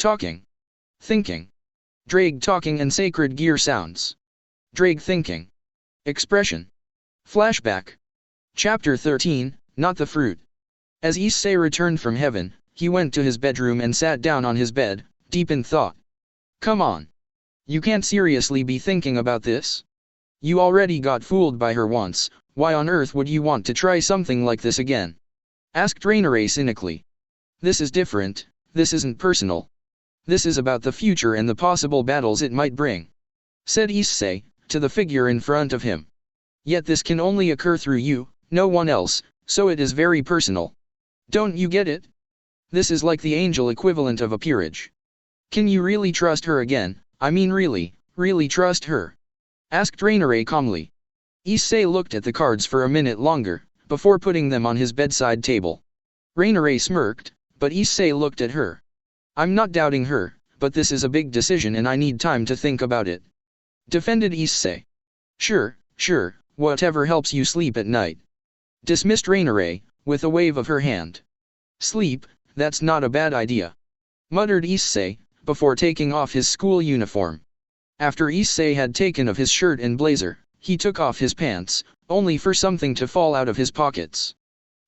Talking. Thinking. Drake talking and sacred gear sounds. Drake thinking. Expression. Flashback. Chapter 13, Not the Fruit. As Issei returned from heaven, he went to his bedroom and sat down on his bed, deep in thought. Come on. You can't seriously be thinking about this? You already got fooled by her once, why on earth would you want to try something like this again? Asked Rainare cynically. This is different, this isn't personal. This is about the future and the possible battles it might bring. Said Issei, to the figure in front of him. Yet this can only occur through you, no one else, so it is very personal. Don't you get it? This is like the angel equivalent of a peerage. Can you really trust her again? I mean really trust her? Asked Rainare calmly. Issei looked at the cards for a minute longer, before putting them on his bedside table. Rainare smirked, but Issei looked at her. I'm not doubting her, but this is a big decision and I need time to think about it. Defended Issei. Sure, whatever helps you sleep at night. Dismissed Rainare, with a wave of her hand. Sleep, that's not a bad idea. Muttered Issei, before taking off his school uniform. After Issei had taken off his shirt and blazer, he took off his pants, only for something to fall out of his pockets.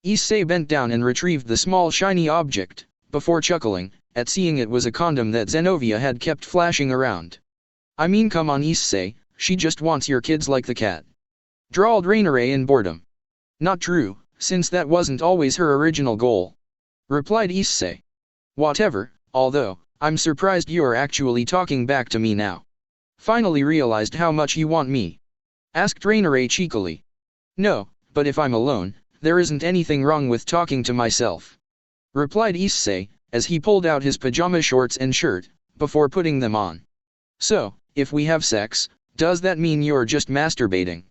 Issei bent down and retrieved the small shiny object, before chuckling, at seeing it was a condom that Zenovia had kept flashing around. I mean come on Issei, she just wants your kids like the cat. Drawled Rainare in boredom. Not true, since that wasn't always her original goal. Replied Issei. Whatever, although, I'm surprised you're actually talking back to me now. Finally realized how much you want me. Asked Rainare cheekily. No, but if I'm alone, there isn't anything wrong with talking to myself. Replied Issei, as he pulled out his pajama shorts and shirt, before putting them on. So, if we have sex, does that mean you're just masturbating?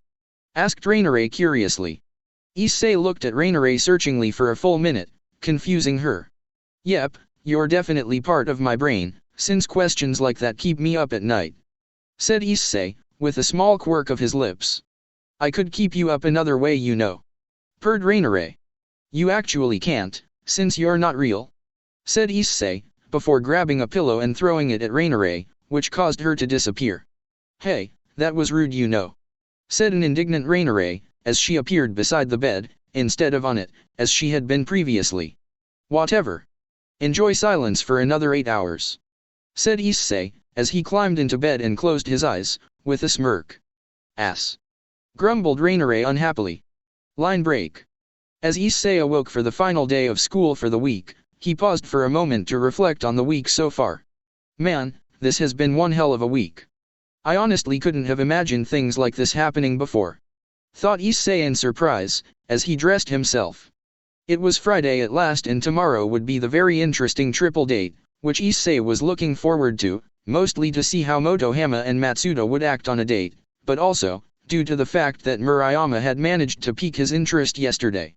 Asked Rainare curiously. Issei looked at Rainare searchingly for a full minute, confusing her. Yep, you're definitely part of my brain, since questions like that keep me up at night. Said Issei, with a small quirk of his lips. I could keep you up another way you know. Purred Rainare. You actually can't, since you're not real. Said Issei, before grabbing a pillow and throwing it at Rainare, which caused her to disappear. Hey, that was rude you know. Said an indignant Rainare, as she appeared beside the bed, instead of on it, as she had been previously. Whatever. Enjoy silence for another 8 hours. Said Issei, as he climbed into bed and closed his eyes, with a smirk. Ass. Grumbled Rainare unhappily. Line break. As Issei awoke for the final day of school for the week, he paused for a moment to reflect on the week so far. Man, this has been one hell of a week. I honestly couldn't have imagined things like this happening before. Thought Issei in surprise, as he dressed himself. It was Friday at last and tomorrow would be the very interesting triple date, which Issei was looking forward to, mostly to see how Motohama and Matsuda would act on a date, but also, due to the fact that Murayama had managed to pique his interest yesterday.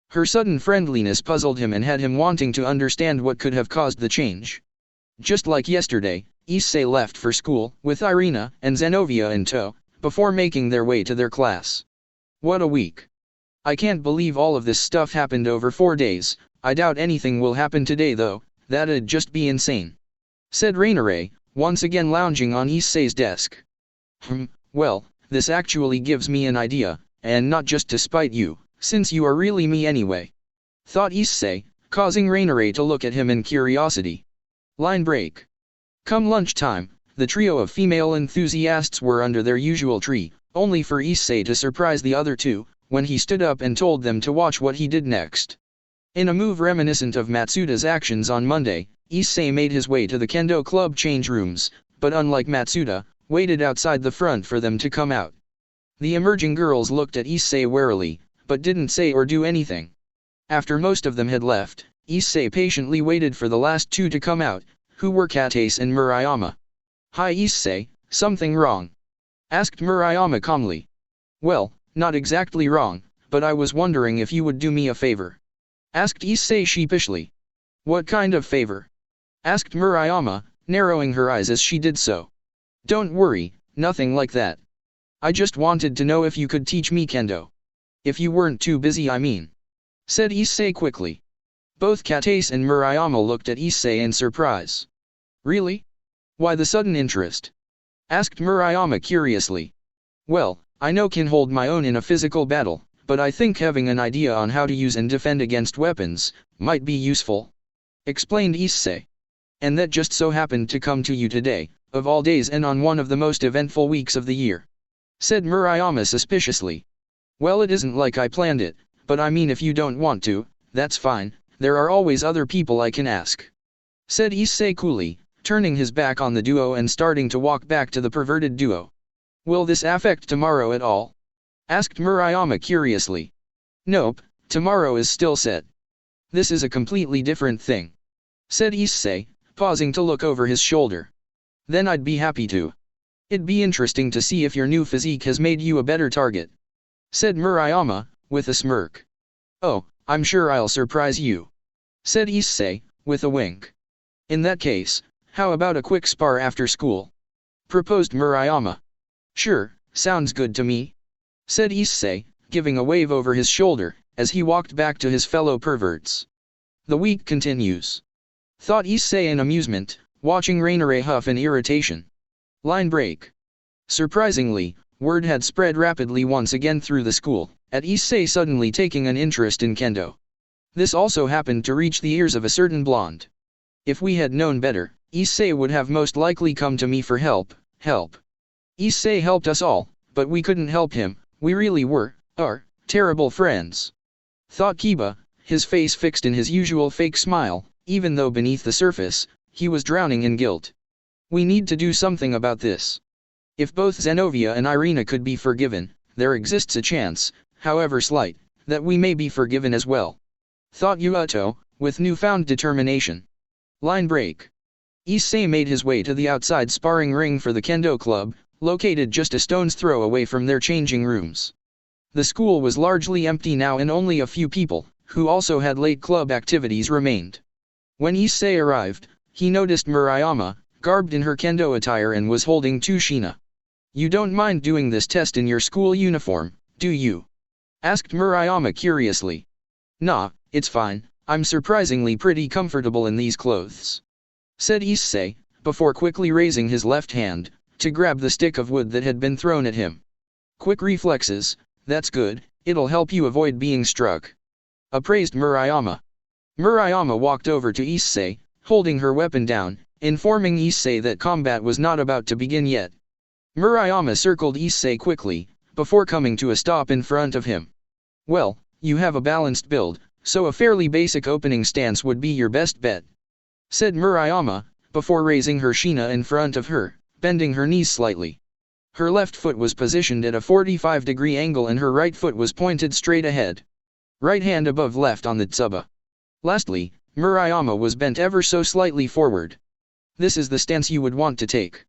Her sudden friendliness puzzled him and had him wanting to understand what could have caused the change. Just like yesterday, Issei left for school, with Irina and Zenovia in tow, before making their way to their class. What a week. I can't believe all of this stuff happened over 4 days, I doubt anything will happen today though, that'd just be insane. Said Rainare, once again lounging on Issei's desk. Well, this actually gives me an idea, and not just to spite you, since you are really me anyway. Thought Issei, causing Rainare to look at him in curiosity. Line break. Come lunchtime, the trio of female enthusiasts were under their usual tree, only for Issei to surprise the other two, when he stood up and told them to watch what he did next. In a move reminiscent of Matsuda's actions on Monday, Issei made his way to the Kendo Club change rooms, but unlike Matsuda, waited outside the front for them to come out. The emerging girls looked at Issei warily, but didn't say or do anything. After most of them had left, Issei patiently waited for the last two to come out, who were Katase and Murayama. Hi Issei, something wrong? Asked Murayama calmly. Well, not exactly wrong, but I was wondering if you would do me a favor. Asked Issei sheepishly. What kind of favor? Asked Murayama, narrowing her eyes as she did so. Don't worry, nothing like that. I just wanted to know if you could teach me kendo. If you weren't too busy I mean. Said Issei quickly. Both Katase and Murayama looked at Issei in surprise. Really? Why the sudden interest? Asked Murayama curiously. Well, I know can hold my own in a physical battle, but I think having an idea on how to use and defend against weapons might be useful. Explained Issei. And that just so happened to come to you today, of all days and on one of the most eventful weeks of the year. Said Murayama suspiciously. Well, it isn't like I planned it, but I mean if you don't want to, that's fine, there are always other people I can ask. Said Issei coolly, turning his back on the duo and starting to walk back to the perverted duo. Will this affect tomorrow at all? Asked Murayama curiously. Nope, tomorrow is still set. This is a completely different thing. Said Issei, pausing to look over his shoulder. Then I'd be happy to. It'd be interesting to see if your new physique has made you a better target. Said Murayama, with a smirk. Oh, I'm sure I'll surprise you. Said Issei, with a wink. In that case, how about a quick spar after school? Proposed Murayama. Sure, sounds good to me. Said Issei, giving a wave over his shoulder, as he walked back to his fellow perverts. The week continues. Thought Issei in amusement, watching Rainare huff in irritation. Line break. Surprisingly, word had spread rapidly once again through the school, at Issei suddenly taking an interest in kendo. This also happened to reach the ears of a certain blonde. If we had known better, Issei would have most likely come to me for help. Issei helped us all, but we couldn't help him, we really were, terrible friends. Thought Kiba, his face fixed in his usual fake smile, even though beneath the surface, he was drowning in guilt. We need to do something about this. If both Zenovia and Irina could be forgiven, there exists a chance, however slight, that we may be forgiven as well. Thought Yuuto, with newfound determination. Line break. Issei made his way to the outside sparring ring for the kendo club, located just a stone's throw away from their changing rooms. The school was largely empty now and only a few people, who also had late club activities, remained. When Issei arrived, he noticed Murayama, garbed in her kendo attire, and was holding two shina. You don't mind doing this test in your school uniform, do you? Asked Murayama curiously. Nah, it's fine, I'm surprisingly pretty comfortable in these clothes. Said Issei, before quickly raising his left hand, to grab the stick of wood that had been thrown at him. Quick reflexes, that's good, it'll help you avoid being struck. Appraised Murayama. Murayama walked over to Issei, holding her weapon down, informing Issei that combat was not about to begin yet. Murayama circled Issei quickly, before coming to a stop in front of him. Well, you have a balanced build, so a fairly basic opening stance would be your best bet. Said Murayama, before raising her shina in front of her, bending her knees slightly. Her left foot was positioned at a 45-degree angle and her right foot was pointed straight ahead. Right hand above left on the tsuba. Lastly, Murayama was bent ever so slightly forward. This is the stance you would want to take.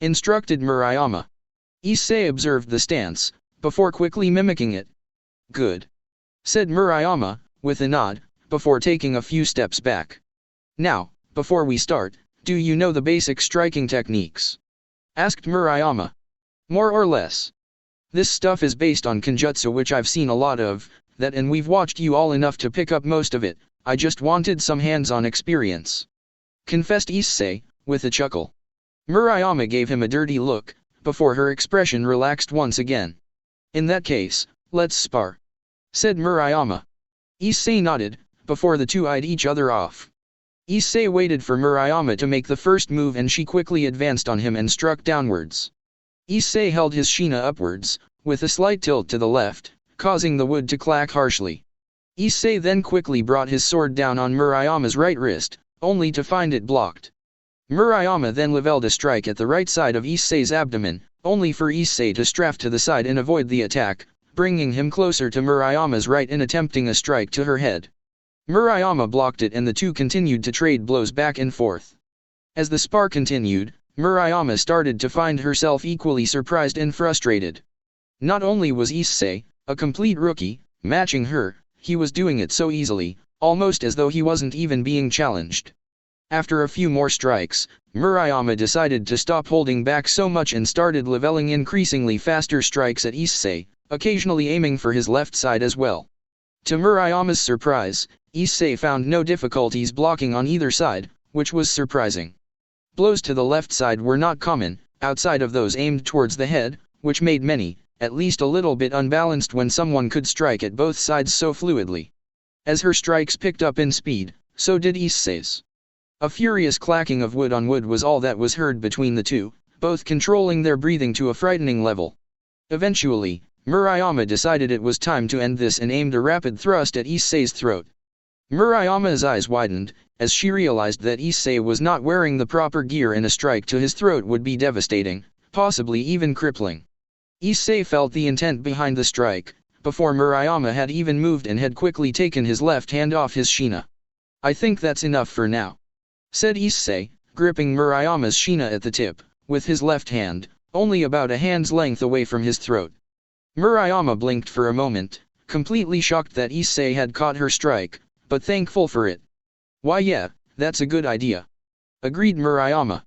Instructed Murayama. Issei observed the stance, before quickly mimicking it. Good. Said Murayama, with a nod, before taking a few steps back. Now, before we start, do you know the basic striking techniques? Asked Murayama. More or less. This stuff is based on Kenjutsu, which I've seen a lot of, and we've watched you all enough to pick up most of it, I just wanted some hands-on experience. Confessed Issei, with a chuckle. Murayama gave him a dirty look, before her expression relaxed once again. In that case, let's spar. Said Murayama. Issei nodded, before the two eyed each other off. Issei waited for Murayama to make the first move and she quickly advanced on him and struck downwards. Issei held his shina upwards, with a slight tilt to the left, causing the wood to clack harshly. Issei then quickly brought his sword down on Murayama's right wrist, only to find it blocked. Murayama then leveled a strike at the right side of Issei's abdomen, only for Issei to strafe to the side and avoid the attack, bringing him closer to Murayama's right and attempting a strike to her head. Murayama blocked it and the two continued to trade blows back and forth. As the spar continued, Murayama started to find herself equally surprised and frustrated. Not only was Issei, a complete rookie, matching her, he was doing it so easily, almost as though he wasn't even being challenged. After a few more strikes, Murayama decided to stop holding back so much and started leveling increasingly faster strikes at Issei, occasionally aiming for his left side as well. To Murayama's surprise, Issei found no difficulties blocking on either side, which was surprising. Blows to the left side were not common, outside of those aimed towards the head, which made many, at least a little bit unbalanced when someone could strike at both sides so fluidly. As her strikes picked up in speed, so did Issei's. A furious clacking of wood on wood was all that was heard between the two, both controlling their breathing to a frightening level. Eventually, Murayama decided it was time to end this and aimed a rapid thrust at Issei's throat. Murayama's eyes widened, as she realized that Issei was not wearing the proper gear and a strike to his throat would be devastating, possibly even crippling. Issei felt the intent behind the strike, before Murayama had even moved and had quickly taken his left hand off his shina. "I think that's enough for now," said Issei, gripping Murayama's shina at the tip, with his left hand, only about a hand's length away from his throat. Murayama blinked for a moment, completely shocked that Issei had caught her strike, but thankful for it. "Why yeah, that's a good idea," agreed Murayama.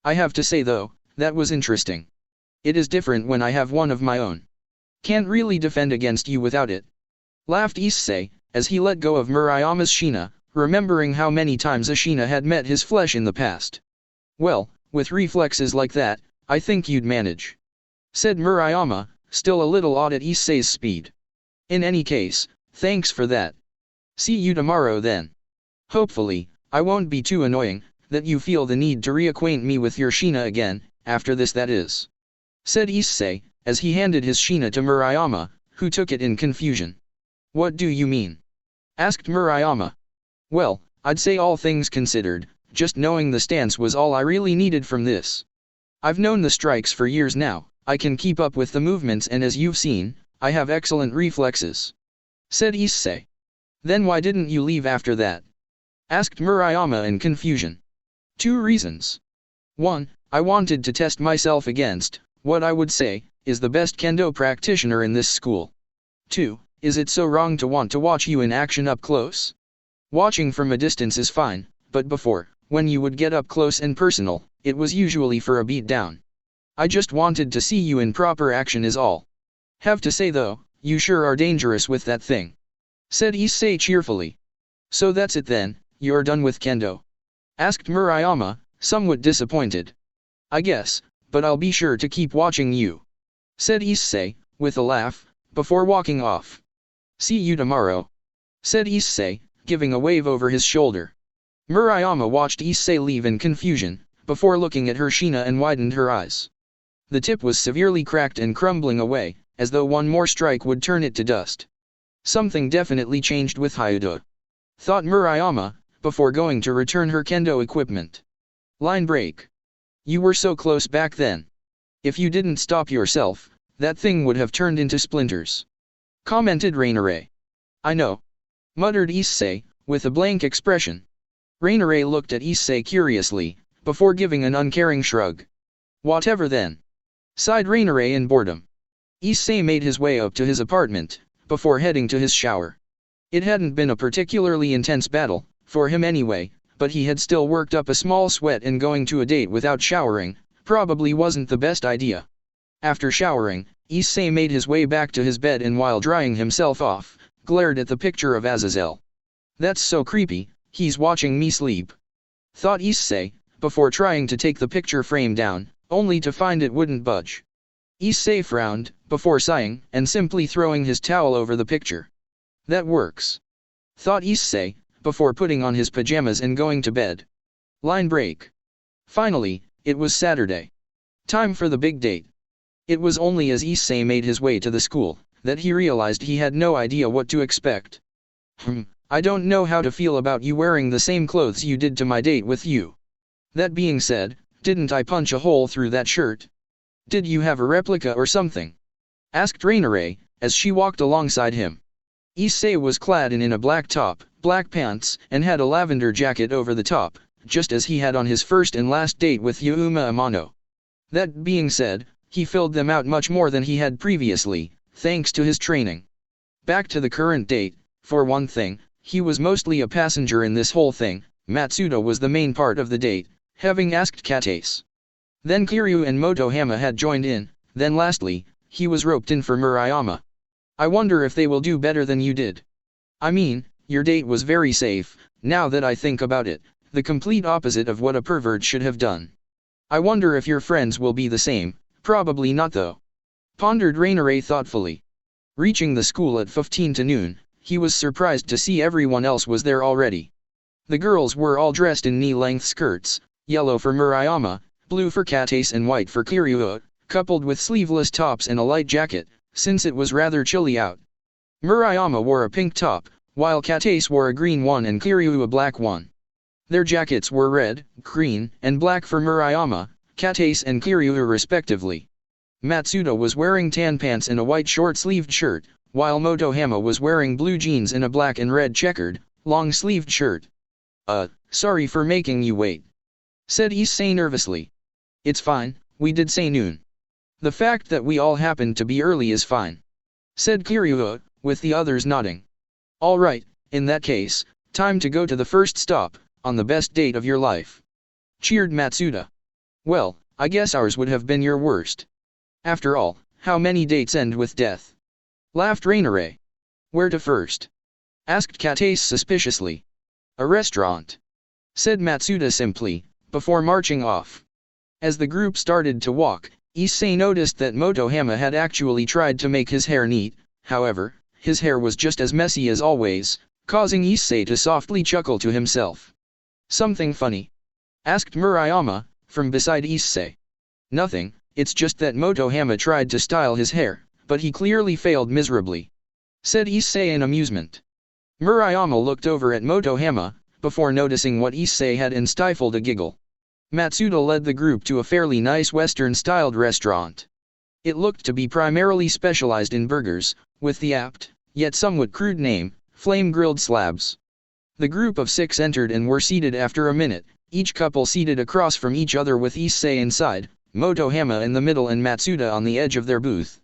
"I have to say though, that was interesting. It is different when I have one of my own. Can't really defend against you without it," laughed Issei, as he let go of Murayama's shina, remembering how many times a shina had met his flesh in the past. "Well, with reflexes like that, I think you'd manage," said Murayama, still a little awed at Issei's speed. "In any case, thanks for that. See you tomorrow then. Hopefully, I won't be too annoying, that you feel the need to reacquaint me with your shina again, after this that is," said Issei, as he handed his shina to Murayama, who took it in confusion. "What do you mean?" asked Murayama. "Well, I'd say all things considered, just knowing the stance was all I really needed from this. I've known the strikes for years now, I can keep up with the movements and as you've seen, I have excellent reflexes," said Issei. "Then why didn't you leave after that?" asked Murayama in confusion. "2 reasons. 1, I wanted to test myself against, what I would say, is the best kendo practitioner in this school. 2, is it so wrong to want to watch you in action up close? Watching from a distance is fine, but before, when you would get up close and personal, it was usually for a beat down. I just wanted to see you in proper action is all. Have to say though, you sure are dangerous with that thing," said Issei cheerfully. "So that's it then, you're done with kendo?" asked Murayama, somewhat disappointed. "I guess, but I'll be sure to keep watching you," said Issei, with a laugh, before walking off. "See you tomorrow," said Issei, giving a wave over his shoulder. Murayama watched Issei leave in confusion, before looking at her shina and widened her eyes. The tip was severely cracked and crumbling away, as though one more strike would turn it to dust. Something definitely changed with Hyuda, thought Murayama, before going to return her kendo equipment. Line break. "You were so close back then. If you didn't stop yourself, that thing would have turned into splinters," commented Rainare. "I know," muttered Issei, with a blank expression. Rainare looked at Issei curiously, before giving an uncaring shrug. "Whatever then," sighed Rainare in boredom. Issei made his way up to his apartment, before heading to his shower. It hadn't been a particularly intense battle, for him anyway, but he had still worked up a small sweat and going to a date without showering, probably wasn't the best idea. After showering, Issei made his way back to his bed and while drying himself off, glared at the picture of Azazel. "That's so creepy, he's watching me sleep," thought Issei, before trying to take the picture frame down, only to find it wouldn't budge. Issei frowned, before sighing, and simply throwing his towel over the picture. "That works," thought Issei, before putting on his pajamas and going to bed. Line break. Finally, it was Saturday. Time for the big date. It was only as Issei made his way to the school, that he realized he had no idea what to expect. I don't know how to feel about you wearing the same clothes you did to my date with you. That being said, didn't I punch a hole through that shirt? Did you have a replica or something?" asked Rainare, as she walked alongside him. Issei was clad in a black top, black pants, and had a lavender jacket over the top, just as he had on his first and last date with Yuma Amano. That being said, he filled them out much more than he had previously, thanks to his training. Back to the current date, for one thing, he was mostly a passenger in this whole thing. Matsuda was the main part of the date, having asked Katase. Then Kiryu and Motohama had joined in, then lastly, he was roped in for Murayama. "I wonder if they will do better than you did. I mean, your date was very safe, now that I think about it, The complete opposite of what a pervert should have done. I wonder if your friends will be the same. Probably not though. Pondered Rainier thoughtfully. Reaching the school at 15 to noon, he was surprised to see everyone else was there already. The girls were all dressed in knee-length skirts, yellow for Murayama, blue for Kataise and white for Kiryu, coupled with sleeveless tops and a light jacket, since it was rather chilly out. Murayama wore a pink top, while Kataise wore a green one and Kiryu a black one. Their jackets were red, green, and black for Murayama, Kataise and Kiryu respectively. Matsuda was wearing tan pants and a white short-sleeved shirt, while Motohama was wearing blue jeans and a black and red checkered, long-sleeved shirt. Sorry for making you wait," said Issei nervously. "It's fine, we did say noon. The fact that we all happened to be early is fine," said Kiryu, with the others nodding. "All right, in that case, time to go to the first stop, on the best date of your life," cheered Matsuda. "Well, I guess ours would have been your worst. After all, how many dates end with death?" laughed Rainier. "Where to first?" asked Kataise suspiciously. "A restaurant," said Matsuda simply, before marching off. As the group started to walk, Issei noticed that Motohama had actually tried to make his hair neat. However, his hair was just as messy as always, causing Issei to softly chuckle to himself. "Something funny?" asked Murayama, from beside Issei. "Nothing, it's just that Motohama tried to style his hair, but he clearly failed miserably," said Issei in amusement. Murayama looked over at Motohama, before noticing what Issei had and stifled a giggle. Matsuda led the group to a fairly nice Western-styled restaurant. It looked to be primarily specialized in burgers, with the apt, yet somewhat crude name, Flame-Grilled Slabs. The group of 6 entered and were seated after a minute, each couple seated across from each other with Issei inside, Motohama in the middle and Matsuda on the edge of their booth.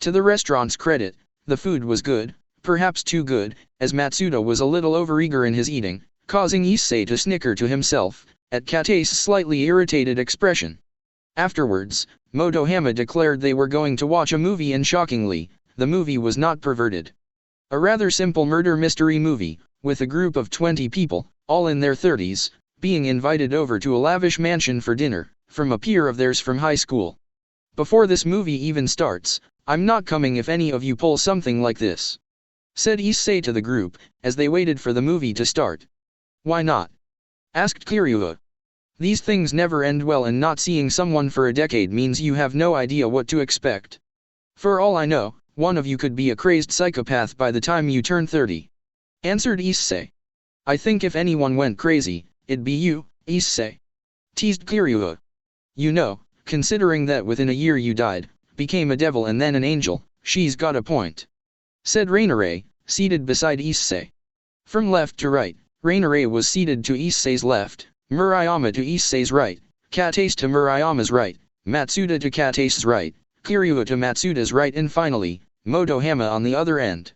To the restaurant's credit, the food was good, perhaps too good, as Matsuda was a little overeager in his eating, causing Issei to snicker to himself, at Kataise's slightly irritated expression. Afterwards, Motohama declared they were going to watch a movie and shockingly, the movie was not perverted. A rather simple murder mystery movie, with a group of 20 people, all in their 30s, being invited over to a lavish mansion for dinner, from a peer of theirs from high school. "Before this movie even starts, I'm not coming if any of you pull something like this," said Issei to the group, as they waited for the movie to start. "Why not?" asked Kiryu. "These things never end well, and not seeing someone for a decade means you have no idea what to expect. For all I know, one of you could be a crazed psychopath by the time you turn 30. Answered Issei. "I think if anyone went crazy, it'd be you, Issei," teased Kiryu. "You know, considering that within a year you died, became a devil and then an angel, she's got a point," said Rainier, seated beside Issei. From left to right, Rainier was seated to Issei's left, Murayama to Issei's right, Kataise to Murayama's right, Matsuda to Kataise's right, Kiryu to Matsuda's right, and finally, Motohama on the other end.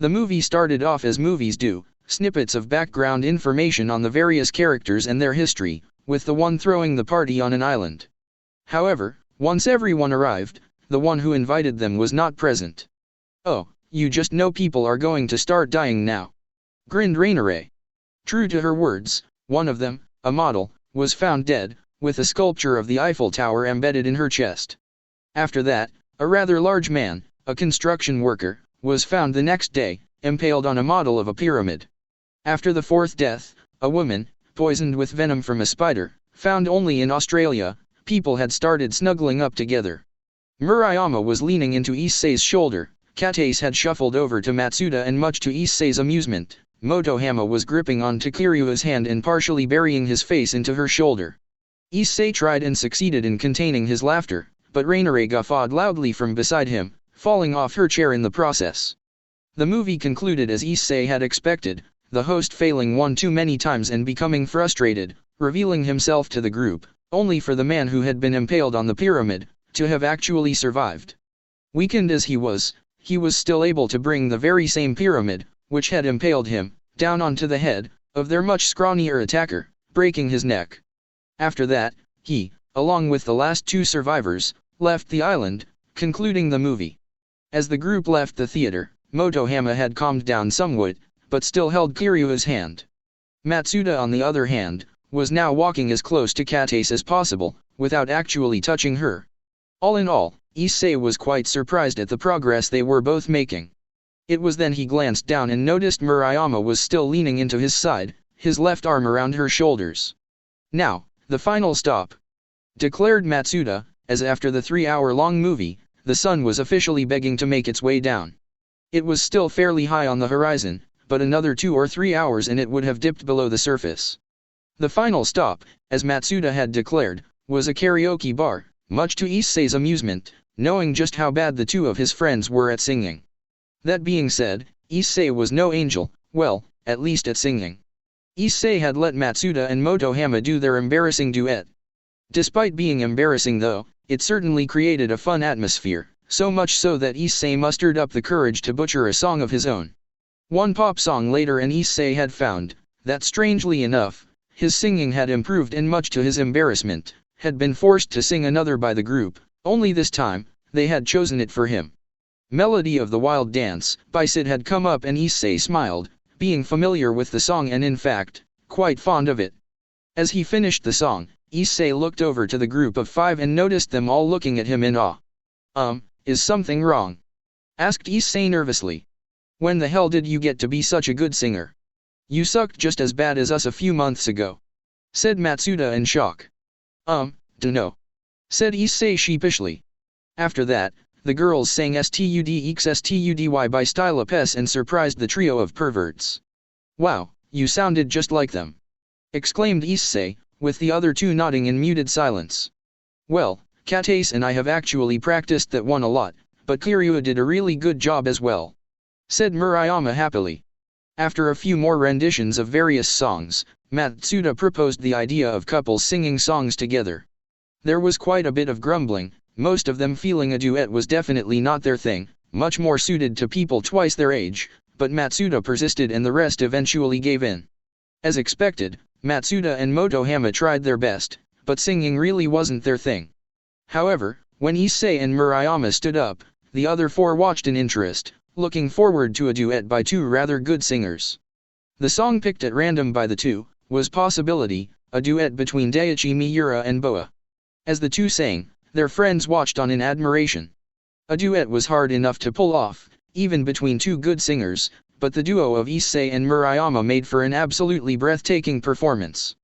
The movie started off as movies do, snippets of background information on the various characters and their history, with the one throwing the party on an island. However, once everyone arrived, the one who invited them was not present. "Oh, you just know people are going to start dying now," grinned Rainier. True to her words, one of them, a model, was found dead, with a sculpture of the Eiffel Tower embedded in her chest. After that, a rather large man, a construction worker, was found the next day, impaled on a model of a pyramid. After the 4th death, a woman, poisoned with venom from a spider, found only in Australia. People had started snuggling up together. Murayama was leaning into Issei's shoulder, Kataise had shuffled over to Matsuda, and much to Issei's amusement, Motohama was gripping onto Kiryu's hand and partially burying his face into her shoulder. Issei tried and succeeded in containing his laughter, but Rainier guffawed loudly from beside him, falling off her chair in the process. The movie concluded as Issei had expected, the host failing one too many times and becoming frustrated, revealing himself to the group, only for the man who had been impaled on the pyramid, to have actually survived. Weakened as he was still able to bring the very same pyramid, which had impaled him, down onto the head of their much scrawnier attacker, breaking his neck. After that, he, along with the last 2 survivors, left the island, concluding the movie. As the group left the theater, Motohama had calmed down somewhat, but still held Kiryu's hand. Matsuda on the other hand, was now walking as close to Katase as possible, without actually touching her. All in all, Issei was quite surprised at the progress they were both making. It was then he glanced down and noticed Murayama was still leaning into his side, his left arm around her shoulders. "Now, the final stop," declared Matsuda, as after the 3-hour-long movie, the sun was officially beginning to make its way down. It was still fairly high on the horizon, but another 2 or 3 hours and it would have dipped below the surface. The final stop, as Matsuda had declared, was a karaoke bar, much to Issei's amusement, knowing just how bad the two of his friends were at singing. That being said, Issei was no angel, well, at least at singing. Issei had let Matsuda and Motohama do their embarrassing duet. Despite being embarrassing though, it certainly created a fun atmosphere, so much so that Issei mustered up the courage to butcher a song of his own. One pop song later and Issei had found that strangely enough, his singing had improved and much to his embarrassment, had been forced to sing another by the group, only this time, they had chosen it for him. Melody of the Wild Dance by Sid had come up and Issei smiled, being familiar with the song and in fact, quite fond of it. As he finished the song, Issei looked over to the group of 5 and noticed them all looking at him in awe. Is something wrong?" asked Issei nervously. "When the hell did you get to be such a good singer? You sucked just as bad as us a few months ago," said Matsuda in shock. Dunno," said Issei sheepishly. After that, the girls sang Studx by Style Pes and surprised the trio of perverts. "Wow, you sounded just like them," exclaimed Issei, with the other two nodding in muted silence. "Well, Katase and I have actually practiced that one a lot, but Kiryu did a really good job as well," said Murayama happily. After a few more renditions of various songs, Matsuda proposed the idea of couples singing songs together. There was quite a bit of grumbling, most of them feeling a duet was definitely not their thing, much more suited to people twice their age, but Matsuda persisted and the rest eventually gave in. As expected, Matsuda and Motohama tried their best, but singing really wasn't their thing. However, when Issei and Murayama stood up, the other 4 watched in interest, looking forward to a duet by 2 rather good singers. The song picked at random by the 2 was Possibility, a duet between Daiichi Miura and Boa. As the 2 sang, their friends watched on in admiration. A duet was hard enough to pull off, even between 2 good singers, but the duo of Issei and Murayama made for an absolutely breathtaking performance.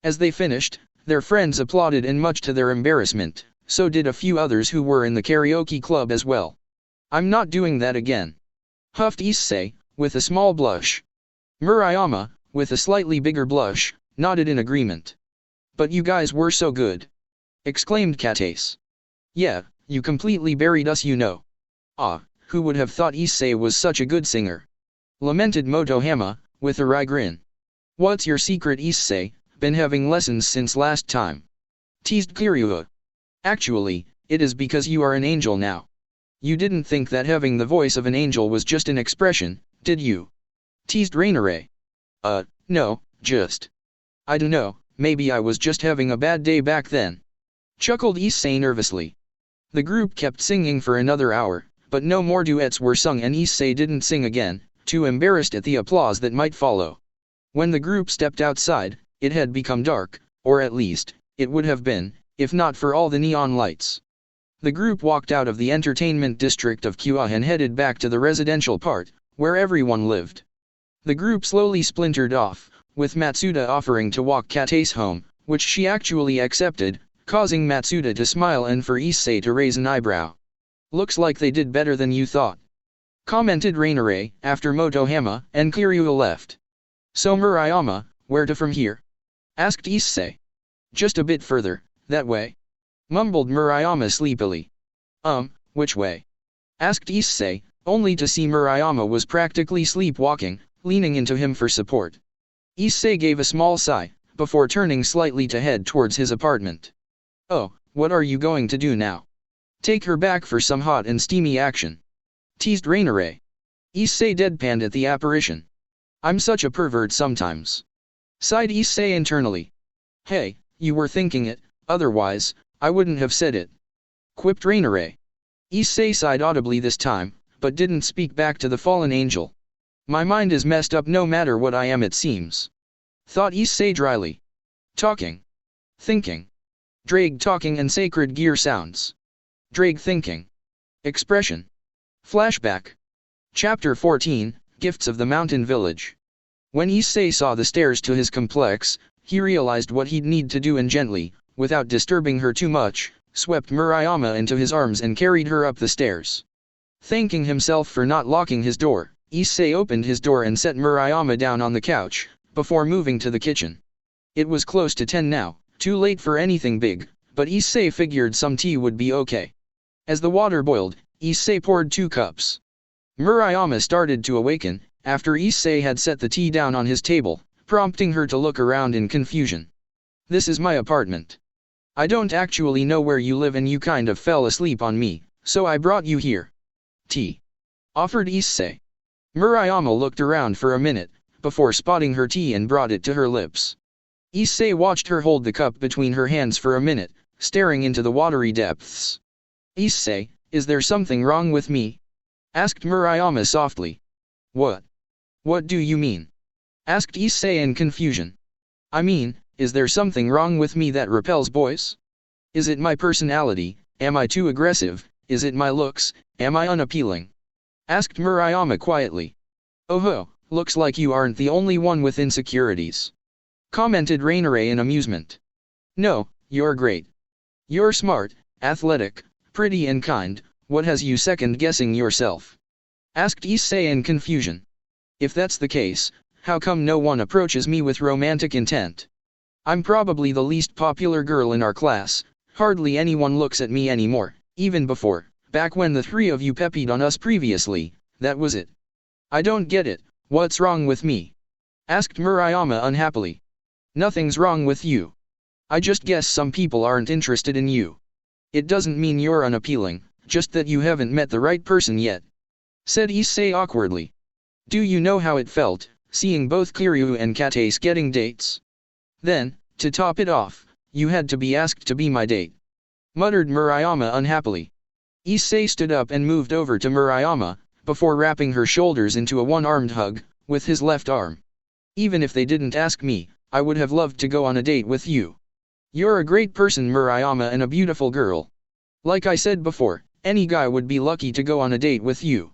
As they finished, their friends applauded and much to their embarrassment, so did a few others who were in the karaoke club as well. "I'm not doing that again," huffed Issei, with a small blush. Murayama, with a slightly bigger blush, nodded in agreement. "But you guys were so good," exclaimed Katase. "Yeah, you completely buried us, you know." "Ah, who would have thought Issei was such a good singer?" lamented Motohama, with a wry grin. "What's your secret, Issei? Been having lessons since last time?" teased Kiryu. "Actually, it is because you are an angel now. You didn't think that having the voice of an angel was just an expression, did you?" teased Rainare. No, just. I dunno, maybe I was just having a bad day back then," chuckled Issei nervously. The group kept singing for another hour, but no more duets were sung and Issei didn't sing again, too embarrassed at the applause that might follow. When the group stepped outside, it had become dark, or at least, it would have been, if not for all the neon lights. The group walked out of the entertainment district of Kua and headed back to the residential part, where everyone lived. The group slowly splintered off, with Matsuda offering to walk Katase home, which she actually accepted, causing Matsuda to smile and for Issei to raise an eyebrow. "Looks like they did better than you thought," commented Rainare, after Motohama and Kiryu left. "So Murayama, where to from here?" asked Issei. "Just a bit further, that way," mumbled Murayama sleepily. Which way?" asked Issei, only to see Murayama was practically sleepwalking, leaning into him for support. Issei gave a small sigh, before turning slightly to head towards his apartment. "Oh, what are you going to do now? Take her back for some hot and steamy action?" teased Rainare. Issei deadpanned at the apparition. "I'm such a pervert sometimes," sighed Issei internally. "Hey, you were thinking it, otherwise, I wouldn't have said it," quipped Rainare. Issei sighed audibly this time, but didn't speak back to the fallen angel. "My mind is messed up no matter what I am, it seems." thought Issei dryly. Talking. Thinking. Drake talking and sacred gear sounds. Drake thinking. Expression. Flashback. Chapter 14, Gifts of the Mountain Village. When Issei saw the stairs to his complex, he realized what he'd need to do and gently, without disturbing her too much, swept Murayama into his arms and carried her up the stairs. Thanking himself for not locking his door, Issei opened his door and set Murayama down on the couch, before moving to the kitchen. It was close to 10 now, too late for anything big, but Issei figured some tea would be okay. As the water boiled, Issei poured 2 cups. Murayama started to awaken, after Issei had set the tea down on his table, prompting her to look around in confusion. This is my apartment. I don't actually know where you live and you kind of fell asleep on me, so I brought you here. Tea. Offered Issei. Murayama looked around for a minute, before spotting her tea and brought it to her lips. Issei watched her hold the cup between her hands for a minute, staring into the watery depths. Issei, is there something wrong with me? Asked Murayama softly. What? What do you mean? Asked Issei in confusion. I mean, is there something wrong with me that repels boys? Is it my personality, am I too aggressive, is it my looks, am I unappealing? Asked Murayama quietly. Oh, looks like you aren't the only one with insecurities. Commented Rainare in amusement. No, you're great. You're smart, athletic, pretty and kind, what has you second-guessing yourself? Asked Issei in confusion. If that's the case, how come no one approaches me with romantic intent? I'm probably the least popular girl in our class, hardly anyone looks at me anymore, even before, back when the 3 of you peppied on us previously, that was it. I don't get it, what's wrong with me? Asked Murayama unhappily. Nothing's wrong with you. I just guess some people aren't interested in you. It doesn't mean you're unappealing, just that you haven't met the right person yet. Said Issei awkwardly. Do you know how it felt, seeing both Kiryu and Katase getting dates? Then, to top it off, you had to be asked to be my date. Muttered Murayama unhappily. Issei stood up and moved over to Murayama, before wrapping her shoulders into a one-armed hug, with his left arm. Even if they didn't ask me, I would have loved to go on a date with you. You're a great person Murayama and a beautiful girl. Like I said before, any guy would be lucky to go on a date with you.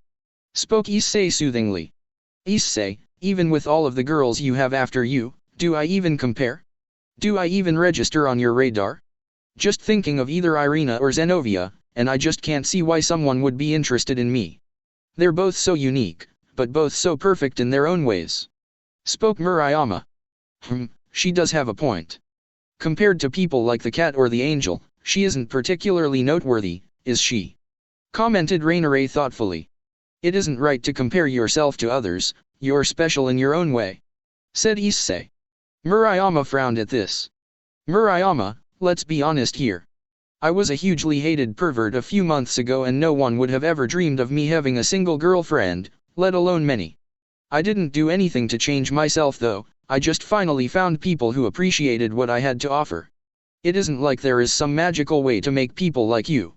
Spoke Issei soothingly. Issei, even with all of the girls you have after you, do I even compare? Do I even register on your radar? Just thinking of either Irina or Zenovia, and I just can't see why someone would be interested in me. They're both so unique, but both so perfect in their own ways. Spoke Murayama. She does have a point. Compared to people like the cat or the angel, she isn't particularly noteworthy, is she? Commented Rainare thoughtfully. It isn't right to compare yourself to others, you're special in your own way. Said Issei. Murayama frowned at this. Murayama, let's be honest here. I was a hugely hated pervert a few months ago and no one would have ever dreamed of me having a single girlfriend, let alone many. I didn't do anything to change myself though, I just finally found people who appreciated what I had to offer. It isn't like there is some magical way to make people like you.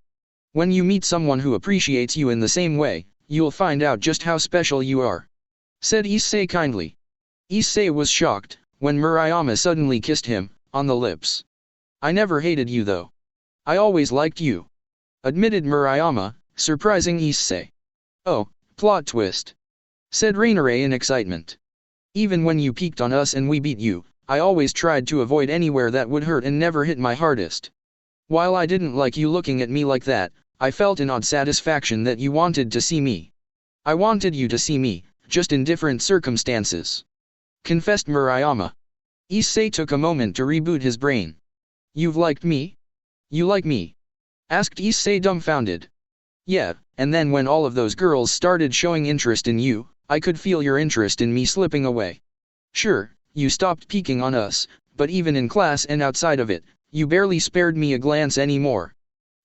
When you meet someone who appreciates you in the same way, you'll find out just how special you are. Said Issei kindly. Issei was shocked, when Murayama suddenly kissed him, on the lips. I never hated you though. I always liked you. Admitted Murayama, surprising Issei. Oh, plot twist. Said Rainare in excitement. Even when you peeked on us and we beat you, I always tried to avoid anywhere that would hurt and never hit my hardest. While I didn't like you looking at me like that, I felt an odd satisfaction that you wanted to see me. I wanted you to see me, just in different circumstances. Confessed Murayama. Issei took a moment to reboot his brain. You've liked me? You like me? Asked Issei dumbfounded. Yeah, and then when all of those girls started showing interest in you, I could feel your interest in me slipping away. Sure, you stopped peeking on us, but even in class and outside of it, you barely spared me a glance anymore.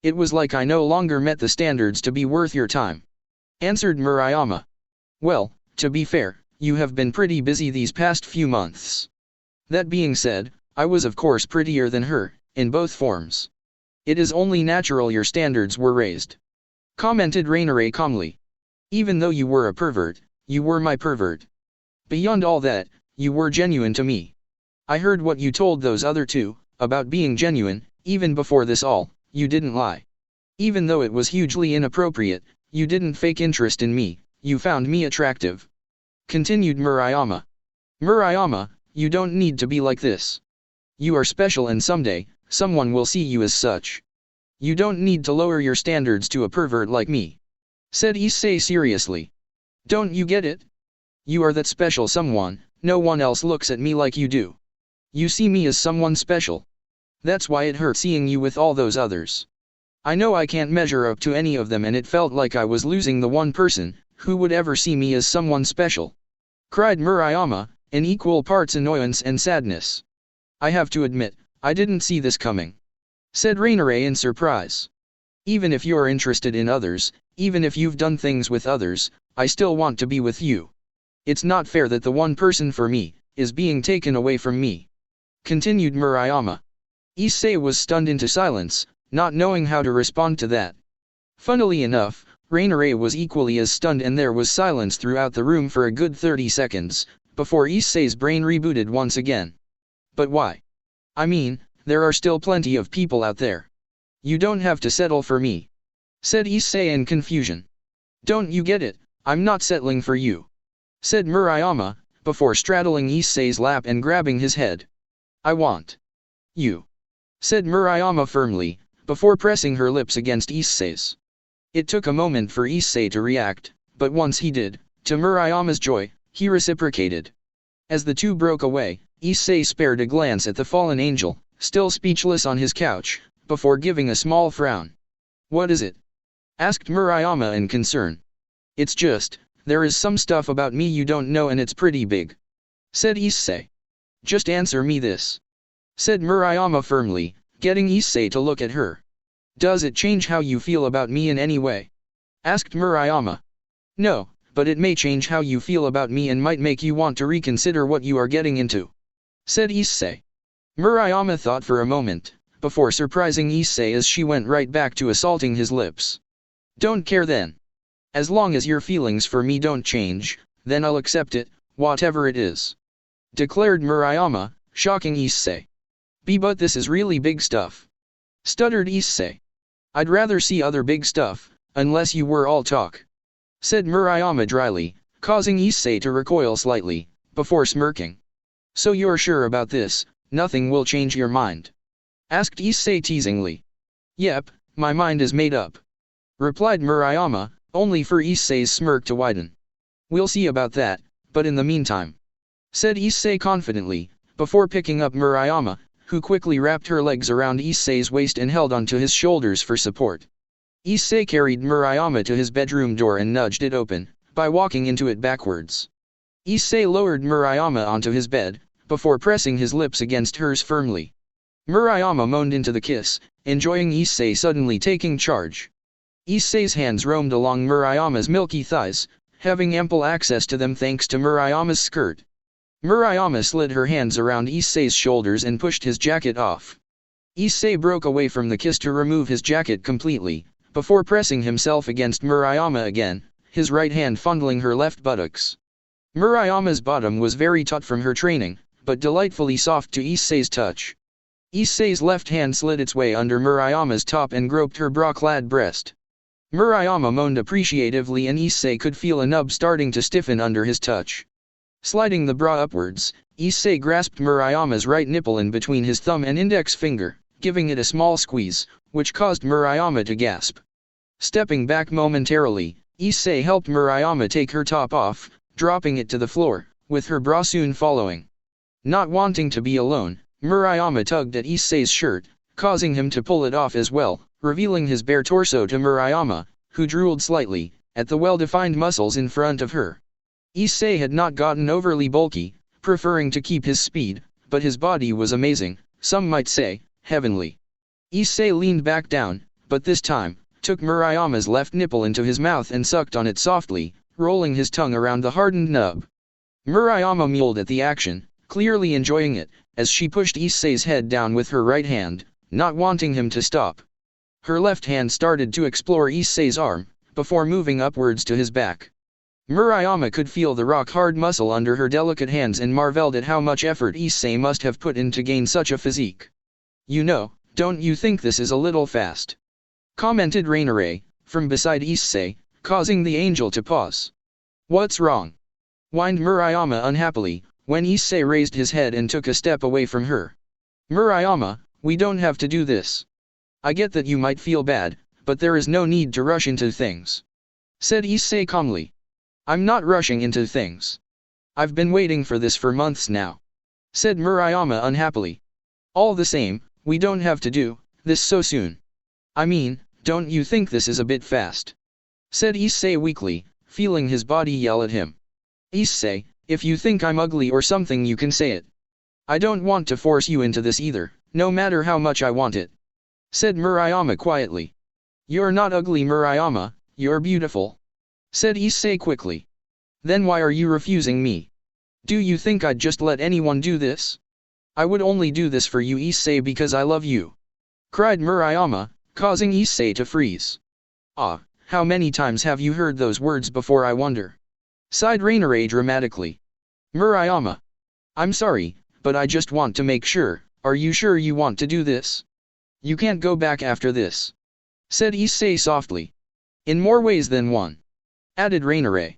It was like I no longer met the standards to be worth your time. Answered Murayama. Well, to be fair, you have been pretty busy these past few months. That being said, I was of course prettier than her, in both forms. It is only natural your standards were raised. Commented Rainare calmly. Even though you were a pervert, you were my pervert. Beyond all that, you were genuine to me. I heard what you told those other two, about being genuine. Even before this all, you didn't lie. Even though it was hugely inappropriate, you didn't fake interest in me, you found me attractive. Continued Murayama. Murayama, you don't need to be like this. You are special and someday, someone will see you as such. You don't need to lower your standards to a pervert like me. Said Issei seriously. Don't you get it? You are that special someone, no one else looks at me like you do. You see me as someone special. That's why it hurt seeing you with all those others. I know I can't measure up to any of them and it felt like I was losing the one person, who would ever see me as someone special. Cried Murayama, in equal parts annoyance and sadness. I have to admit, I didn't see this coming. Said Rainare in surprise. Even if you're interested in others, even if you've done things with others, I still want to be with you. It's not fair that the one person for me, is being taken away from me. Continued Murayama. Issei was stunned into silence, not knowing how to respond to that. Funnily enough, Rainare was equally as stunned and there was silence throughout the room for a good 30 seconds, before Issei's brain rebooted once again. But why? I mean, there are still plenty of people out there. You don't have to settle for me. Said Issei in confusion. Don't you get it? I'm not settling for you. Said Murayama, before straddling Issei's lap and grabbing his head. I want you. Said Murayama firmly, before pressing her lips against Issei's. It took a moment for Issei to react, but once he did, to Murayama's joy, he reciprocated. As the two broke away, Issei spared a glance at the fallen angel, still speechless on his couch, before giving a small frown. What is it? Asked Murayama in concern. It's just, there is some stuff about me you don't know and it's pretty big. Said Issei. Just answer me this. Said Murayama firmly, getting Issei to look at her. Does it change how you feel about me in any way? Asked Murayama. No, but it may change how you feel about me and might make you want to reconsider what you are getting into. Said Issei. Murayama thought for a moment, before surprising Issei as she went right back to assaulting his lips. Don't care then. As long as your feelings for me don't change, then I'll accept it, whatever it is. Declared Murayama, shocking Issei. But this is really big stuff. Stuttered Issei. I'd rather see other big stuff, unless you were all talk. Said Murayama dryly, causing Issei to recoil slightly, before smirking. So you're sure about this, nothing will change your mind? Asked Issei teasingly. Yep, my mind is made up. Replied Murayama, only for Issei's smirk to widen. We'll see about that, but in the meantime. Said Issei confidently, before picking up Murayama, who quickly wrapped her legs around Issei's waist and held onto his shoulders for support. Issei carried Murayama to his bedroom door and nudged it open, by walking into it backwards. Issei lowered Murayama onto his bed, before pressing his lips against hers firmly. Murayama moaned into the kiss, enjoying Issei suddenly taking charge. Issei's hands roamed along Murayama's milky thighs, having ample access to them thanks to Murayama's skirt. Murayama slid her hands around Issei's shoulders and pushed his jacket off. Issei broke away from the kiss to remove his jacket completely, before pressing himself against Murayama again, his right hand fondling her left buttocks. Murayama's bottom was very taut from her training, but delightfully soft to Issei's touch. Issei's left hand slid its way under Murayama's top and groped her bra-clad breast. Murayama moaned appreciatively and Issei could feel a nub starting to stiffen under his touch. Sliding the bra upwards, Issei grasped Murayama's right nipple in between his thumb and index finger, giving it a small squeeze, which caused Murayama to gasp. Stepping back momentarily, Issei helped Murayama take her top off, dropping it to the floor, with her bra soon following. Not wanting to be alone, Murayama tugged at Issei's shirt, causing him to pull it off as well, revealing his bare torso to Murayama, who drooled slightly, at the well-defined muscles in front of her. Issei had not gotten overly bulky, preferring to keep his speed, but his body was amazing, some might say, heavenly. Issei leaned back down, but this time, took Murayama's left nipple into his mouth and sucked on it softly, rolling his tongue around the hardened nub. Murayama mewed at the action, clearly enjoying it, as she pushed Issei's head down with her right hand, not wanting him to stop. Her left hand started to explore Issei's arm, before moving upwards to his back. Murayama could feel the rock-hard muscle under her delicate hands and marveled at how much effort Issei must have put in to gain such a physique. "You know, don't you think this is a little fast?" commented Rainare, from beside Issei, causing the angel to pause. "What's wrong?" whined Murayama unhappily, when Issei raised his head and took a step away from her. "Murayama, we don't have to do this. I get that you might feel bad, but there is no need to rush into things," said Issei calmly. "I'm not rushing into things. I've been waiting for this for months now," said Murayama unhappily. "All the same, we don't have to do this so soon. I mean, don't you think this is a bit fast?" said Issei weakly, feeling his body yell at him. "Issei, if you think I'm ugly or something you can say it. I don't want to force you into this either, no matter how much I want it," said Murayama quietly. "You're not ugly Murayama, you're beautiful," said Issei quickly. "Then why are you refusing me? Do you think I'd just let anyone do this? I would only do this for you Issei because I love you," cried Murayama, causing Issei to freeze. "Ah, how many times have you heard those words before I wonder?" sighed Rainare dramatically. "Murayama. I'm sorry, but I just want to make sure, are you sure you want to do this? You can't go back after this," said Issei softly. "In more ways than one," added Rainare.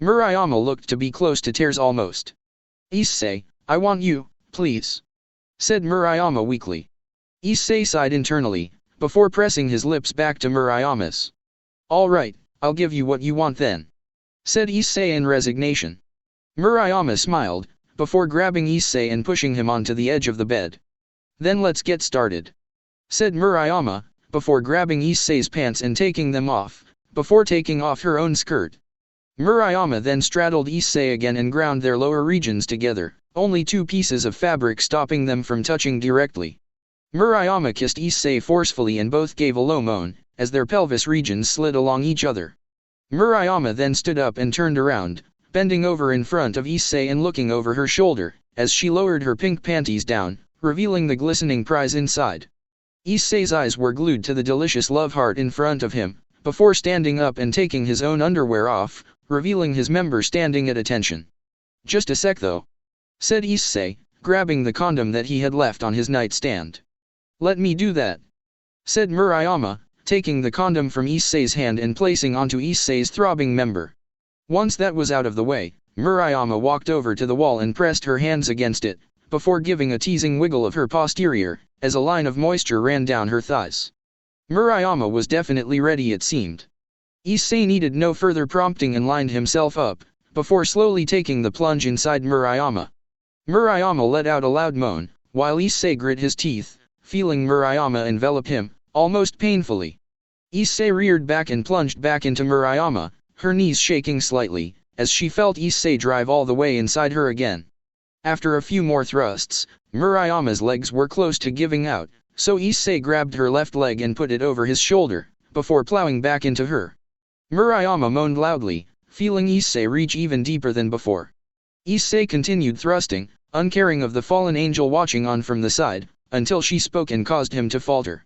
Murayama looked to be close to tears almost. "Issei, I want you, please," said Murayama weakly. Issei sighed internally, before pressing his lips back to Murayama's. "All right, I'll give you what you want then," said Issei in resignation. Murayama smiled, before grabbing Issei and pushing him onto the edge of the bed. "Then let's get started," said Murayama, before grabbing Issei's pants and taking them off, before taking off her own skirt. Murayama then straddled Issei again and ground their lower regions together, only 2 pieces of fabric stopping them from touching directly. Murayama kissed Issei forcefully and both gave a low moan, as their pelvis regions slid along each other. Murayama then stood up and turned around, bending over in front of Issei and looking over her shoulder, as she lowered her pink panties down, revealing the glistening prize inside. Issei's eyes were glued to the delicious love heart in front of him, before standing up and taking his own underwear off, revealing his member standing at attention. "Just a sec though," said Issei, grabbing the condom that he had left on his nightstand. "Let me do that," said Murayama, taking the condom from Issei's hand and placing onto Issei's throbbing member. Once that was out of the way, Murayama walked over to the wall and pressed her hands against it, before giving a teasing wiggle of her posterior, as a line of moisture ran down her thighs. Murayama was definitely ready it seemed. Issei needed no further prompting and lined himself up, before slowly taking the plunge inside Murayama. Murayama let out a loud moan, while Issei grit his teeth, feeling Murayama envelop him, almost painfully. Issei reared back and plunged back into Murayama, her knees shaking slightly, as she felt Issei drive all the way inside her again. After a few more thrusts, Murayama's legs were close to giving out, so Issei grabbed her left leg and put it over his shoulder, before plowing back into her. Murayama moaned loudly, feeling Issei reach even deeper than before. Issei continued thrusting, uncaring of the fallen angel watching on from the side, until she spoke and caused him to falter.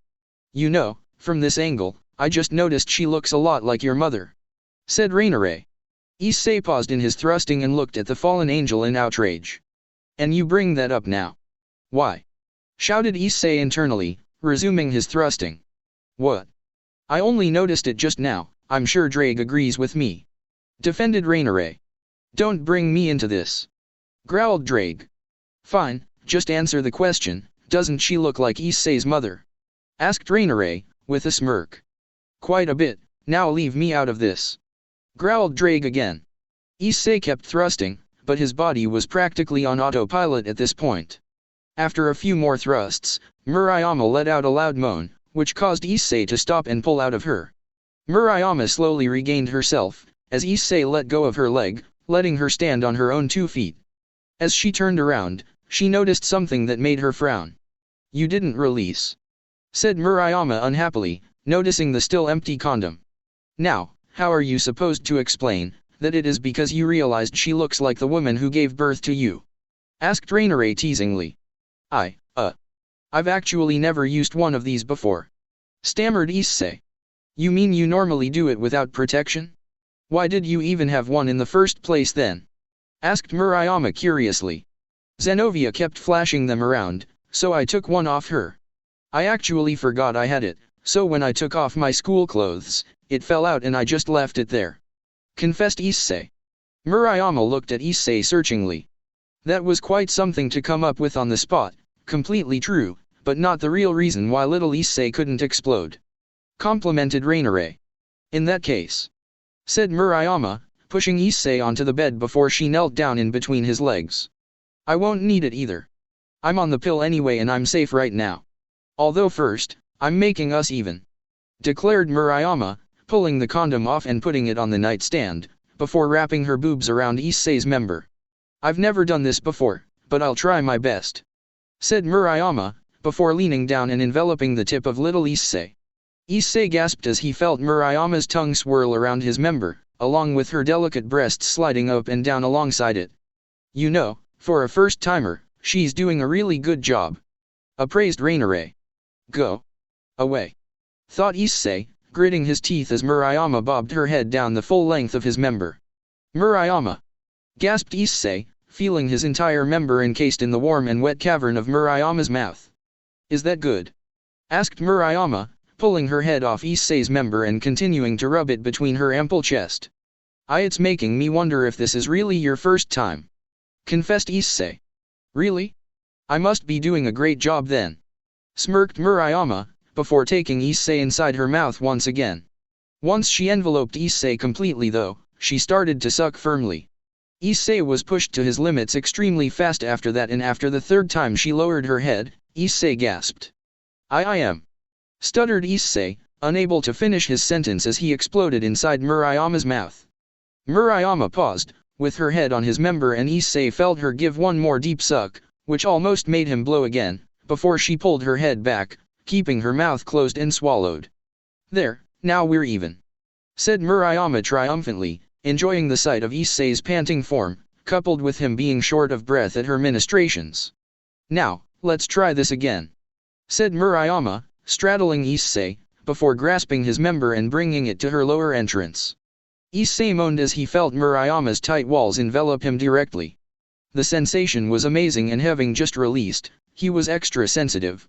"You know, from this angle, I just noticed she looks a lot like your mother," said Rainare. Issei paused in his thrusting and looked at the fallen angel in outrage. "And you bring that up now? Why?" shouted Issei internally, resuming his thrusting. "What? I only noticed it just now, I'm sure Drake agrees with me," defended Rainare. "Don't bring me into this," growled Drake. "Fine, just answer the question, doesn't she look like Issei's mother?" asked Rainare, with a smirk. "Quite a bit, now leave me out of this," growled Drake again. Issei kept thrusting, but his body was practically on autopilot at this point. After a few more thrusts, Murayama let out a loud moan, which caused Issei to stop and pull out of her. Murayama slowly regained herself, as Issei let go of her leg, letting her stand on her own 2 feet. As she turned around, she noticed something that made her frown. "You didn't release," said Murayama unhappily, noticing the still empty condom. "Now, how are you supposed to explain that it is because you realized she looks like the woman who gave birth to you?" asked Rainare teasingly. I've actually never used one of these before," stammered Issei. "You mean you normally do it without protection?" Why did you even have one in the first place then? Asked Murayama curiously. Zenovia kept flashing them around, so I took one off her. I actually forgot I had it, so when I took off my school clothes, it fell out and I just left it there. Confessed Issei. Murayama looked at Issei searchingly. That was quite something to come up with on the spot, completely true, but not the real reason why little Issei couldn't explode. Complimented Rainare. In that case, said Murayama, pushing Issei onto the bed before she knelt down in between his legs. I won't need it either. I'm on the pill anyway and I'm safe right now. Although first, I'm making us even. Declared Murayama, pulling the condom off and putting it on the nightstand, before wrapping her boobs around Issei's member. I've never done this before, but I'll try my best. Said Murayama, before leaning down and enveloping the tip of little Issei. Issei gasped as he felt Murayama's tongue swirl around his member, along with her delicate breasts sliding up and down alongside it. You know, for a first-timer, she's doing a really good job. Appraised Rainare. Go away. Thought Issei, gritting his teeth as Murayama bobbed her head down the full length of his member. Murayama. Gasped Issei, feeling his entire member encased in the warm and wet cavern of Murayama's mouth. Is that good? Asked Murayama, pulling her head off Issei's member and continuing to rub it between her ample chest. It's making me wonder if this is really your first time. Confessed Issei. Really? I must be doing a great job then. Smirked Murayama, before taking Issei inside her mouth once again. Once she enveloped Issei completely though, she started to suck firmly. Issei was pushed to his limits extremely fast after that, and after the third time she lowered her head, Issei gasped. I am. Stuttered Issei, unable to finish his sentence as he exploded inside Murayama's mouth. Murayama paused, with her head on his member, and Issei felt her give one more deep suck, which almost made him blow again, before she pulled her head back, keeping her mouth closed and swallowed. There, now we're even. Said Murayama triumphantly, enjoying the sight of Issei's panting form, coupled with him being short of breath at her ministrations. Now, let's try this again. Said Murayama, straddling Issei, before grasping his member and bringing it to her lower entrance. Issei moaned as he felt Murayama's tight walls envelop him directly. The sensation was amazing, and having just released, he was extra sensitive.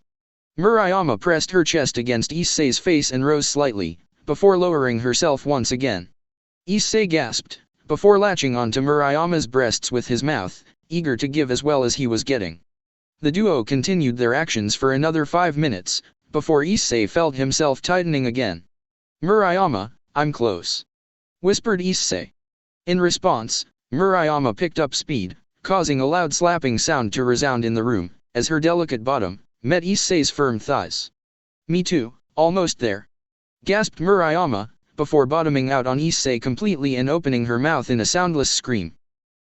Murayama pressed her chest against Issei's face and rose slightly, before lowering herself once again. Issei gasped, before latching onto Murayama's breasts with his mouth, eager to give as well as he was getting. The duo continued their actions for another 5 minutes, before Issei felt himself tightening again. Murayama, I'm close. Whispered Issei. In response, Murayama picked up speed, causing a loud slapping sound to resound in the room, as her delicate bottom met Issei's firm thighs. Me too, almost there. Gasped Murayama, before bottoming out on Issei completely and opening her mouth in a soundless scream.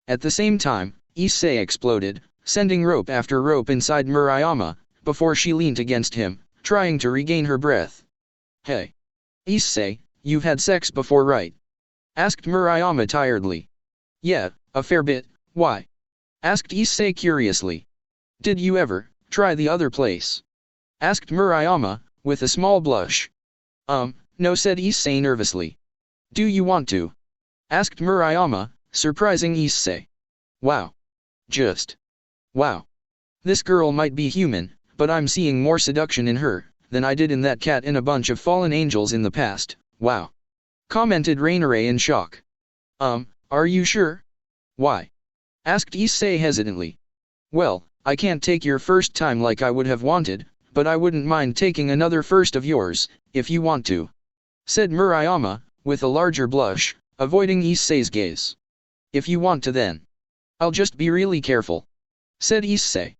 At the same time, Issei exploded, sending rope after rope inside Murayama, before she leaned against him, trying to regain her breath. Hey. Issei, you've had sex before, right? Asked Murayama tiredly. Yeah, a fair bit, why? Asked Issei curiously. Did you ever try the other place? Asked Murayama, with a small blush. No, said Issei nervously. Do you want to? Asked Murayama, surprising Issei. Wow. Just. Wow. This girl might be human, but I'm seeing more seduction in her than I did in that cat in a bunch of fallen angels in the past, wow. Commented Rainare in shock. Are you sure? Why? Asked Issei hesitantly. Well, I can't take your first time like I would have wanted, but I wouldn't mind taking another first of yours, if you want to. Said Murayama, with a larger blush, avoiding Issei's gaze. If you want to then. I'll just be really careful. Said Issei.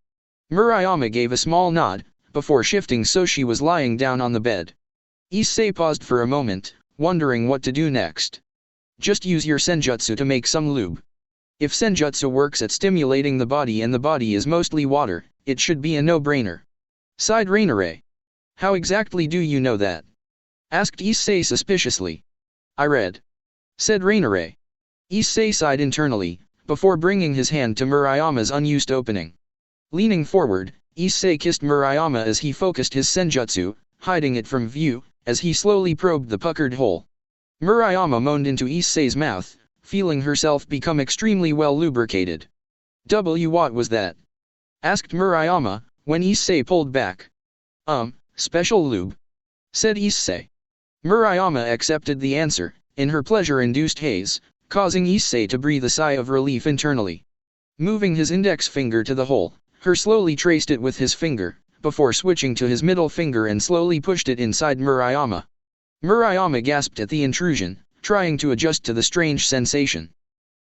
Murayama gave a small nod, before shifting so she was lying down on the bed. Issei paused for a moment, wondering what to do next. Just use your senjutsu to make some lube. If senjutsu works at stimulating the body and the body is mostly water, it should be a no-brainer. Sighed Rainare. How exactly do you know that? Asked Issei suspiciously. I read. Said Rainare. Issei sighed internally, before bringing his hand to Murayama's unused opening. Leaning forward, Issei kissed Murayama as he focused his senjutsu, hiding it from view, as he slowly probed the puckered hole. Murayama moaned into Issei's mouth, feeling herself become extremely well lubricated. What was that? Asked Murayama, when Issei pulled back. Special lube, said Issei. Murayama accepted the answer, in her pleasure-induced haze, causing Issei to breathe a sigh of relief internally. Moving his index finger to the hole, he slowly traced it with his finger, before switching to his middle finger and slowly pushed it inside Murayama. Murayama gasped at the intrusion, trying to adjust to the strange sensation.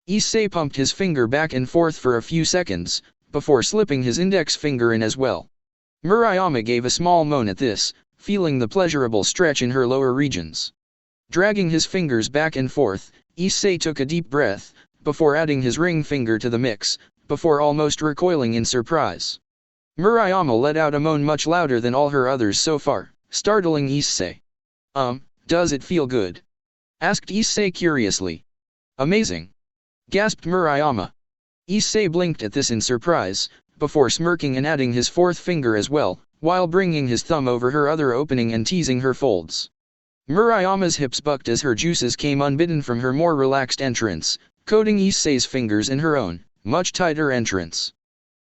Issei pumped his finger back and forth for a few seconds, before slipping his index finger in as well. Murayama gave a small moan at this, feeling the pleasurable stretch in her lower regions. Dragging his fingers back and forth, Issei took a deep breath, before adding his ring finger to the mix, before almost recoiling in surprise. Murayama let out a moan much louder than all her others so far, startling Issei. Does it feel good? Asked Issei curiously. Amazing! Gasped Murayama. Issei blinked at this in surprise, before smirking and adding his fourth finger as well, while bringing his thumb over her other opening and teasing her folds. Murayama's hips bucked as her juices came unbidden from her more relaxed entrance, coating Issei's fingers in her own, much tighter entrance.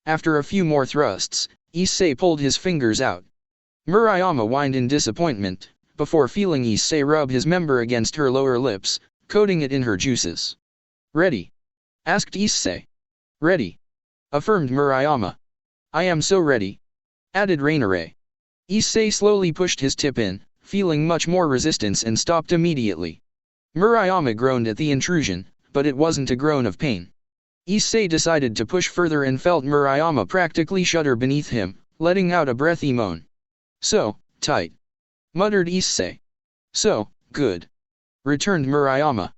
After a few more thrusts, Issei pulled his fingers out. Murayama whined in disappointment, before feeling Issei rub his member against her lower lips, coating it in her juices. Ready? Asked Issei. Ready, affirmed Murayama. I am so ready, added Rainare. Issei slowly pushed his tip in, feeling much more resistance and stopped immediately. Murayama groaned at the intrusion, but it wasn't a groan of pain. Issei decided to push further and felt Murayama practically shudder beneath him, letting out a breathy moan. So, tight, muttered Issei. So, good, returned Murayama.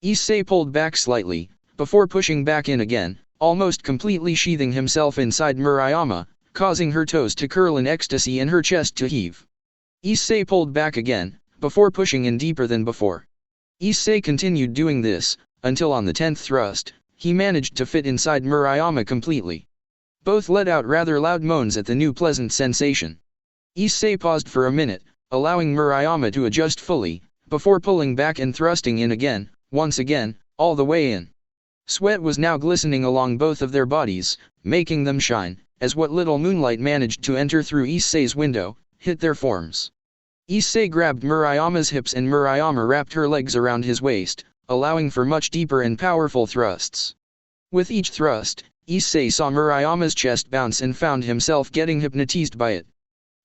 Issei pulled back slightly, before pushing back in again, almost completely sheathing himself inside Murayama, causing her toes to curl in ecstasy and her chest to heave. Issei pulled back again, before pushing in deeper than before. Issei continued doing this, until on the 10th thrust, he managed to fit inside Murayama completely. Both let out rather loud moans at the new pleasant sensation. Issei paused for a minute, allowing Murayama to adjust fully, before pulling back and thrusting in again, once again, all the way in. Sweat was now glistening along both of their bodies, making them shine, as what little moonlight managed to enter through Issei's window, hit their forms. Issei grabbed Murayama's hips and Murayama wrapped her legs around his waist, allowing for much deeper and powerful thrusts. With each thrust, Issei saw Murayama's chest bounce and found himself getting hypnotized by it.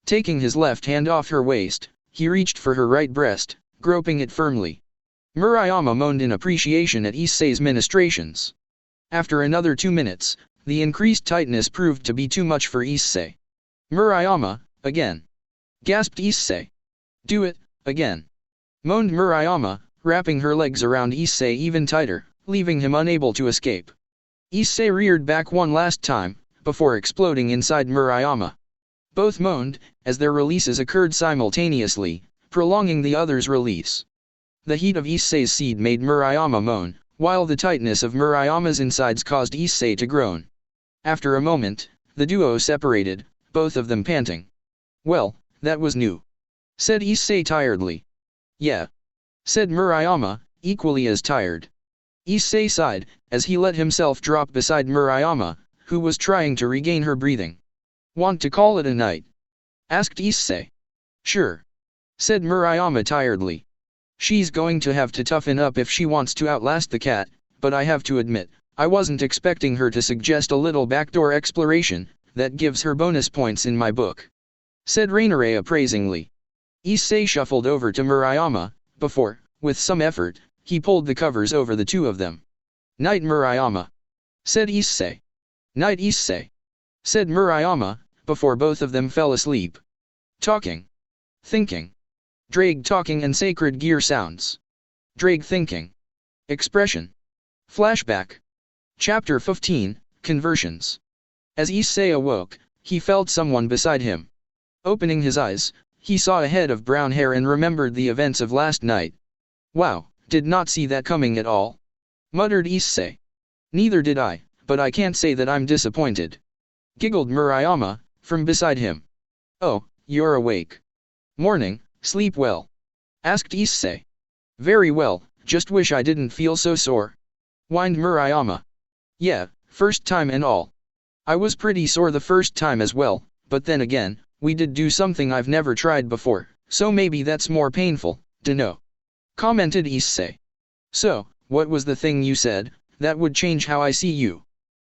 Taking his left hand off her waist, he reached for her right breast, groping it firmly. Murayama moaned in appreciation at Issei's ministrations. After another 2 minutes, the increased tightness proved to be too much for Issei. Murayama, again, gasped Issei. Do it, again, moaned Murayama, wrapping her legs around Issei even tighter, leaving him unable to escape. Issei reared back one last time, before exploding inside Murayama. Both moaned, as their releases occurred simultaneously, prolonging the other's release. The heat of Issei's seed made Murayama moan, while the tightness of Murayama's insides caused Issei to groan. After a moment, the duo separated, both of them panting. Well, that was new, said Issei tiredly. Yeah, said Murayama, equally as tired. Issei sighed, as he let himself drop beside Murayama, who was trying to regain her breathing. Want to call it a night? Asked Issei. Sure, said Murayama tiredly. She's going to have to toughen up if she wants to outlast the cat, but I have to admit, I wasn't expecting her to suggest a little backdoor exploration, that gives her bonus points in my book, said Rainare appraisingly. Issei shuffled over to Murayama, before, with some effort, he pulled the covers over the two of them. Night Murayama, said Issei. Night Issei, said Murayama, before both of them fell asleep. Talking. Thinking. Drake talking and sacred gear sounds. Drake thinking. Expression. Flashback. Chapter 15, Conversions. As Issei awoke, he felt someone beside him. Opening his eyes, he saw a head of brown hair and remembered the events of last night. Wow, did not see that coming at all, muttered Issei. Neither did I, but I can't say that I'm disappointed, giggled Murayama, from beside him. Oh, you're awake. Morning, sleep well, asked Issei. Very well, just wish I didn't feel so sore. Whined Murayama. Yeah, first time and all. I was pretty sore the first time as well, but then again, we did do something I've never tried before, so maybe that's more painful, dunno. Commented Issei. So, what was the thing you said, that would change how I see you?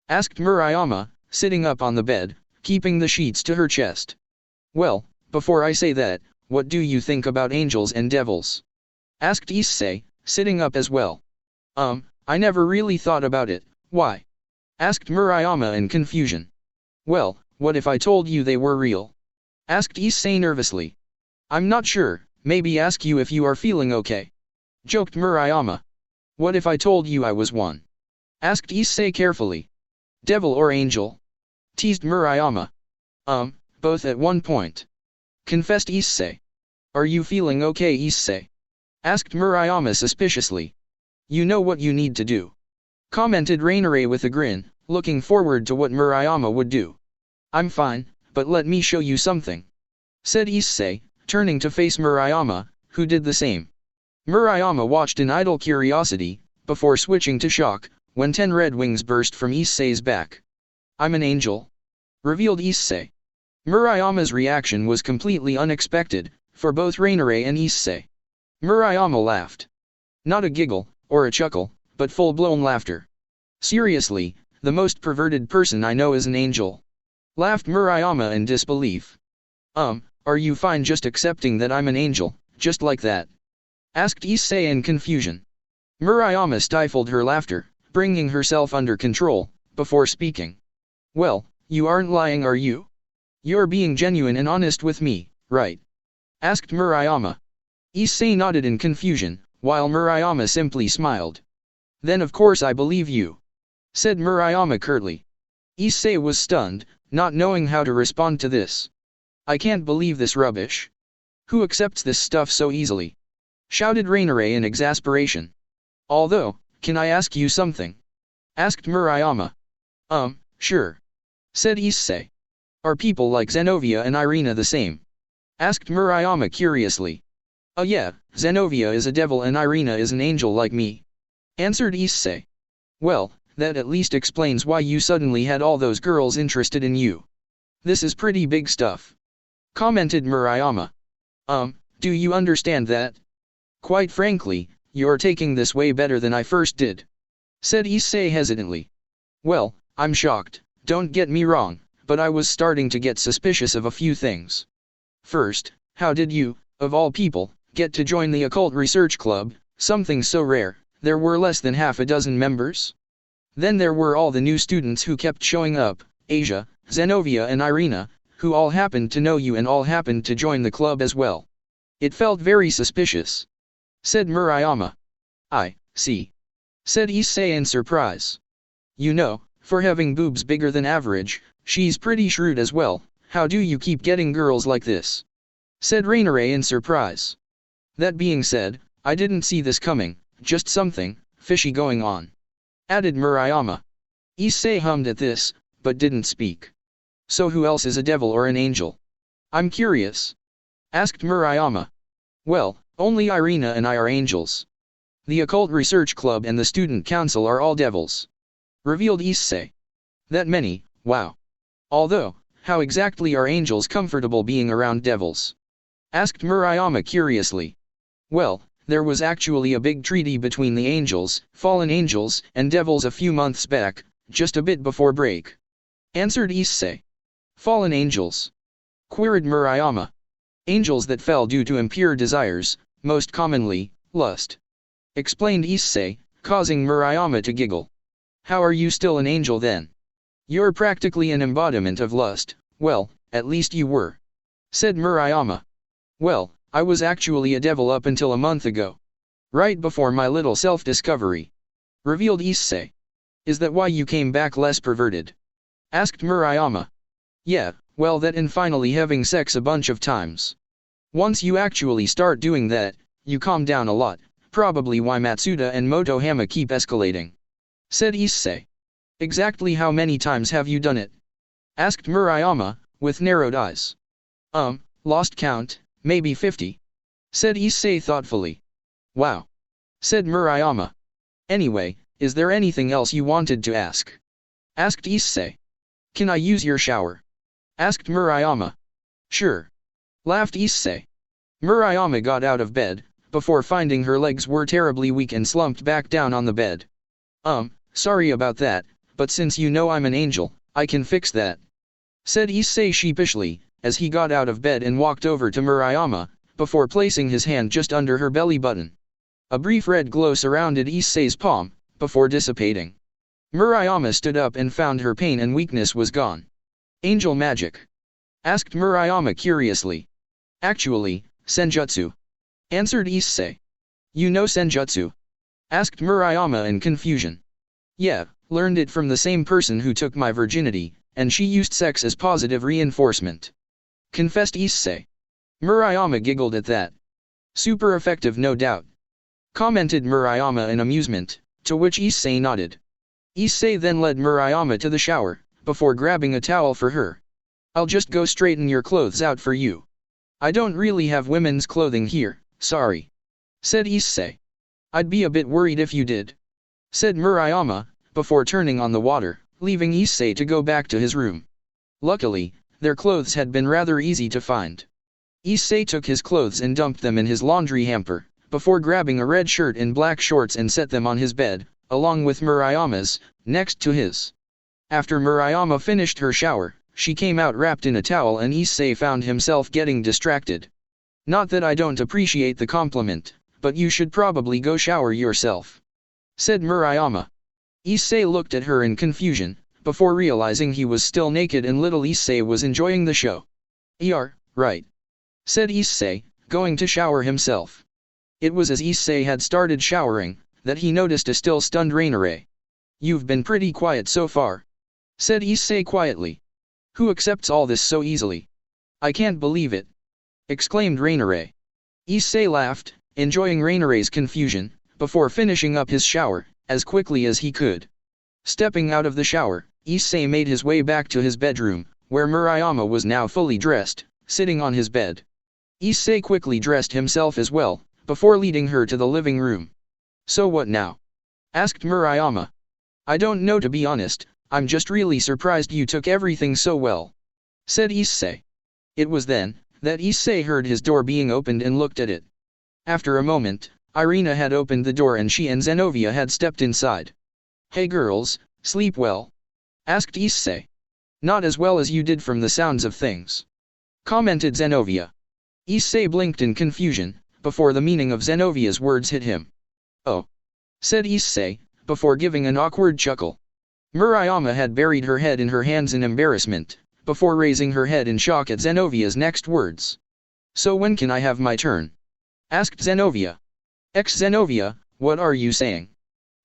Asked Murayama, sitting up on the bed, keeping the sheets to her chest. Well, before I say that, what do you think about angels and devils? Asked Issei, sitting up as well. I never really thought about it, why? Asked Murayama in confusion. Well, what if I told you they were real? Asked Issei nervously. I'm not sure, maybe ask you if you are feeling okay. Joked Murayama. What if I told you I was one? Asked Issei carefully. Devil or angel? Teased Murayama. Both at one point. Confessed Issei. Are you feeling okay, Issei? Asked Murayama suspiciously. You know what you need to do. Commented Rainare with a grin, looking forward to what Murayama would do. I'm fine, but let me show you something. Said Issei, turning to face Murayama, who did the same. Murayama watched in idle curiosity, before switching to shock, when 10 red wings burst from Issei's back. I'm an angel. Revealed Issei. Murayama's reaction was completely unexpected, for both Rainare and Issei. Murayama laughed. Not a giggle, or a chuckle, but full-blown laughter. Seriously, the most perverted person I know is an angel. Laughed Murayama in disbelief. Are you fine just accepting that I'm an angel, just like that? Asked Issei in confusion. Murayama stifled her laughter, bringing herself under control, before speaking. Well, you aren't lying, are you? You're being genuine and honest with me, right? Asked Murayama. Issei nodded in confusion, while Murayama simply smiled. Then of course I believe you. Said Murayama curtly. Issei was stunned, not knowing how to respond to this. I can't believe this rubbish. Who accepts this stuff so easily? Shouted Rainare in exasperation. Although, can I ask you something? Asked Murayama. Sure. Said Issei. Are people like Zenovia and Irina the same? Asked Murayama curiously. Yeah, Zenovia is a devil and Irina is an angel like me. Answered Issei. Well, that at least explains why you suddenly had all those girls interested in you. This is pretty big stuff. Commented Murayama. Do you understand that? Quite frankly, you're taking this way better than I first did. Said Issei hesitantly. Well, I'm shocked, don't get me wrong, but I was starting to get suspicious of a few things. First, how did you, of all people, get to join the Occult Research Club, something so rare? There were less than half a dozen members. Then there were all the new students who kept showing up, Asia, Zenovia and Irina, who all happened to know you and all happened to join the club as well. It felt very suspicious. Said Murayama. I see. Said Issei in surprise. You know, for having boobs bigger than average, she's pretty shrewd as well. How do you keep getting girls like this? Said Rainare in surprise. That being said, I didn't see this coming, just something fishy going on. Added Murayama. Issei hummed at this, but didn't speak. So who else is a devil or an angel? I'm curious. Asked Murayama. Well, only Irina and I are angels. The Occult Research Club and the Student Council are all devils. Revealed Issei. That many, wow. Although, how exactly are angels comfortable being around devils? Asked Murayama curiously. Well, there was actually a big treaty between the angels, fallen angels, and devils a few months back, just a bit before break. Answered Issei. Fallen angels? Queried Murayama. Angels that fell due to impure desires, most commonly, lust. Explained Issei, causing Murayama to giggle. How are you still an angel then? You're practically an embodiment of lust. Well, at least you were. Said Murayama. Well, I was actually a devil up until a month ago. Right before my little self-discovery. Revealed Issei. Is that why you came back less perverted? Asked Murayama. Yeah, well that and finally having sex a bunch of times. Once you actually start doing that, you calm down a lot, probably why Matsuda and Motohama keep escalating. Said Issei. Exactly how many times have you done it? Asked Murayama, with narrowed eyes. Lost count, maybe 50. Said Issei thoughtfully. Wow. said Murayama. Anyway, is there anything else you wanted to ask? Asked Issei. Can I use your shower? Asked Murayama. Sure. Laughed Issei. Murayama got out of bed, before finding her legs were terribly weak and slumped back down on the bed. Sorry about that, but since you know I'm an angel, I can fix that. Said Issei sheepishly, as he got out of bed and walked over to Murayama, before placing his hand just under her belly button. A brief red glow surrounded Issei's palm, before dissipating. Murayama stood up and found her pain and weakness was gone. Angel magic? Asked Murayama curiously. Actually, senjutsu. Answered Issei. You know senjutsu? Asked Murayama in confusion. Yeah, learned it from the same person who took my virginity, and she used sex as positive reinforcement. Confessed Issei. Murayama giggled at that. Super effective no doubt. Commented Murayama in amusement, to which Issei nodded. Issei then led Murayama to the shower, before grabbing a towel for her. I'll just go straighten your clothes out for you. I don't really have women's clothing here, sorry. Said Issei. I'd be a bit worried if you did. Said Murayama, before turning on the water, leaving Issei to go back to his room. Luckily, their clothes had been rather easy to find. Issei took his clothes and dumped them in his laundry hamper, before grabbing a red shirt and black shorts and set them on his bed, along with Murayama's, next to his. After Murayama finished her shower, she came out wrapped in a towel and Issei found himself getting distracted. Not that I don't appreciate the compliment, but you should probably go shower yourself. Said Murayama. Issei looked at her in confusion, before realizing he was still naked and little Issei was enjoying the show. Right. Said Issei, going to shower himself. It was as Issei had started showering, that he noticed a still stunned Rainare. You've been pretty quiet so far. Said Issei quietly. Who accepts all this so easily? I can't believe it. Exclaimed Rainare. Issei laughed, enjoying Rainare's confusion, before finishing up his shower, as quickly as he could. Stepping out of the shower, Issei made his way back to his bedroom, where Murayama was now fully dressed, sitting on his bed. Issei quickly dressed himself as well, before leading her to the living room. So what now? Asked Murayama. I don't know, to be honest, I'm just really surprised you took everything so well. Said Issei. It was then that Issei heard his door being opened and looked at it. After a moment, Irina had opened the door and she and Zenovia had stepped inside. Hey girls, sleep well? Asked Issei. Not as well as you did from the sounds of things. Commented Zenovia. Issei blinked in confusion, before the meaning of Zenovia's words hit him. Oh. Said Issei, before giving an awkward chuckle. Murayama had buried her head in her hands in embarrassment, before raising her head in shock at Zenovia's next words. So when can I have my turn? Asked Zenovia. Zenovia, what are you saying?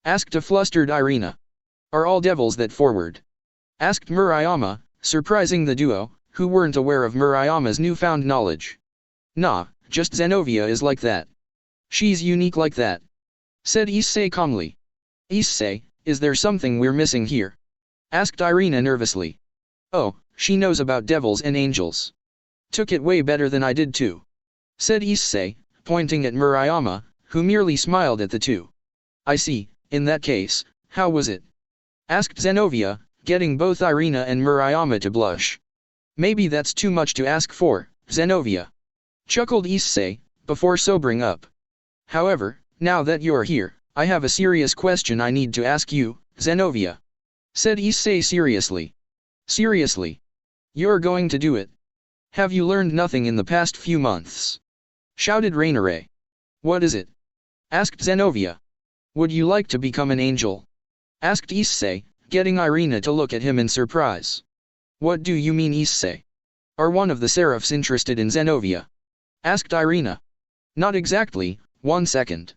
Asked a flustered Irina. Are all devils that forward? Asked Murayama, surprising the duo, who weren't aware of Murayama's newfound knowledge. Nah, just Zenovia is like that. She's unique like that. Said Issei calmly. Issei, is there something we're missing here? Asked Irina nervously. Oh, she knows about devils and angels. Took it way better than I did too. Said Issei, pointing at Murayama, who merely smiled at the two. I see, in that case, how was it? Asked Zenovia, getting both Irina and Murayama to blush. Maybe that's too much to ask for, Zenovia. Chuckled Issei, before sobering up. However, now that you're here, I have a serious question I need to ask you, Zenovia. Said Issei seriously. Seriously? You're going to do it? Have you learned nothing in the past few months? Shouted Rainare. What is it? Asked Zenovia. Would you like to become an angel? Asked Issei, getting Irina to look at him in surprise. What do you mean, Issei? Are one of the seraphs interested in Zenovia? Asked Irina. Not exactly, 1 second.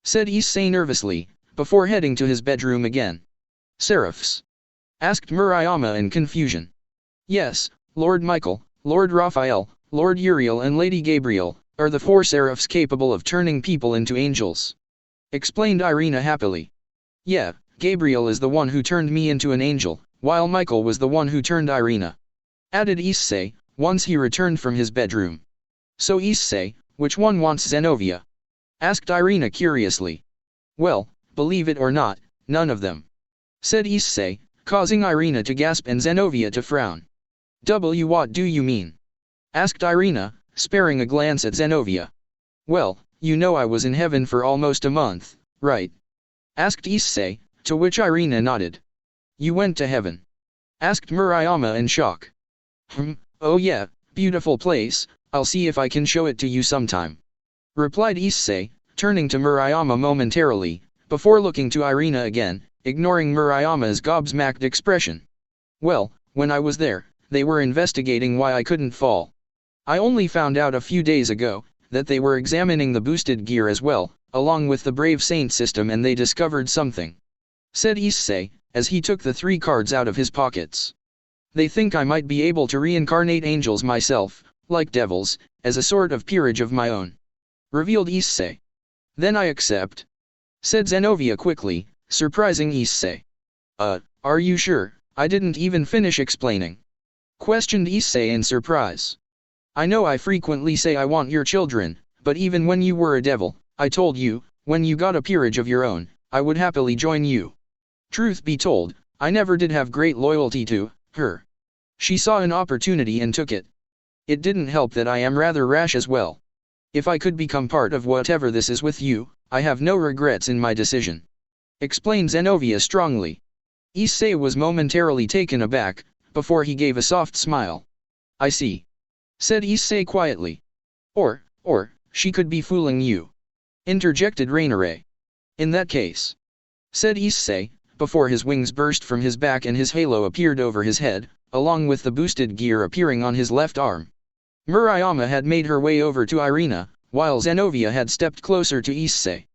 Said Issei nervously, before heading to his bedroom again. Seraphs? Asked Murayama in confusion. Yes, Lord Michael, Lord Raphael, Lord Uriel and Lady Gabriel, are the 4 seraphs capable of turning people into angels. Explained Irina happily. Yeah, Gabriel is the one who turned me into an angel, while Michael was the one who turned Irina. Added Issei, once he returned from his bedroom. So Issei, which one wants Zenovia? Asked Irina curiously. Well, believe it or not, none of them, said Issei, causing Irina to gasp and Zenovia to frown. What do you mean? Asked Irina, sparing a glance at Zenovia. Well, you know I was in heaven for almost a month, right? Asked Issei, to which Irina nodded. You went to heaven? Asked Murayama in shock. Oh yeah, beautiful place, I'll see if I can show it to you sometime, replied Issei, turning to Murayama momentarily, before looking to Irina again, ignoring Murayama's gobsmacked expression. Well, when I was there, they were investigating why I couldn't fall. I only found out a few days ago that they were examining the boosted gear as well, along with the Brave Saint system, and they discovered something, said Issei, as he took the 3 cards out of his pockets. They think I might be able to reincarnate angels myself, like devils, as a sort of peerage of my own, revealed Issei. Then I accept, said Zenovia quickly, surprising Issei. Are you sure? I didn't even finish explaining, questioned Issei in surprise. I know I frequently say I want your children, but even when you were a devil, I told you, when you got a peerage of your own, I would happily join you. Truth be told, I never did have great loyalty to her. She saw an opportunity and took it. It didn't help that I am rather rash as well. If I could become part of whatever this is with you, I have no regrets in my decision, explained Zenovia strongly. Issei was momentarily taken aback, before he gave a soft smile. I see, said Issei quietly. Or, she could be fooling you, interjected Rainare. In that case, said Issei, before his wings burst from his back and his halo appeared over his head, along with the boosted gear appearing on his left arm. Murayama had made her way over to Irina, while Zenovia had stepped closer to Issei.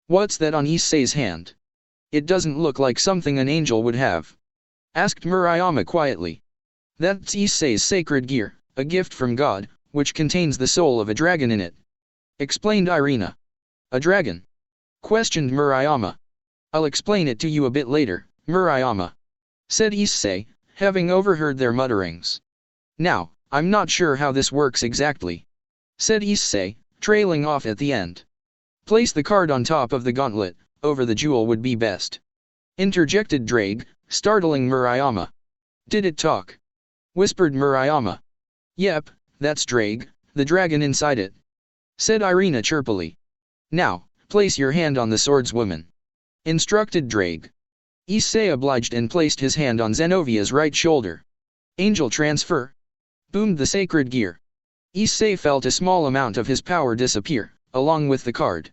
What's that on Issei's hand? It doesn't look like something an angel would have, asked Murayama quietly. That's Issei's sacred gear, a gift from God, which contains the soul of a dragon in it, explained Irina. A dragon? Questioned Murayama. I'll explain it to you a bit later, Murayama, said Issei, having overheard their mutterings. Now, I'm not sure how this works exactly, said Issei, trailing off at the end. Place the card on top of the gauntlet, over the jewel would be best, interjected Drake, startling Murayama. Did it talk? Whispered Murayama. Yep, that's Drake, the dragon inside it, said Irina chirpily. Now, place your hand on the swordswoman, instructed Drake. Issei obliged and placed his hand on Zenovia's right shoulder. Angel transfer, boomed the sacred gear. Issei felt a small amount of his power disappear, along with the card.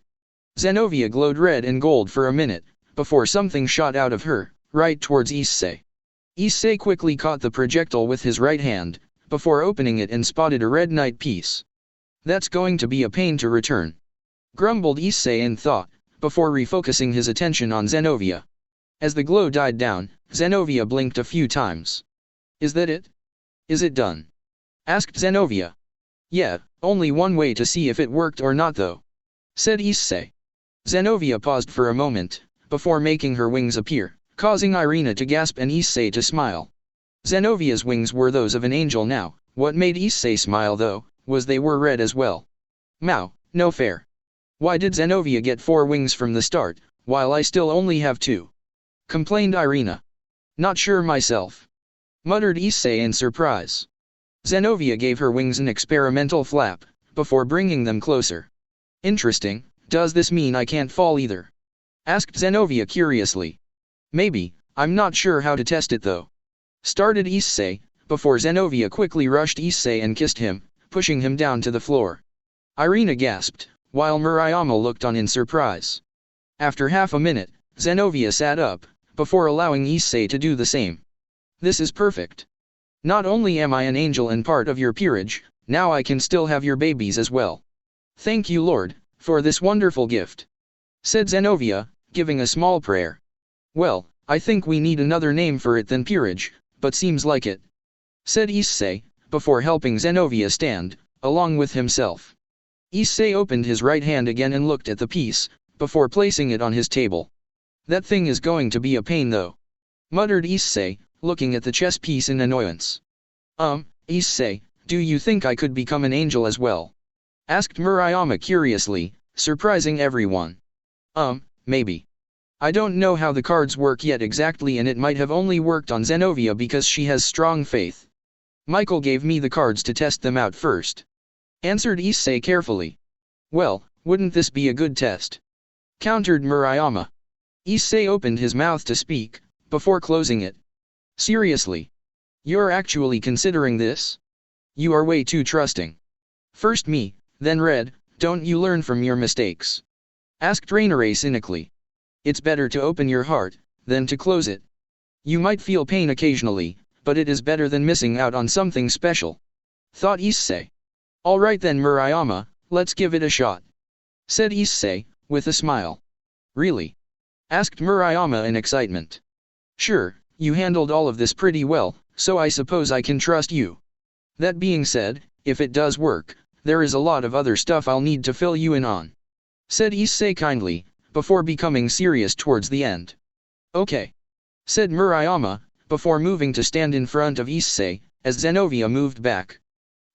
Zenovia glowed red and gold for a minute, before something shot out of her, right towards Issei. Issei quickly caught the projectile with his right hand, before opening it and spotted a red knight piece. That's going to be a pain to return, grumbled Issei in thought, before refocusing his attention on Zenovia. As the glow died down, Zenovia blinked a few times. Is that it? Is it done? Asked Zenovia. Yeah, only one way to see if it worked or not though, said Issei. Zenovia paused for a moment, before making her wings appear, causing Irina to gasp and Issei to smile. Zenovia's wings were those of an angel now. What made Issei smile though, was they were red as well. Mao, no fair. Why did Zenovia get 4 wings from the start, while I still only have 2? Complained Irina. Not sure myself, muttered Issei in surprise. Zenovia gave her wings an experimental flap, before bringing them closer. Interesting, does this mean I can't fall either? Asked Zenovia curiously. Maybe, I'm not sure how to test it though, started Issei, before Zenovia quickly rushed Issei and kissed him, pushing him down to the floor. Irina gasped, while Murayama looked on in surprise. After half a minute, Zenovia sat up, before allowing Issei to do the same. This is perfect. Not only am I an angel and part of your peerage, now I can still have your babies as well. Thank you Lord, for this wonderful gift, said Zenovia, giving a small prayer. Well, I think we need another name for it than peerage, but seems like it, said Issei, before helping Zenovia stand, along with himself. Issei opened his right hand again and looked at the piece, before placing it on his table. That thing is going to be a pain though, muttered Issei, looking at the chess piece in annoyance. Issei, do you think I could become an angel as well? Asked Murayama curiously, surprising everyone. Maybe, I don't know how the cards work yet exactly, and it might have only worked on Zenobia because she has strong faith. Michael gave me the cards to test them out first. Answered Issei carefully. Well, wouldn't this be a good test? Countered Murayama. Issei opened his mouth to speak, before closing it. Seriously? You're actually considering this? You are way too trusting. First me, then Red, don't you learn from your mistakes? Asked Rainare cynically. It's better to open your heart, than to close it. You might feel pain occasionally, but it is better than missing out on something special. Thought Issei. Alright then Murayama, let's give it a shot. Said Issei, with a smile. Really? Asked Murayama in excitement. Sure, you handled all of this pretty well, so I suppose I can trust you. That being said, if it does work, there is a lot of other stuff I'll need to fill you in on. Said Issei kindly, before becoming serious towards the end. Okay. Said Murayama, before moving to stand in front of Issei, as Zenobia moved back.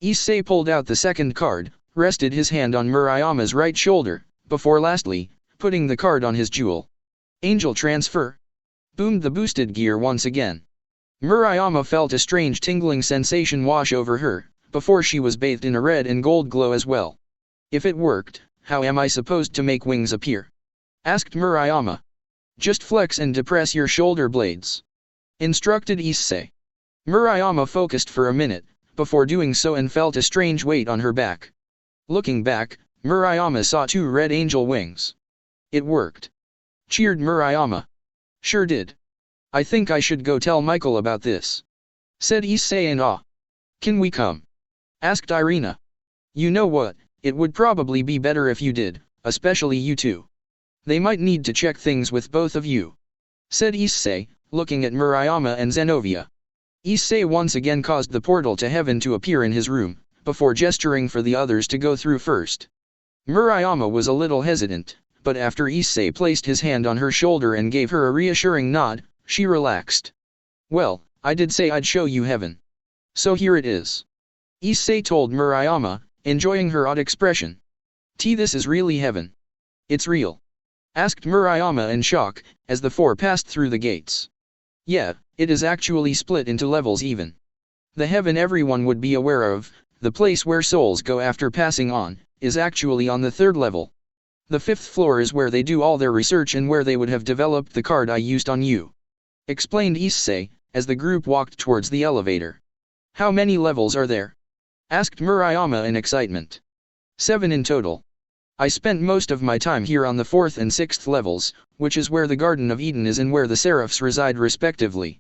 Issei pulled out the second card, rested his hand on Murayama's right shoulder, before lastly, putting the card on his jewel. Angel transfer. Boomed the boosted gear once again. Murayama felt a strange tingling sensation wash over her, before she was bathed in a red and gold glow as well. If it worked, how am I supposed to make wings appear? Asked Murayama. Just flex and depress your shoulder blades. Instructed Issei. Murayama focused for a minute, before doing so and felt a strange weight on her back. Looking back, Murayama saw 2 red angel wings. It worked. Cheered Murayama. Sure did. I think I should go tell Michael about this. Said Issei in awe. Can we come? Asked Irina. You know what, it would probably be better if you did, especially you two. They might need to check things with both of you. Said Issei, looking at Murayama and Zenobia. Issei once again caused the portal to heaven to appear in his room, before gesturing for the others to go through first. Murayama was a little hesitant, but after Issei placed his hand on her shoulder and gave her a reassuring nod, she relaxed. Well, I did say I'd show you heaven. So here it is. Issei told Murayama, enjoying her odd expression. This is really heaven. It's real. Asked Murayama in shock, as the 4 passed through the gates. Yeah, it is actually split into levels even. The heaven everyone would be aware of, the place where souls go after passing on, is actually on the 3rd level. The 5th floor is where they do all their research and where they would have developed the card I used on you. Explained Issei, as the group walked towards the elevator. How many levels are there? Asked Murayama in excitement. 7 in total. I spent most of my time here on the 4th and 6th levels, which is where the Garden of Eden is and where the Seraphs reside respectively.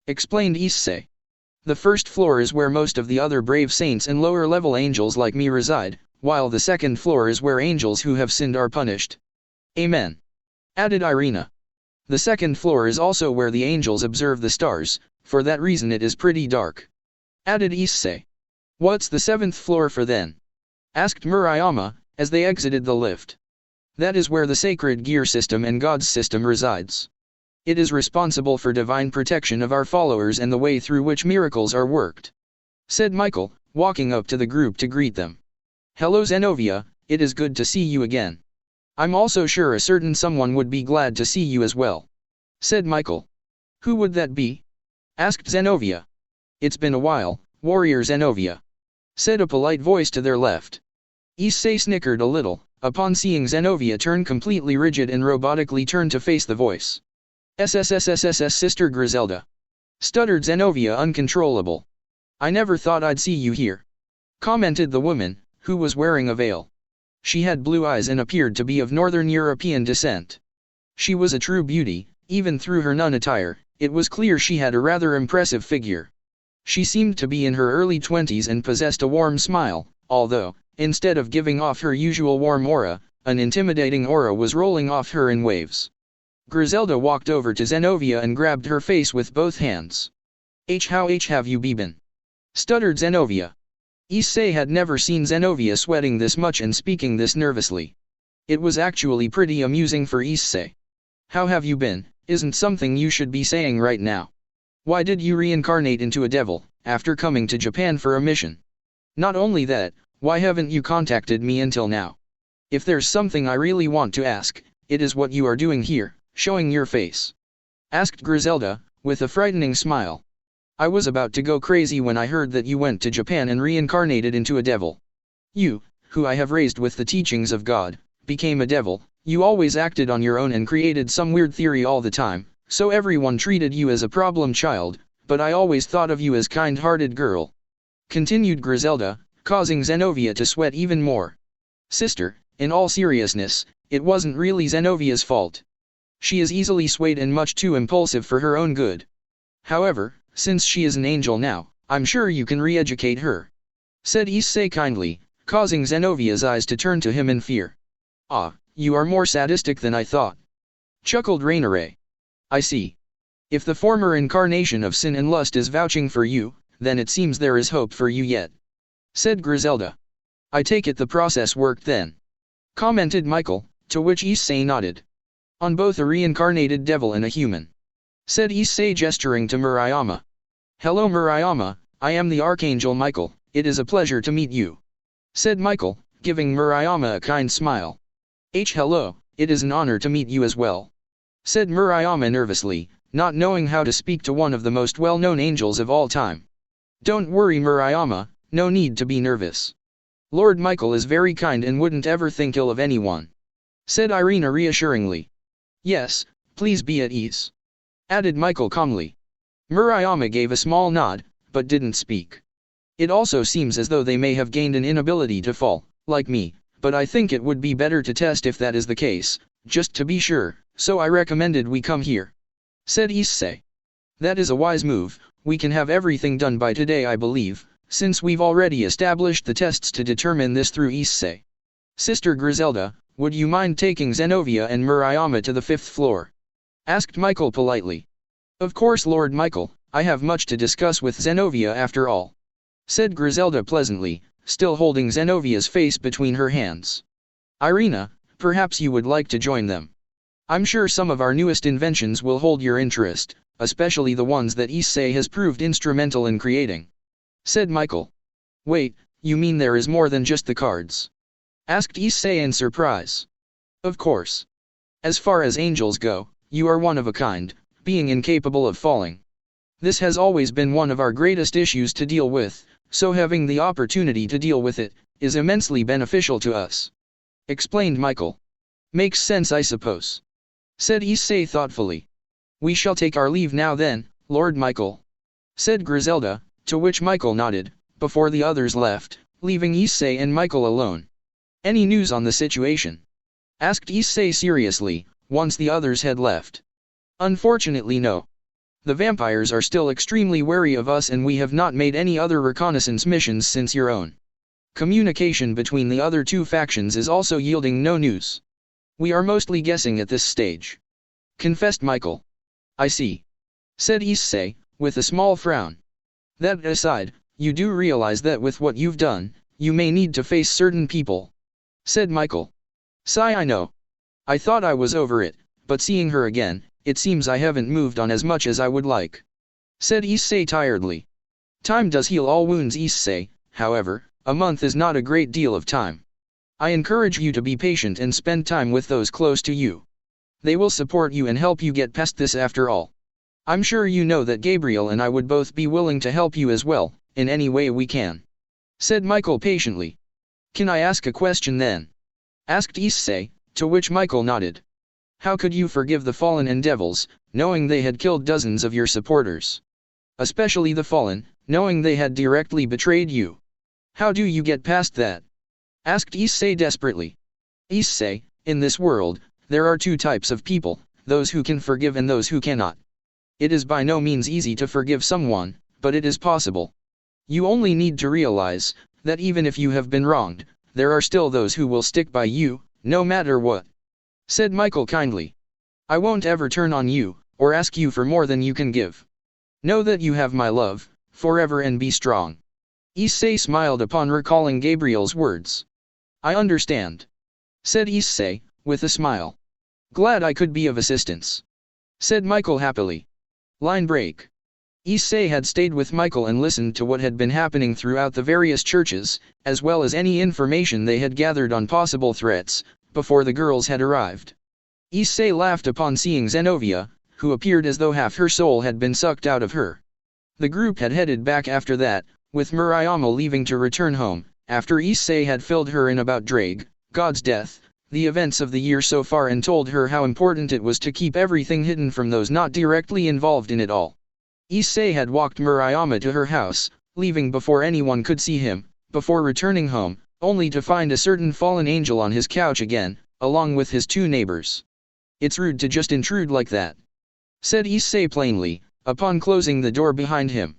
Explained Issei. The 1st floor is where most of the other brave saints and lower-level angels like me reside, while the 2nd floor is where angels who have sinned are punished. Amen. Added Irina. The 2nd floor is also where the angels observe the stars, for that reason it is pretty dark. Added Issei. What's the 7th floor for then? Asked Murayama, as they exited the lift. That is where the sacred gear system and God's system resides. It is responsible for divine protection of our followers and the way through which miracles are worked. Said Michael, walking up to the group to greet them. Hello Zenobia, it is good to see you again. I'm also sure a certain someone would be glad to see you as well. Said Michael. Who would that be? Asked Zenobia. It's been a while, warrior Zenobia. Said a polite voice to their left. Issei snickered a little, upon seeing Zenobia turn completely rigid and robotically turn to face the voice. SSSSSS Sister Griselda. Stuttered Zenobia uncontrollable. I never thought I'd see you here. Commented the woman, who was wearing a veil. She had blue eyes and appeared to be of Northern European descent. She was a true beauty, even through her nun attire, it was clear she had a rather impressive figure. She seemed to be in her early 20s and possessed a warm smile, although, instead of giving off her usual warm aura, an intimidating aura was rolling off her in waves. Griselda walked over to Zenobia and grabbed her face with both hands. How have you been? Stuttered Zenobia. Issei had never seen Zenobia sweating this much and speaking this nervously. It was actually pretty amusing for Issei. How have you been, isn't something you should be saying right now. Why did you reincarnate into a devil, after coming to Japan for a mission? Not only that, why haven't you contacted me until now? If there's something I really want to ask, it is what you are doing here, showing your face?" asked Griselda, with a frightening smile. "I was about to go crazy when I heard that you went to Japan and reincarnated into a devil. You, who I have raised with the teachings of God, became a devil. You always acted on your own and created some weird theory all the time, so everyone treated you as a problem child, but I always thought of you as kind-hearted girl," continued Griselda, causing Zenobia to sweat even more. "Sister, in all seriousness, it wasn't really Zenovia's fault. She is easily swayed and much too impulsive for her own good. However, since she is an angel now, I'm sure you can re-educate her," said Issei kindly, causing Zenovia's eyes to turn to him in fear. "Ah, you are more sadistic than I thought," chuckled Rainare. "I see. If the former incarnation of sin and lust is vouching for you, then it seems there is hope for you yet," said Griselda. "I take it the process worked then," commented Michael, to which Issei nodded. "On both a reincarnated devil and a human," said Issei gesturing to Murayama. "Hello Murayama, I am the Archangel Michael, it is a pleasure to meet you," said Michael, giving Murayama a kind smile. "Hello, it is an honor to meet you as well," said Murayama nervously, not knowing how to speak to one of the most well-known angels of all time. "Don't worry Murayama, no need to be nervous. Lord Michael is very kind and wouldn't ever think ill of anyone," said Irina reassuringly. "Yes, please be at ease," added Michael calmly. Murayama gave a small nod, but didn't speak. "It also seems as though they may have gained an inability to fall, like me, but I think it would be better to test if that is the case, just to be sure, so I recommended we come here," said Issei. "That is a wise move, we can have everything done by today I believe, since we've already established the tests to determine this through Issei. Sister Griselda, would you mind taking Zenobia and Murayama to the 5th floor?" asked Michael politely. "Of course Lord Michael, I have much to discuss with Zenobia after all," said Griselda pleasantly, still holding Zenovia's face between her hands. "Irina, perhaps you would like to join them. I'm sure some of our newest inventions will hold your interest, especially the ones that Issei has proved instrumental in creating," said Michael. "Wait, you mean there is more than just the cards?" asked Issei in surprise. "Of course. As far as angels go, you are one of a kind, being incapable of falling. This has always been one of our greatest issues to deal with, so having the opportunity to deal with it is immensely beneficial to us," explained Michael. "Makes sense I suppose," said Issei thoughtfully. "We shall take our leave now then, Lord Michael," said Griselda, to which Michael nodded, before the others left, leaving Issei and Michael alone. "Any news on the situation?" asked Issei seriously, once the others had left. "Unfortunately no. The vampires are still extremely wary of us and we have not made any other reconnaissance missions since your own. Communication between the other two factions is also yielding no news. We are mostly guessing at this stage," confessed Michael. "I see," said Issei, with a small frown. "That aside, you do realize that with what you've done, you may need to face certain people," said Michael. "Sigh I know. I thought I was over it, but seeing her again, it seems I haven't moved on as much as I would like," said Issei tiredly. "Time does heal all wounds Issei, however, a month is not a great deal of time. I encourage you to be patient and spend time with those close to you. They will support you and help you get past this after all. I'm sure you know that Gabriel and I would both be willing to help you as well, in any way we can," said Michael patiently. "Can I ask a question then?" asked Issei, to which Michael nodded. "How could you forgive the fallen and devils, knowing they had killed dozens of your supporters? Especially the fallen, knowing they had directly betrayed you. How do you get past that?" asked Issei desperately. "Issei, in this world, there are two types of people, those who can forgive and those who cannot. It is by no means easy to forgive someone, but it is possible. You only need to realize that even if you have been wronged, there are still those who will stick by you, no matter what," said Michael kindly. "I won't ever turn on you, or ask you for more than you can give. Know that you have my love, forever and be strong." Issei smiled upon recalling Gabriel's words. "I understand," said Issei, with a smile. "Glad I could be of assistance," said Michael happily. Line break. Issei had stayed with Michael and listened to what had been happening throughout the various churches, as well as any information they had gathered on possible threats, before the girls had arrived. Issei laughed upon seeing Zenovia, who appeared as though half her soul had been sucked out of her. The group had headed back after that, with Murayama leaving to return home, after Issei had filled her in about Drake, God's death, the events of the year so far, and told her how important it was to keep everything hidden from those not directly involved in it all. Issei had walked Murayama to her house, leaving before anyone could see him, before returning home, only to find a certain fallen angel on his couch again, along with his two neighbors. "It's rude to just intrude like that," said Issei plainly, upon closing the door behind him.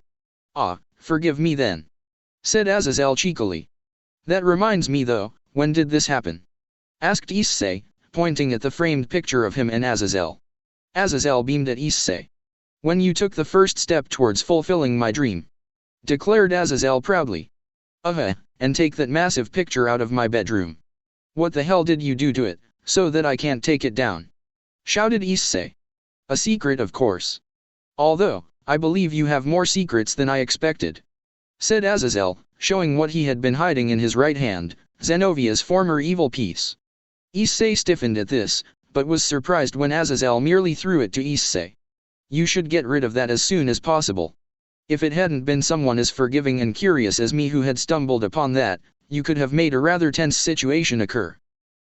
"Ah, forgive me then," said Azazel cheekily. "That reminds me though, when did this happen?" asked Issei, pointing at the framed picture of him and Azazel. Azazel beamed at Issei. "When you took the first step towards fulfilling my dream," declared Azazel proudly. And take that massive picture out of my bedroom. What the hell did you do to it, so that I can't take it down?" shouted Issei. "A secret, of course. Although, I believe you have more secrets than I expected," said Azazel, showing what he had been hiding in his right hand, Zenovia's former evil piece. Issei stiffened at this, but was surprised when Azazel merely threw it to Issei. "You should get rid of that as soon as possible. If it hadn't been someone as forgiving and curious as me who had stumbled upon that, you could have made a rather tense situation occur,"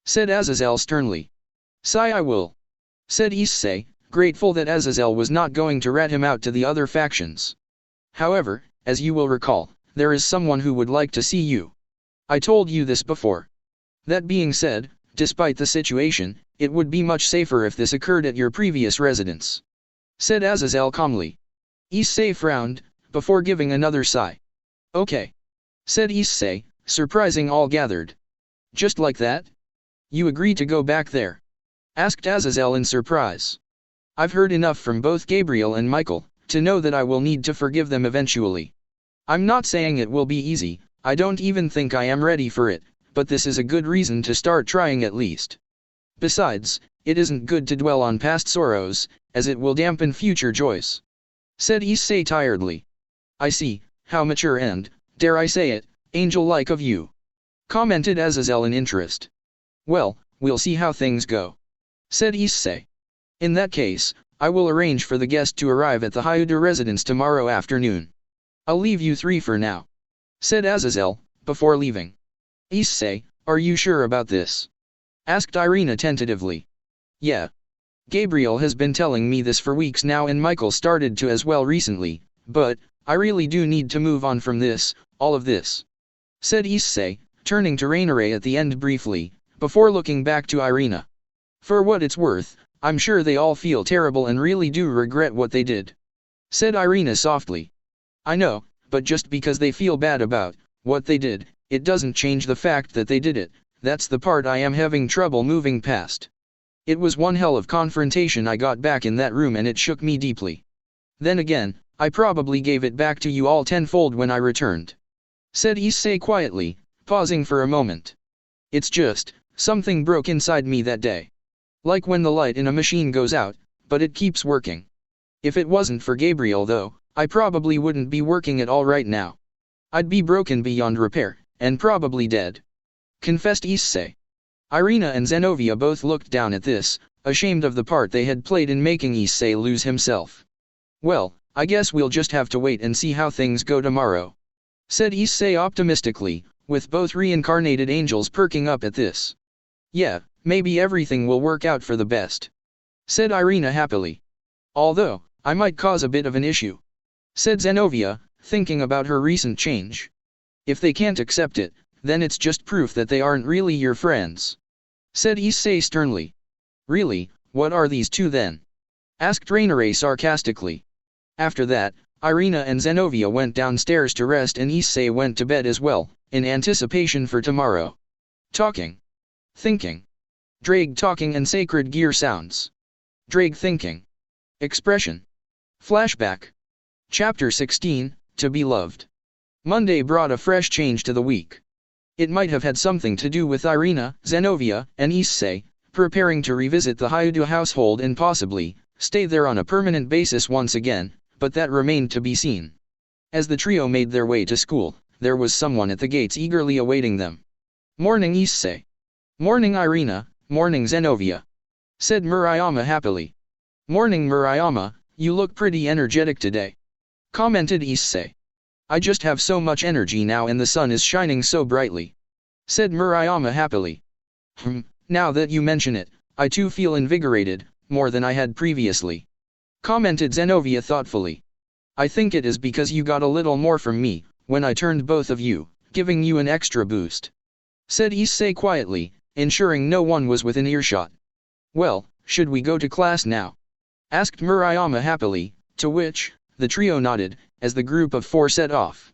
said Azazel sternly. "Sigh, I will," said Issei, grateful that Azazel was not going to rat him out to the other factions. "However, as you will recall, there is someone who would like to see you. I told you this before. That being said, despite the situation, it would be much safer if this occurred at your previous residence," said Azazel calmly. Issei frowned, before giving another sigh. "Okay," said Issei, surprising all gathered. "Just like that? You agree to go back there?" asked Azazel in surprise. "I've heard enough from both Gabriel and Michael, to know that I will need to forgive them eventually. I'm not saying it will be easy, I don't even think I am ready for it, but this is a good reason to start trying at least. Besides, it isn't good to dwell on past sorrows, as it will dampen future joys," said Issei tiredly. "I see, how mature and, dare I say it, angel-like of you," commented Azazel in interest. "Well, we'll see how things go," said Issei. "In that case, I will arrange for the guest to arrive at the Hyuda residence tomorrow afternoon. I'll leave you three for now," said Azazel, before leaving. "Issei, are you sure about this?" asked Irina tentatively. "Yeah. Gabriel has been telling me this for weeks now, and Michael started to as well recently, but I really do need to move on from this, all of this," said Issei, turning to Rainare at the end briefly, before looking back to Irina. "For what it's worth, I'm sure they all feel terrible and really do regret what they did," said Irina softly. "I know, but just because they feel bad about what they did, it doesn't change the fact that they did it. That's the part I am having trouble moving past. It was one hell of confrontation I got back in that room, and it shook me deeply. Then again, I probably gave it back to you all tenfold when I returned," said Issei quietly, pausing for a moment. "It's just, something broke inside me that day. Like when the light in a machine goes out, but it keeps working. If it wasn't for Gabriel though, I probably wouldn't be working at all right now. I'd be broken beyond repair, and probably dead," confessed Issei. Irina and Zenovia both looked down at this, ashamed of the part they had played in making Issei lose himself. "Well, I guess we'll just have to wait and see how things go tomorrow," said Issei optimistically, with both reincarnated angels perking up at this. "Yeah, maybe everything will work out for the best," said Irina happily. "Although, I might cause a bit of an issue," said Zenovia, thinking about her recent change. "If they can't accept it, then it's just proof that they aren't really your friends," said Issei sternly. "Really, what are these two then?" asked Rainare sarcastically. After that, Irina and Zenovia went downstairs to rest, and Issei went to bed as well, in anticipation for tomorrow. Talking. Thinking. Drake talking and sacred gear sounds. Drake thinking. Expression. Flashback. Chapter 16, To Be Loved. Monday brought a fresh change to the week. It might have had something to do with Irina, Zenovia, and Issei, preparing to revisit the Hyuda household and possibly stay there on a permanent basis once again, but that remained to be seen. As the trio made their way to school, there was someone at the gates eagerly awaiting them. "Morning Issei." "Morning Irina," "Morning Zenovia." said Murayama happily. Morning Murayama, you look pretty energetic today, commented Issei. I just have so much energy now and the sun is shining so brightly, said Murayama happily. Now that you mention it, I too feel invigorated, more than I had previously, commented Zenovia thoughtfully. I think it is because you got a little more from me, when I turned both of you, giving you an extra boost, said Issei quietly, ensuring no one was within earshot. Well, should we go to class now? Asked Murayama happily, to which, the trio nodded, as the group of four set off.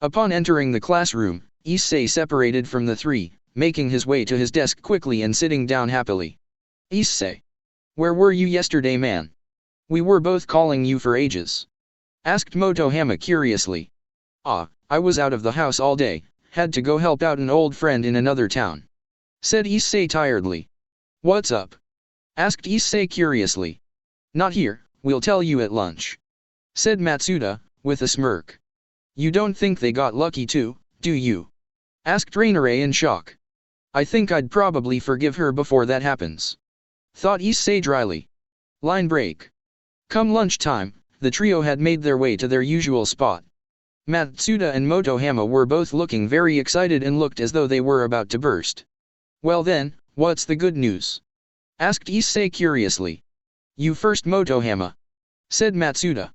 Upon entering the classroom, Issei separated from the three, making his way to his desk quickly and sitting down happily. Issei, where were you yesterday, man? We were both calling you for ages, asked Motohama curiously. I was out of the house all day, had to go help out an old friend in another town, said Issei tiredly. What's up? Asked Issei curiously. Not here, we'll tell you at lunch, said Matsuda, with a smirk. You don't think they got lucky too, do you? Asked Rainare in shock. I think I'd probably forgive her before that happens, thought Issei dryly. Line break. Come lunchtime, the trio had made their way to their usual spot. Matsuda and Motohama were both looking very excited and looked as though they were about to burst. Well then, what's the good news? Asked Issei curiously. You first Motohama, said Matsuda.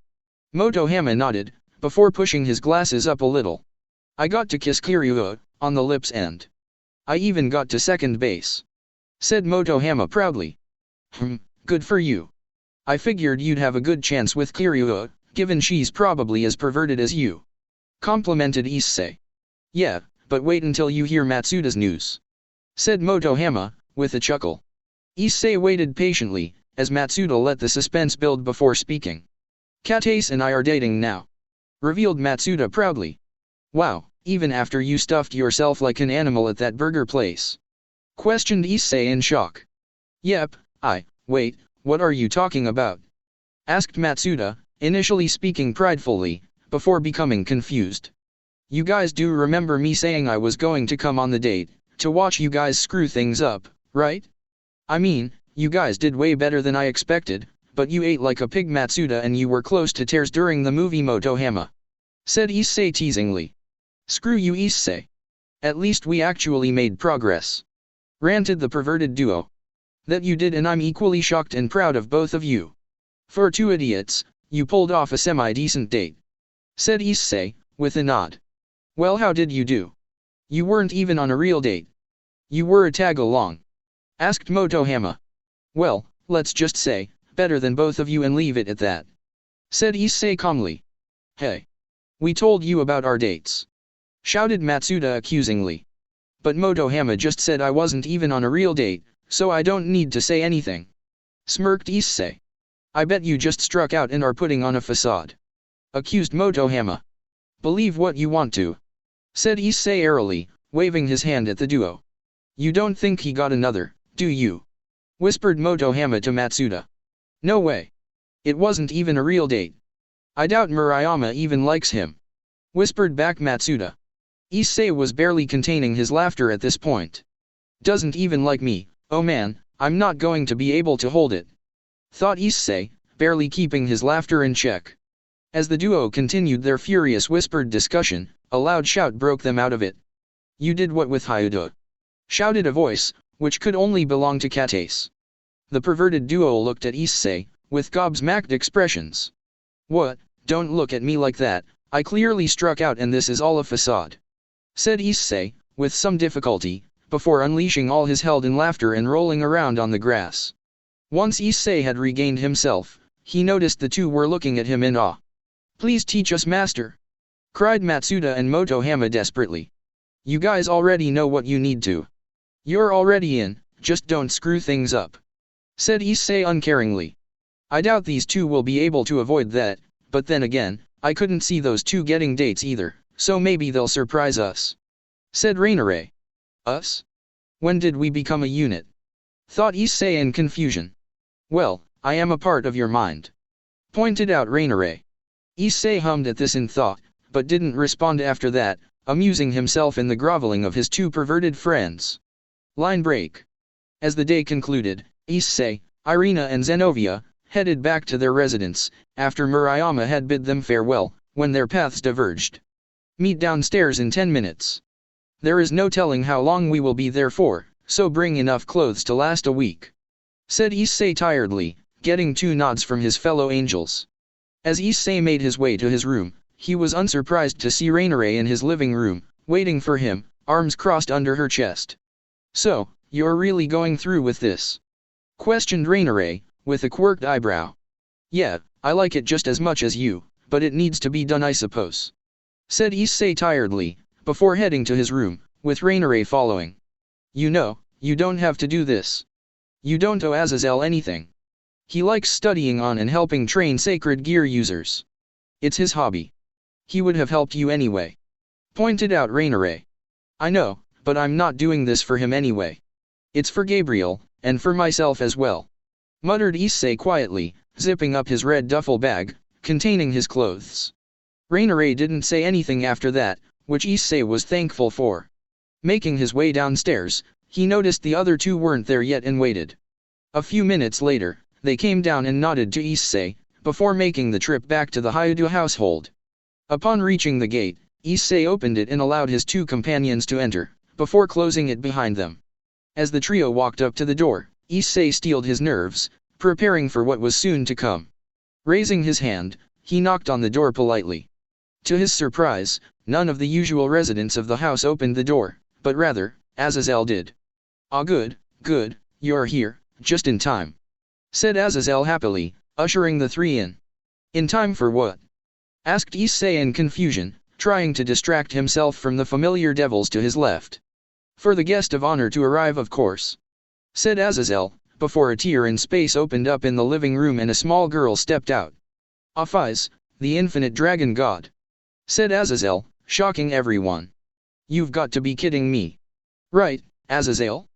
Motohama nodded, before pushing his glasses up a little. I got to kiss Kiryu on the lips and I even got to second base, said Motohama proudly. Good for you. I figured you'd have a good chance with Kiryu, given she's probably as perverted as you, complimented Issei. Yeah, but wait until you hear Matsuda's news, said Motohama, with a chuckle. Issei waited patiently, as Matsuda let the suspense build before speaking. Katase and I are dating now, revealed Matsuda proudly. Wow, even after you stuffed yourself like an animal at that burger place? Questioned Issei in shock. Yep, wait, what are you talking about? Asked Matsuda, initially speaking pridefully, before becoming confused. You guys do remember me saying I was going to come on the date, to watch you guys screw things up, right? I mean, you guys did way better than I expected, but you ate like a pig Matsuda and you were close to tears during the movie Motohama, said Issei teasingly. Screw you Issei. At least we actually made progress, ranted the perverted duo. That you did, and I'm equally shocked and proud of both of you. For two idiots, you pulled off a semi-decent date, said Issei, with a nod. Well, how did you do? You weren't even on a real date. You were a tag-along, asked Motohama. Well, let's just say, better than both of you and leave it at that, said Issei calmly. Hey. We told you about our dates, shouted Matsuda accusingly. But Motohama just said I wasn't even on a real date, so I don't need to say anything, smirked Issei. I bet you just struck out and are putting on a facade, accused Motohama. Believe what you want to, said Issei airily, waving his hand at the duo. You don't think he got another, do you? Whispered Motohama to Matsuda. No way. It wasn't even a real date. I doubt Murayama even likes him, whispered back Matsuda. Issei was barely containing his laughter at this point. Doesn't even like me, oh man, I'm not going to be able to hold it, thought Issei, barely keeping his laughter in check. As the duo continued their furious whispered discussion, a loud shout broke them out of it. You did what with Hyuda? Shouted a voice, which could only belong to Katase. The perverted duo looked at Issei, with gobsmacked expressions. What, don't look at me like that, I clearly struck out and this is all a facade, said Issei, with some difficulty, before unleashing all his held-in laughter and rolling around on the grass. Once Issei had regained himself, he noticed the two were looking at him in awe. Please teach us, master, cried Matsuda and Motohama desperately. You guys already know what you need to. You're already in, just don't screw things up, said Issei uncaringly. I doubt these two will be able to avoid that, but then again, I couldn't see those two getting dates either, so maybe they'll surprise us, said Rainare. Us? When did we become a unit? Thought Issei in confusion. Well, I am a part of your mind, pointed out Rainare. Issei hummed at this in thought, but didn't respond after that, amusing himself in the groveling of his two perverted friends. Line break. As the day concluded, Issei, Irina and Zenovia headed back to their residence, after Murayama had bid them farewell, when their paths diverged. Meet downstairs in 10 minutes. There is no telling how long we will be there for, so bring enough clothes to last a week, said Issei tiredly, getting 2 nods from his fellow angels. As Issei made his way to his room, he was unsurprised to see Rainare in his living room, waiting for him, arms crossed under her chest. So, you're really going through with this? Questioned Rainare, with a quirked eyebrow. Yeah, I like it just as much as you, but it needs to be done I suppose, said Issei tiredly, before heading to his room, with Rainare following. You know, you don't have to do this. You don't owe Azazel anything. He likes studying on and helping train sacred gear users. It's his hobby. He would have helped you anyway, pointed out Rainare. I know, but I'm not doing this for him anyway. It's for Gabriel, and for myself as well, muttered Issei quietly, zipping up his red duffel bag, containing his clothes. Rainare didn't say anything after that, which Issei was thankful for. Making his way downstairs, he noticed the other 2 weren't there yet and waited. A few minutes later, they came down and nodded to Issei, before making the trip back to the Hayadu household. Upon reaching the gate, Issei opened it and allowed his 2 companions to enter, before closing it behind them. As the trio walked up to the door, Issei steeled his nerves, preparing for what was soon to come. Raising his hand, he knocked on the door politely. To his surprise, none of the usual residents of the house opened the door, but rather, Azazel did. Ah good, you're here, just in time, said Azazel happily, ushering the 3 in. In time for what? Asked Issei in confusion, trying to distract himself from the familiar devils to his left. For the guest of honor to arrive of course, said Azazel, before a tear in space opened up in the living room and a small girl stepped out. Aphiz, the infinite dragon god, said Azazel, shocking everyone. You've got to be kidding me. Right, Azazel?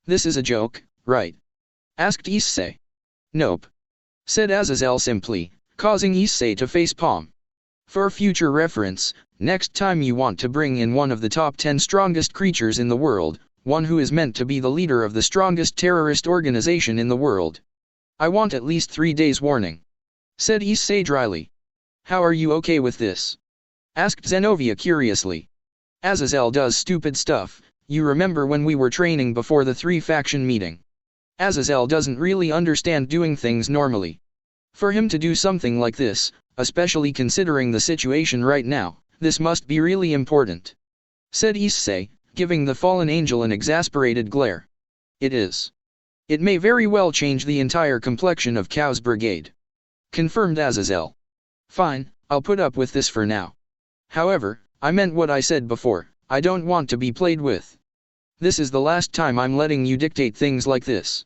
This is a joke, right? Asked Issei. Nope, said Azazel simply, causing Issei to facepalm. For future reference, next time you want to bring in one of the top 10 strongest creatures in the world, one who is meant to be the leader of the strongest terrorist organization in the world, I want at least 3 days warning, said Issei dryly. How are you okay with this? Asked Zenovia curiously. Azazel does stupid stuff, you remember when we were training before the 3-faction meeting. Azazel doesn't really understand doing things normally. For him to do something like this, especially considering the situation right now, this must be really important, said Issei, giving the fallen angel an exasperated glare. It is. It may very well change the entire complexion of Chaos Brigade, confirmed Azazel. Fine, I'll put up with this for now. However, I meant what I said before, I don't want to be played with. This is the last time I'm letting you dictate things like this,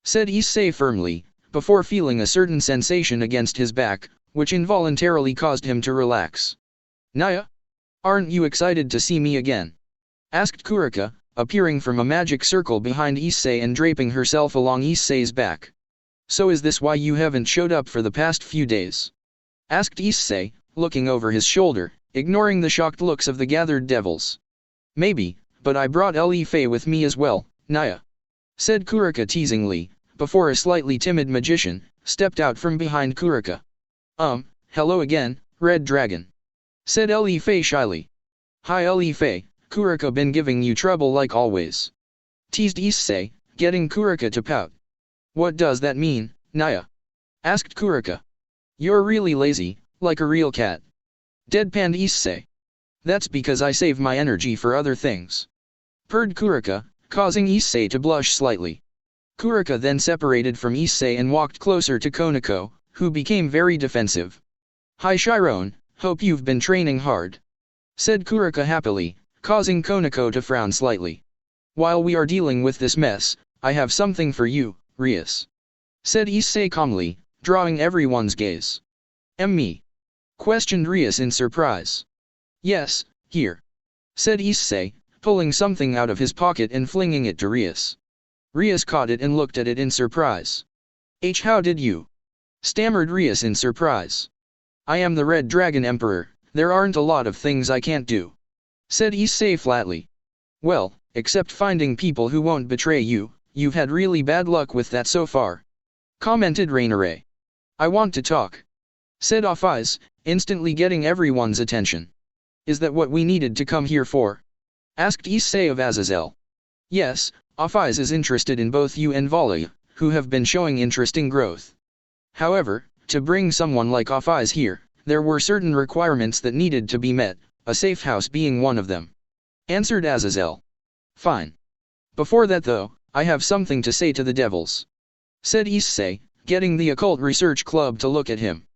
said Issei firmly, before feeling a certain sensation against his back, which involuntarily caused him to relax. Naya? Aren't you excited to see me again? Asked Kurika, appearing from a magic circle behind Issei and draping herself along Issei's back. So is this why you haven't showed up for the past few days? Asked Issei, looking over his shoulder, ignoring the shocked looks of the gathered devils. Maybe, but I brought Issei with me as well, Naya, said Kurika teasingly, before a slightly timid magician stepped out from behind Kurika. Hello again, Red Dragon, said Issei shyly. Hi Issei, Kurika been giving you trouble like always, teased Issei, getting Kurika to pout. What does that mean, Naya? Asked Kurika. You're really lazy, like a real cat, deadpanned Issei. That's because I save my energy for other things, purred Kurika, causing Issei to blush slightly. Kurika then separated from Issei and walked closer to Konako, who became very defensive. Hi Chiron, hope you've been training hard, said Kurika happily, causing Konako to frown slightly. While we are dealing with this mess, I have something for you, Rias, said Issei calmly, drawing everyone's gaze. Me? Questioned Rias in surprise. Yes, here, said Issei, pulling something out of his pocket and flinging it to Rias. Rias caught it and looked at it in surprise. How did you? Stammered Rias in surprise. I am the Red Dragon Emperor, there aren't a lot of things I can't do, said Issei flatly. Well, except finding people who won't betray you, You've had really bad luck with that so far, commented Rainare. I want to talk, said Issei, instantly getting everyone's attention. Is that what we needed to come here for? Asked Issei of Azazel. Yes, Issei is interested in both you and Volley, who have been showing interesting growth. However, to bring someone like Issei here, there were certain requirements that needed to be met, a safe house being one of them, answered Azazel. Fine. Before that though, I have something to say to the devils, said Issei, getting the occult research club to look at him.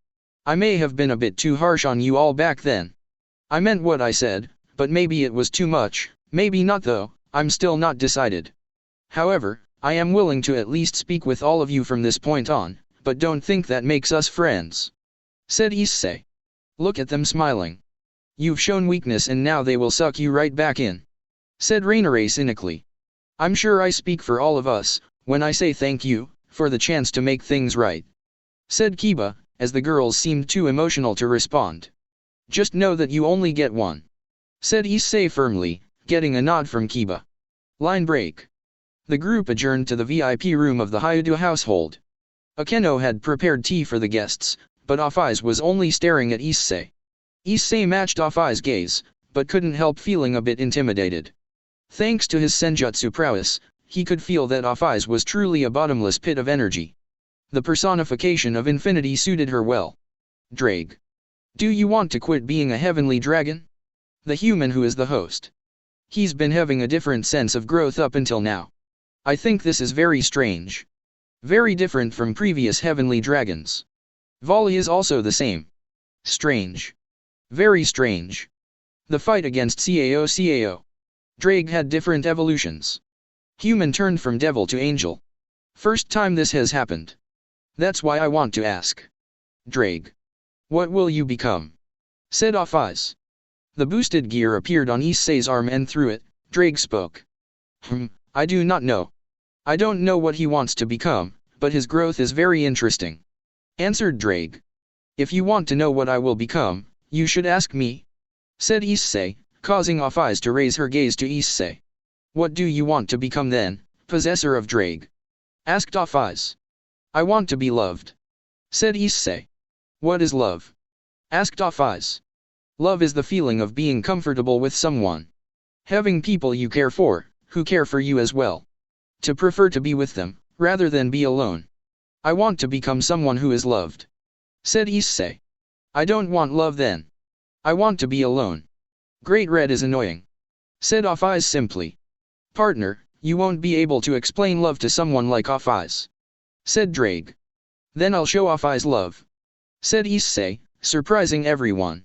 I may have been a bit too harsh on you all back then. I meant what I said, but maybe it was too much, maybe not though, I'm still not decided. However, I am willing to at least speak with all of you from this point on, but don't think that makes us friends, said Issei. Look at them smiling. You've shown weakness and now they will suck you right back in, said Rainare cynically. I'm sure I speak for all of us, when I say thank you, for the chance to make things right, said Kiba, as the girls seemed too emotional to respond. Just know that you only get one, said Issei firmly, getting a nod from Kiba. Line break. The group adjourned to the VIP room of the Hyudu household. Akeno had prepared tea for the guests, but Issei was only staring at Issei. Issei matched Issei's gaze, but couldn't help feeling a bit intimidated. Thanks to his senjutsu prowess, he could feel that Issei was truly a bottomless pit of energy. The personification of infinity suited her well. Drake. Do you want to quit being a heavenly dragon? The human who is the host. He's been having a different sense of growth up until now. I think this is very strange. Very different from previous heavenly dragons. Volley is also the same. Strange. Very strange. The fight against Cao. Drake had different evolutions. Human turned from devil to angel. First time this has happened. That's why I want to ask. Drake. What will you become? Said Issei. The boosted gear appeared on Issei's arm and through it, Drake spoke. I do not know. I don't know what he wants to become, but his growth is very interesting, answered Drake. If you want to know what I will become, you should ask me, said Issei, causing Issei to raise her gaze to Issei. What do you want to become then, possessor of Drake? Asked Issei. I want to be loved, said Issei. What is love? Asked Issei. Love is the feeling of being comfortable with someone. Having people you care for, who care for you as well. To prefer to be with them, rather than be alone. I want to become someone who is loved, said Issei. I don't want love then. I want to be alone. Great Red is annoying, said Issei simply. Partner, you won't be able to explain love to someone like Issei, said Drake. Then I'll show Issei's love, said Issei, surprising everyone.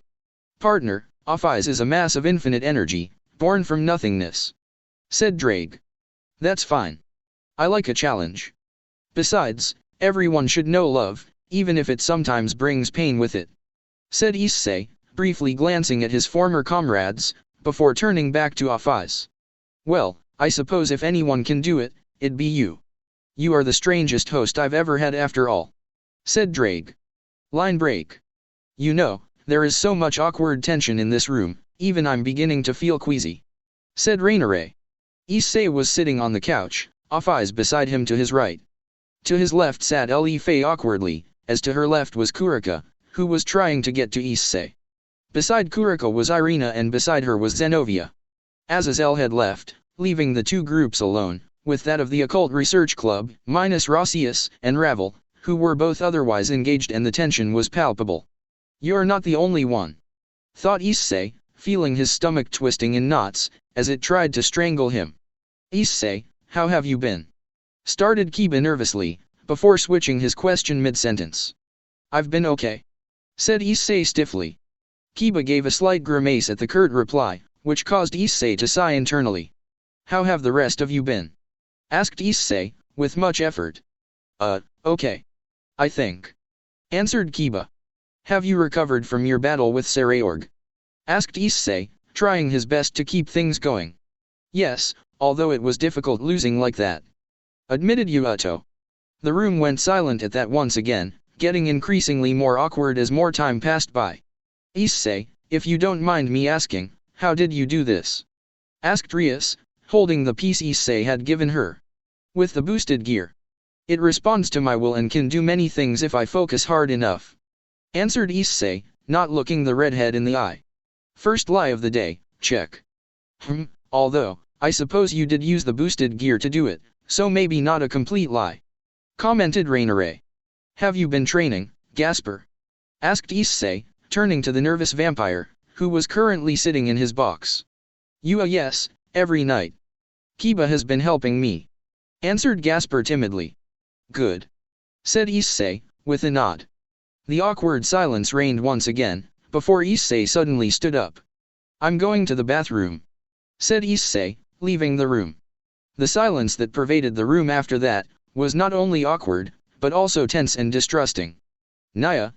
Partner, Issei is a mass of infinite energy, born from nothingness, said Drake. That's fine. I like a challenge. Besides, everyone should know love, even if it sometimes brings pain with it, said Issei, briefly glancing at his former comrades, before turning back to Issei. Well, I suppose if anyone can do it, it'd be you. You are the strangest host I've ever had after all, said Drake. Line break. You know, there is so much awkward tension in this room, even I'm beginning to feel queasy, said Rainare. Issei was sitting on the couch, Issei beside him to his right. To his left sat Issei awkwardly, as to her left was Kurika, who was trying to get to Issei. Beside Kurika was Irina and beside her was Zenovia. Azazel had left, leaving the two groups alone, with that of the Occult Research Club, minus Rossius and Ravel, who were both otherwise engaged and the tension was palpable. You're not the only one, thought Issei, feeling his stomach twisting in knots, as it tried to strangle him. Issei, how have you been? Started Kiba nervously, before switching his question mid-sentence. I've been okay, said Issei stiffly. Kiba gave a slight grimace at the curt reply, which caused Issei to sigh internally. How have the rest of you been? Asked Issei, with much effort. Okay. I think, answered Kiba. Have you recovered from your battle with Saraorg? Asked Issei, trying his best to keep things going. Yes, although it was difficult losing like that, admitted Yuato. The room went silent at that once again, getting increasingly more awkward as more time passed by. Issei, if you don't mind me asking, how did you do this? Asked Rias, holding the piece Issei had given her. With the boosted gear, it responds to my will and can do many things if I focus hard enough. Answered Issei, not looking the redhead in the eye. First lie of the day, check. Although, I suppose you did use the boosted gear to do it, so maybe not a complete lie. Commented Rainare. Have you been training, Gasper? Asked Issei, turning to the nervous vampire, who was currently sitting in his box. Yes, every night. Kiba has been helping me. Answered Gasper timidly. Good. Said Issei, with a nod. The awkward silence reigned once again, before Issei suddenly stood up. I'm going to the bathroom. Said Issei, leaving the room. The silence that pervaded the room after that, was not only awkward, but also tense and distrusting. Naya,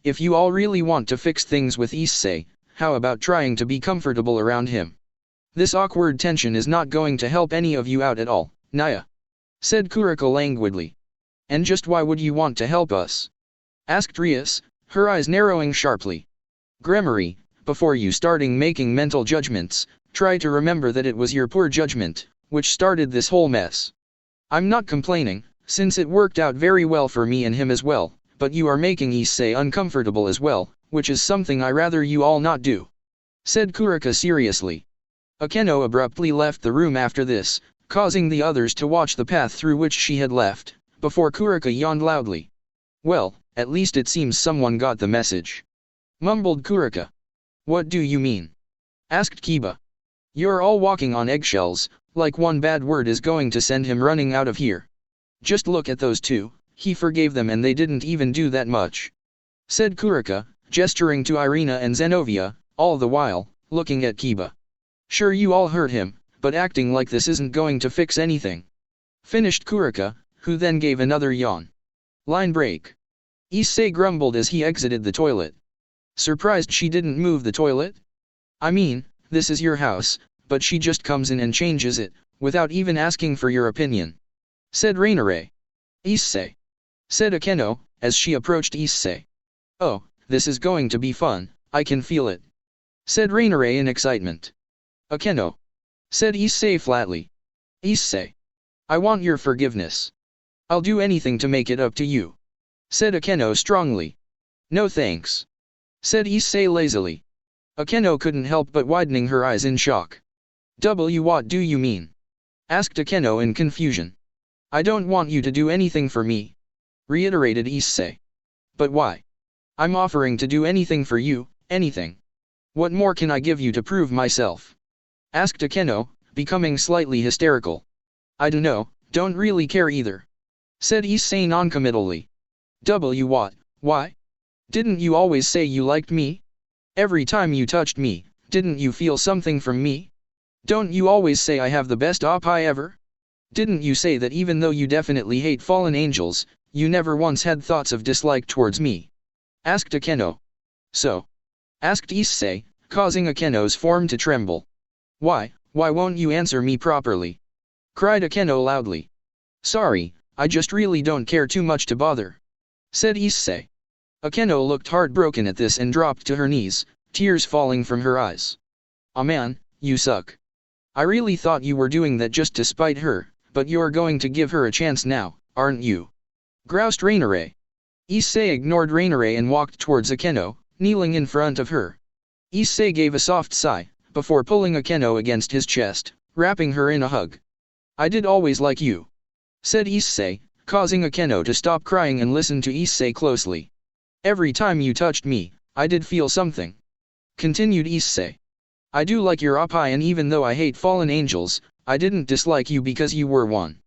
if you all really want to fix things with Issei, how about trying to be comfortable around him? This awkward tension is not going to help any of you out at all, Naya. Said Kuriko languidly. And just why would you want to help us? Asked Rias, her eyes narrowing sharply. Gremory, before you starting making mental judgments, try to remember that it was your poor judgment, which started this whole mess. I'm not complaining, since it worked out very well for me and him as well, but you are making Issei uncomfortable as well, which is something I rather you all not do. Said Kurika seriously. Akeno abruptly left the room after this, causing the others to watch the path through which she had left, before Kurika yawned loudly. Well, at least it seems someone got the message. Mumbled Kurika. What do you mean? Asked Kiba. You're all walking on eggshells, like one bad word is going to send him running out of here. Just look at those two, he forgave them and they didn't even do that much. Said Kurika, gesturing to Irina and Zenovia, all the while, looking at Kiba. Sure you all heard him, but acting like this isn't going to fix anything. Finished Kurika, who then gave another yawn. Line break. Issei grumbled as he exited the toilet. Surprised she didn't move the toilet? I mean, this is your house, but she just comes in and changes it, without even asking for your opinion. Said Rainare. Issei. Said Akeno, as she approached Issei. Oh, this is going to be fun, I can feel it. Said Rainare in excitement. Akeno. Said Issei flatly. Issei. I want your forgiveness. I'll do anything to make it up to you. Said Akeno strongly. No thanks. Said Issei lazily. Akeno couldn't help but widening her eyes in shock. What do you mean? Asked Akeno in confusion. I don't want you to do anything for me. Reiterated Issei. But why? I'm offering to do anything for you, anything. What more can I give you to prove myself? Asked Akeno, becoming slightly hysterical. I don't really care either. Said Issei noncommittally. What? Why? Didn't you always say you liked me? Every time you touched me, didn't you feel something from me? Don't you always say I have the best oppai ever? Didn't you say that even though you definitely hate fallen angels, you never once had thoughts of dislike towards me? Asked Akeno. So? Asked Issei, causing Akeno's form to tremble. Why won't you answer me properly? Cried Akeno loudly. Sorry, I just really don't care too much to bother. Said Issei. Akeno looked heartbroken at this and dropped to her knees, tears falling from her eyes. Aw man, you suck. I really thought you were doing that just to spite her, but you're going to give her a chance now, aren't you? Groused Rainare. Issei ignored Rainare and walked towards Akeno, kneeling in front of her. Issei gave a soft sigh, before pulling Akeno against his chest, wrapping her in a hug. I did always like you. Said Issei, causing Akeno to stop crying and listen to Issei closely. Every time you touched me, I did feel something. Continued Issei. I do like your oppai and even though I hate fallen angels, I didn't dislike you because you were one.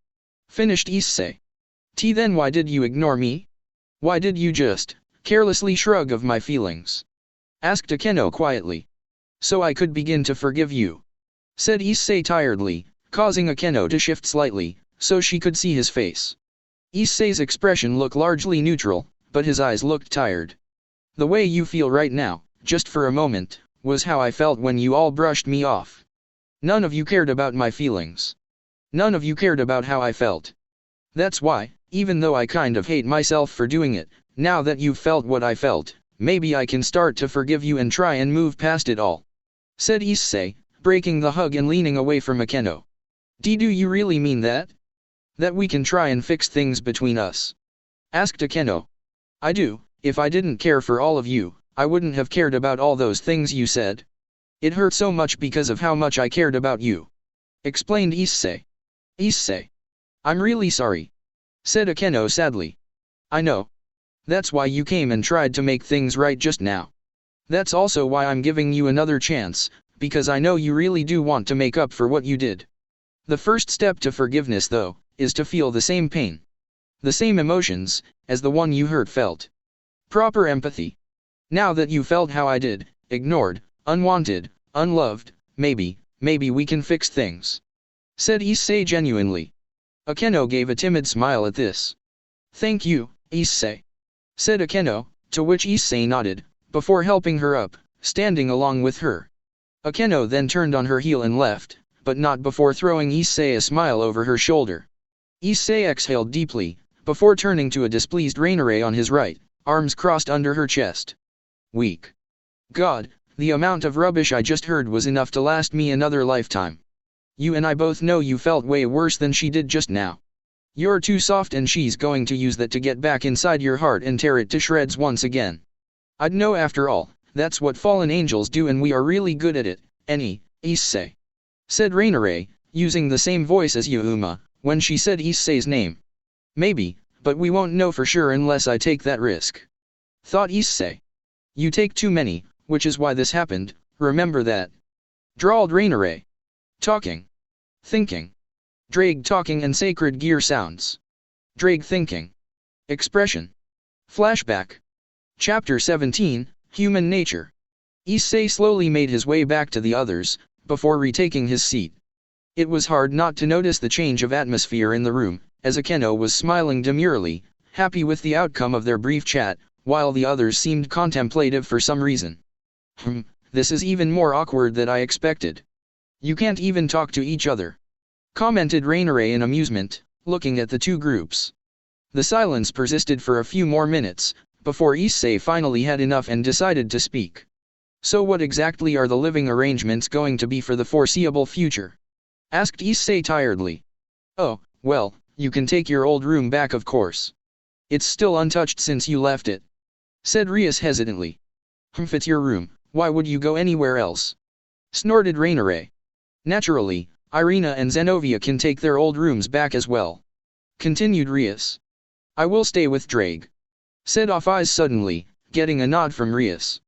Finished Issei. Then why did you ignore me? Why did you just carelessly shrug of my feelings? Asked Akeno quietly. So I could begin to forgive you. Said Issei tiredly, causing Akeno to shift slightly, so she could see his face. Issei's expression looked largely neutral, but his eyes looked tired. The way you feel right now, just for a moment, was how I felt when you all brushed me off. None of you cared about my feelings. None of you cared about how I felt. That's why, even though I kind of hate myself for doing it, now that you've felt what I felt, maybe I can start to forgive you and try and move past it all. Said Issei, breaking the hug and leaning away from Akeno. Do you really mean that? That we can try and fix things between us? Asked Akeno. I do. If I didn't care for all of you, I wouldn't have cared about all those things you said. It hurt so much because of how much I cared about you. Explained Issei. Issei. I'm really sorry. Said Akeno sadly. I know. That's why you came and tried to make things right just now. That's also why I'm giving you another chance, because I know you really do want to make up for what you did. The first step to forgiveness though, is to feel the same pain. The same emotions, as the one you hurt felt. Proper empathy. Now that you felt how I did, ignored, unwanted, unloved, maybe we can fix things. Said Issei genuinely. Akeno gave a timid smile at this. Thank you, Issei. Said Akeno, to which Issei nodded, before helping her up, standing along with her. Akeno then turned on her heel and left, but not before throwing Issei a smile over her shoulder. Issei exhaled deeply, before turning to a displeased Rainare on his right, arms crossed under her chest. Weak. God, the amount of rubbish I just heard was enough to last me another lifetime. You and I both know you felt way worse than she did just now. You're too soft and she's going to use that to get back inside your heart and tear it to shreds once again. I'd know after all, that's what fallen angels do and we are really good at it, Issei. Said Rainare, using the same voice as Yuma, when she said Issei's name. Maybe, but we won't know for sure unless I take that risk. Thought Issei. You take too many, which is why this happened, remember that. Drawled Rainare. Talking. Thinking. Drake talking and sacred gear sounds. Drake thinking. Expression. Flashback. Chapter 17, Human Nature. Issei slowly made his way back to the others, before retaking his seat. It was hard not to notice the change of atmosphere in the room, as Akeno was smiling demurely, happy with the outcome of their brief chat, while the others seemed contemplative for some reason. This is even more awkward than I expected. You can't even talk to each other. Commented Rainare in amusement, looking at the two groups. The silence persisted for a few more minutes, before Issei finally had enough and decided to speak. So what exactly are the living arrangements going to be for the foreseeable future? Asked Issei tiredly. Oh, well, you can take your old room back of course. It's still untouched since you left it. Said Rias hesitantly. If it's your room, why would you go anywhere else? Snorted Rainare. Naturally, Irina and Zenovia can take their old rooms back as well. Continued Rias. I will stay with Drake. Said Offeyes suddenly, getting a nod from Rias.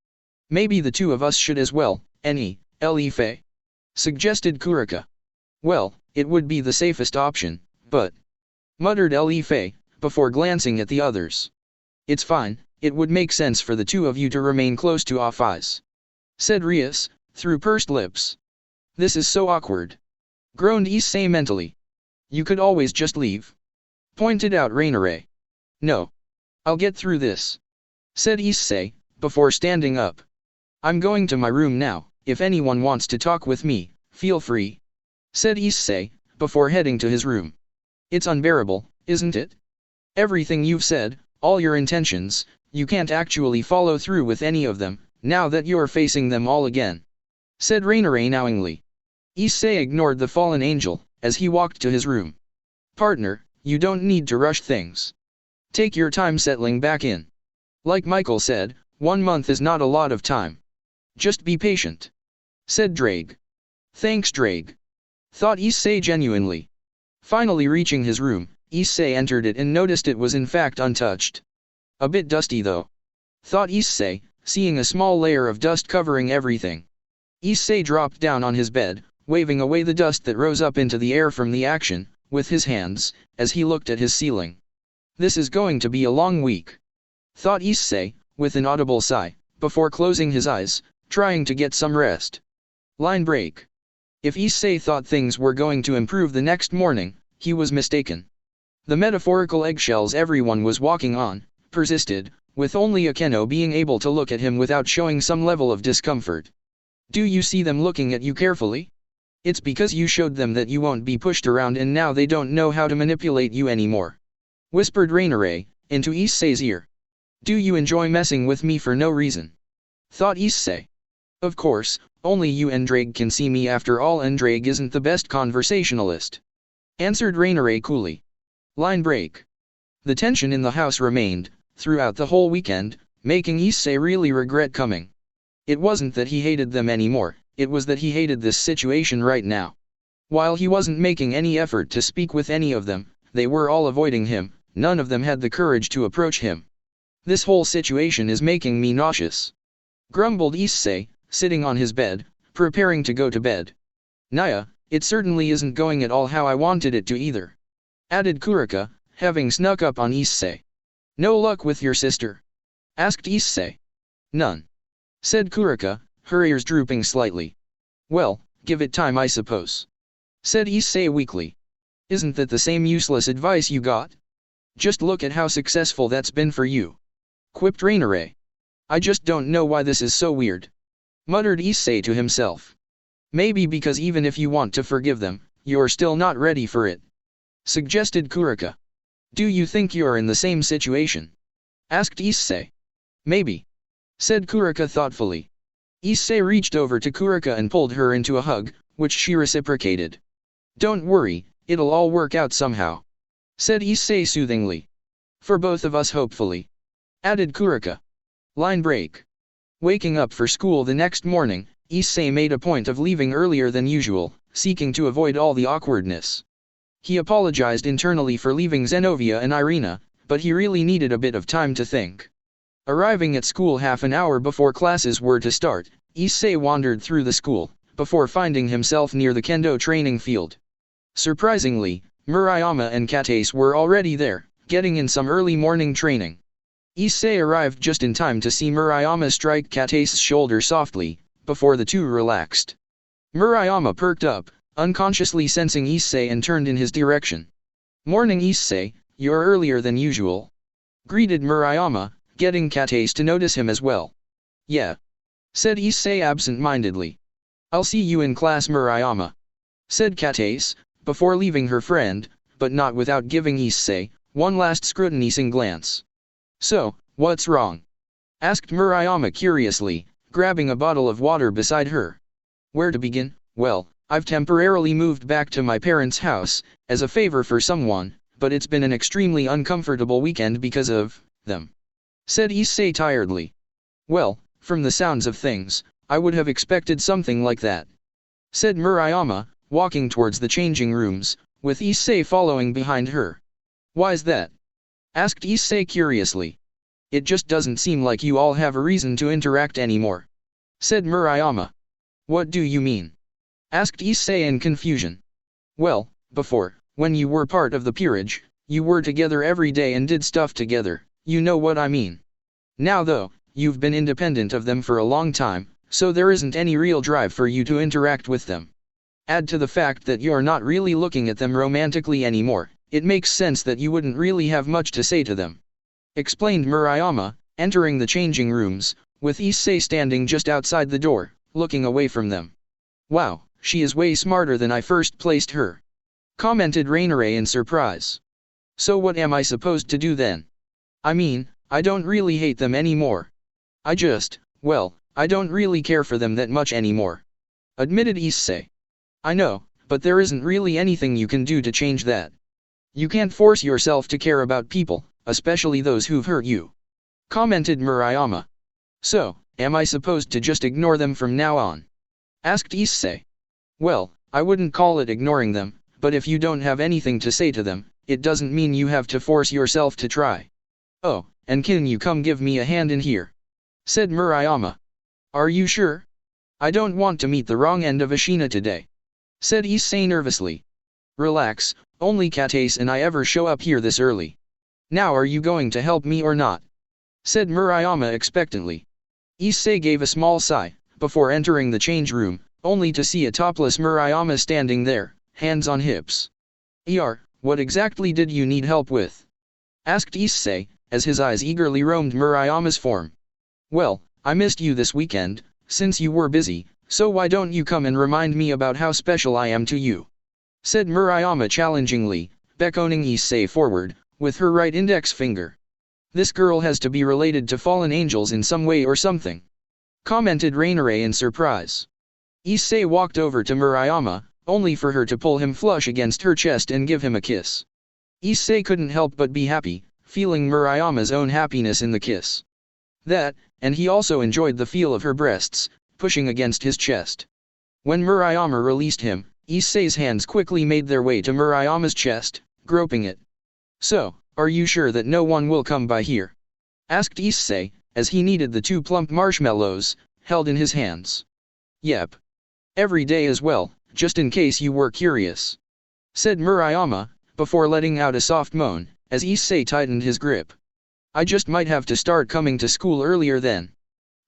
Maybe the two of us should as well, Issei. Suggested Kurika. Well, it would be the safest option, but... muttered Issei, before glancing at the others. It's fine, it would make sense for the two of you to remain close to Offeyes. Said Rias, through pursed lips. This is so awkward. Groaned Issei mentally. You could always just leave. Pointed out Rainare. No. I'll get through this. Said Issei, before standing up. I'm going to my room now, if anyone wants to talk with me, feel free. Said Issei, before heading to his room. It's unbearable, isn't it? Everything you've said, all your intentions, you can't actually follow through with any of them, now that you're facing them all again. Said Rainare knowingly. Issei ignored the fallen angel, as he walked to his room. Partner, you don't need to rush things. Take your time settling back in. Like Michael said, 1 month is not a lot of time. Just be patient. Said Drake. Thanks Drake. Thought Issei genuinely. Finally reaching his room, Issei entered it and noticed it was in fact untouched. A bit dusty though. Thought Issei, seeing a small layer of dust covering everything. Issei dropped down on his bed, waving away the dust that rose up into the air from the action, with his hands, as he looked at his ceiling. This is going to be a long week. Thought Issei, with an audible sigh, before closing his eyes, trying to get some rest. Line break. If Issei thought things were going to improve the next morning, he was mistaken. The metaphorical eggshells everyone was walking on, persisted, with only Akeno being able to look at him without showing some level of discomfort. Do you see them looking at you carefully? It's because you showed them that you won't be pushed around and now they don't know how to manipulate you anymore. Whispered Rainare, into Issei's ear. Do you enjoy messing with me for no reason? Thought Issei. Of course, only you and Drake can see me after all and Drake isn't the best conversationalist. Answered Rainare coolly. Line break. The tension in the house remained, throughout the whole weekend, making Issei really regret coming. It wasn't that he hated them anymore, it was that he hated this situation right now. While he wasn't making any effort to speak with any of them, they were all avoiding him, none of them had the courage to approach him. This whole situation is making me nauseous. Grumbled Issei, sitting on his bed, preparing to go to bed. Naya, it certainly isn't going at all how I wanted it to either. Added Kurika, having snuck up on Issei. No luck with your sister? Asked Issei. None. Said Kurika, her ears drooping slightly. Well, give it time I suppose. Said Issei weakly. Isn't that the same useless advice you got? Just look at how successful that's been for you. Quipped Rainare. I just don't know why this is so weird. Muttered Issei to himself. Maybe because even if you want to forgive them, you're still not ready for it. Suggested Kurika. Do you think you're in the same situation? Asked Issei. Maybe. Said Kurika thoughtfully. Issei reached over to Kurika and pulled her into a hug, which she reciprocated. Don't worry, it'll all work out somehow. Said Issei soothingly. For both of us hopefully. Added Kurika. Line break. Waking up for school the next morning, Issei made a point of leaving earlier than usual, seeking to avoid all the awkwardness. He apologized internally for leaving Zenovia and Irina, but he really needed a bit of time to think. Arriving at school half an hour before classes were to start, Issei wandered through the school, before finding himself near the kendo training field. Surprisingly, Murayama and Katase were already there, getting in some early morning training. Issei arrived just in time to see Murayama strike Katase's shoulder softly, before the two relaxed. Murayama perked up, unconsciously sensing Issei and turned in his direction. Morning Issei, you're earlier than usual. Greeted Murayama, getting Katase to notice him as well. Yeah. Said Issei absent-mindedly. I'll see you in class Murayama. Said Katase, before leaving her friend, but not without giving Issei one last scrutinizing glance. So, what's wrong? Asked Murayama curiously, grabbing a bottle of water beside her. Where to begin? Well, I've temporarily moved back to my parents' house, as a favor for someone, but it's been an extremely uncomfortable weekend because of them. Said Issei tiredly. Well, from the sounds of things, I would have expected something like that. Said Murayama, walking towards the changing rooms, with Issei following behind her. Why's that? Asked Issei curiously. It just doesn't seem like you all have a reason to interact anymore. Said Murayama. What do you mean? Asked Issei in confusion. Well, before, when you were part of the peerage, you were together every day and did stuff together, you know what I mean. Now though, you've been independent of them for a long time, so there isn't any real drive for you to interact with them. Add to the fact that you're not really looking at them romantically anymore, it makes sense that you wouldn't really have much to say to them. Explained Murayama, entering the changing rooms, with Issei standing just outside the door, looking away from them. Wow, she is way smarter than I first placed her. Commented Rainare in surprise. So what am I supposed to do then? I mean, I don't really hate them anymore. I don't really care for them that much anymore. Admitted Issei. I know, but there isn't really anything you can do to change that. You can't force yourself to care about people, especially those who've hurt you. Commented Murayama. So, am I supposed to just ignore them from now on? Asked Issei. Well, I wouldn't call it ignoring them, but if you don't have anything to say to them, it doesn't mean you have to force yourself to try. Oh, and can you come give me a hand in here? Said Murayama. Are you sure? I don't want to meet the wrong end of Ashina today. Said Issei nervously. Relax, only Katase and I ever show up here this early. Now are you going to help me or not? Said Murayama expectantly. Issei gave a small sigh, before entering the change room, only to see a topless Murayama standing there, hands on hips. What exactly did you need help with? Asked Issei, as his eyes eagerly roamed Murayama's form. Well, I missed you this weekend, since you were busy, so why don't you come and remind me about how special I am to you? Said Murayama challengingly, beckoning Issei forward, with her right index finger. This girl has to be related to fallen angels in some way or something. Commented Rainare in surprise. Issei walked over to Murayama, only for her to pull him flush against her chest and give him a kiss. Issei couldn't help but be happy, feeling Murayama's own happiness in the kiss. That, and he also enjoyed the feel of her breasts, pushing against his chest. When Murayama released him, Issei's hands quickly made their way to Murayama's chest, groping it. "So, are you sure that no one will come by here?" asked Issei, as he kneaded the 2 plump marshmallows, held in his hands. "Yep. Every day as well, just in case you were curious," said Murayama, before letting out a soft moan, as Issei tightened his grip. "I just might have to start coming to school earlier then,"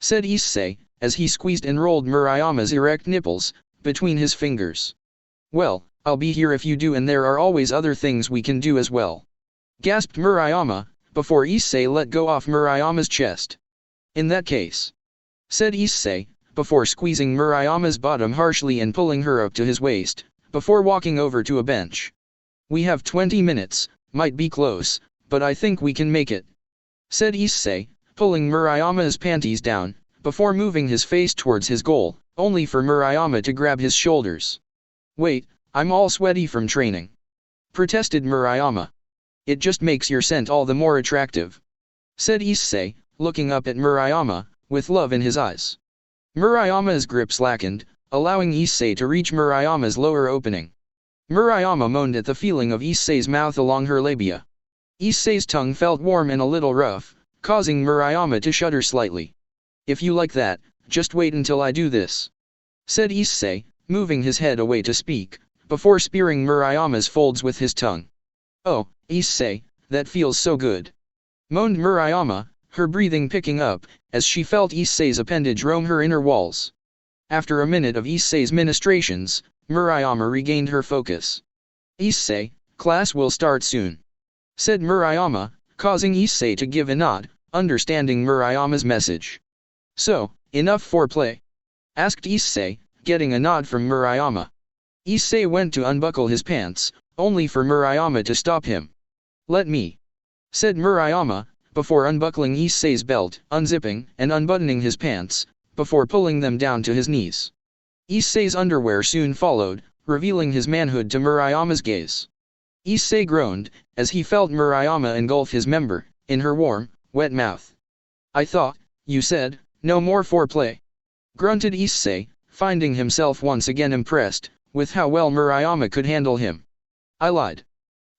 said Issei, as he squeezed and rolled Murayama's erect nipples between his fingers. "Well, I'll be here if you do, and there are always other things we can do as well," gasped Murayama, before Issei let go off Murayama's chest. "In that case," said Issei, before squeezing Murayama's bottom harshly and pulling her up to his waist, before walking over to a bench. "We have 20 minutes, might be close, but I think we can make it," said Issei, pulling Murayama's panties down, before moving his face towards his goal, only for Murayama to grab his shoulders. "Wait, I'm all sweaty from training," protested Murayama. "It just makes your scent all the more attractive," said Issei, looking up at Murayama, with love in his eyes. Murayama's grip slackened, allowing Issei to reach Murayama's lower opening. Murayama moaned at the feeling of Issei's mouth along her labia. Issei's tongue felt warm and a little rough, causing Murayama to shudder slightly. "If you like that, just wait until I do this," said Issei, moving his head away to speak, before spearing Murayama's folds with his tongue. "Oh, Issei, that feels so good," moaned Murayama, her breathing picking up, as she felt Issei's appendage roam her inner walls. After a minute of Issei's ministrations, Murayama regained her focus. "Issei, class will start soon," said Murayama, causing Issei to give a nod, understanding Murayama's message. "So, enough foreplay?" asked Issei, getting a nod from Murayama. Issei went to unbuckle his pants, only for Murayama to stop him. "Let me," said Murayama, before unbuckling Issei's belt, unzipping and unbuttoning his pants, before pulling them down to his knees. Issei's underwear soon followed, revealing his manhood to Murayama's gaze. Issei groaned, as he felt Murayama engulf his member, in her warm, wet mouth. "I thought, you said, no more foreplay," grunted Issei, finding himself once again impressed, with how well Murayama could handle him. "I lied,"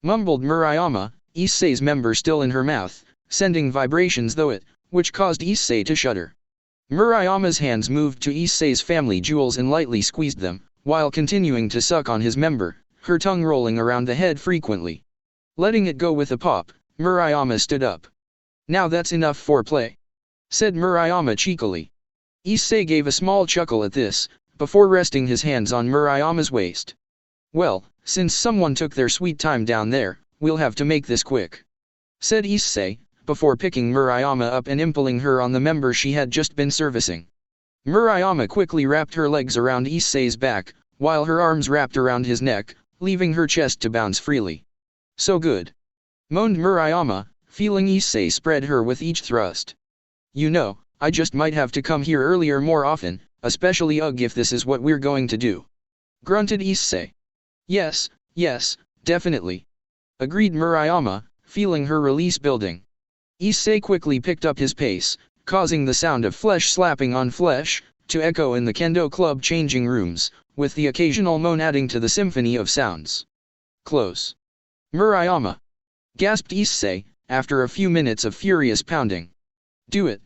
mumbled Murayama, Issei's member still in her mouth, sending vibrations through it, which caused Issei to shudder. Murayama's hands moved to Issei's family jewels and lightly squeezed them, while continuing to suck on his member, her tongue rolling around the head frequently. Letting it go with a pop, Murayama stood up. "Now that's enough foreplay," said Murayama cheekily. Issei gave a small chuckle at this, before resting his hands on Murayama's waist. "Well, since someone took their sweet time down there, we'll have to make this quick," said Issei, before picking Murayama up and impaling her on the member she had just been servicing. Murayama quickly wrapped her legs around Issei's back, while her arms wrapped around his neck, leaving her chest to bounce freely. "So good," moaned Murayama, feeling Issei spread her with each thrust. "You know, I just might have to come here earlier more often, especially if this is what we're going to do," grunted Issei. Yes, definitely," agreed Murayama, feeling her release building. Issei quickly picked up his pace, causing the sound of flesh slapping on flesh to echo in the kendo club changing rooms, with the occasional moan adding to the symphony of sounds. "Close. Murayama," gasped Issei, after a few minutes of furious pounding. "Do it,"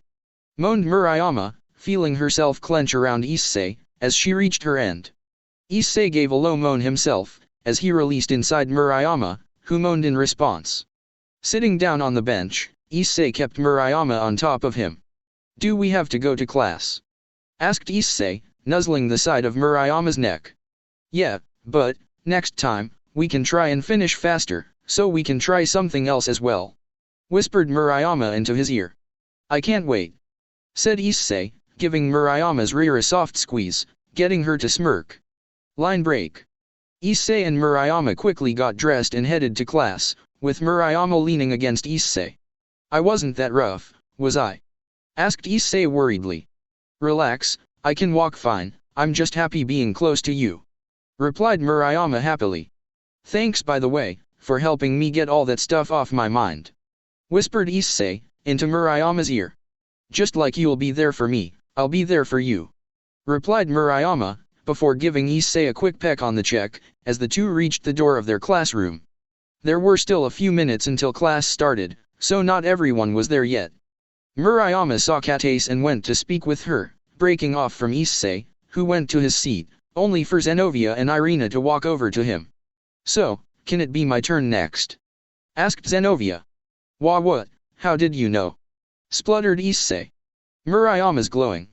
moaned Murayama, feeling herself clench around Issei, as she reached her end. Issei gave a low moan himself, as he released inside Murayama, who moaned in response. Sitting down on the bench, Issei kept Murayama on top of him. "Do we have to go to class?" asked Issei, nuzzling the side of Murayama's neck. "Yeah, but, next time, we can try and finish faster, so we can try something else as well," whispered Murayama into his ear. "I can't wait," said Issei, giving Murayama's rear a soft squeeze, getting her to smirk. Line break. Issei and Murayama quickly got dressed and headed to class, with Murayama leaning against Issei. "I wasn't that rough, was I?" asked Issei worriedly. "Relax, I can walk fine, I'm just happy being close to you," replied Murayama happily. "Thanks by the way, for helping me get all that stuff off my mind. Whispered Issei, into Murayama's ear. Just like you'll be there for me, I'll be there for you. Replied Murayama, before giving Issei a quick peck on the cheek, as the two reached the door of their classroom. There were still a few minutes until class started, so not everyone was there yet. Murayama saw Katase and went to speak with her, breaking off from Issei, who went to his seat, only for Zenovia and Irina to walk over to him. So, can it be my turn next? Asked Zenovia. Wah, what, how did you know? Spluttered Issei. Murayama's glowing.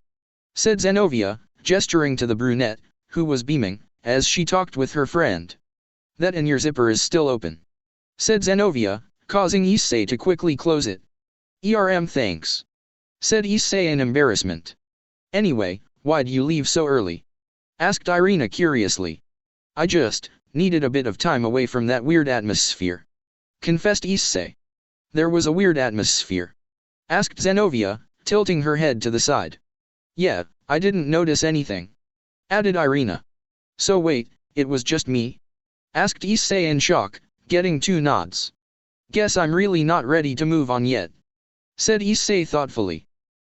Said Zenovia, gesturing to the brunette, who was beaming, as she talked with her friend. That and your zipper is still open. Said Zenovia, causing Issei to quickly close it. Thanks. Said Issei in embarrassment. Anyway, why'd you leave so early? Asked Irina curiously. I just needed a bit of time away from that weird atmosphere. Confessed Issei. There was a weird atmosphere. Asked Zenovia, tilting her head to the side. Yeah, I didn't notice anything. Added Irina. So wait, it was just me? Asked Issei in shock, getting two nods. Guess I'm really not ready to move on yet. Said Issei thoughtfully.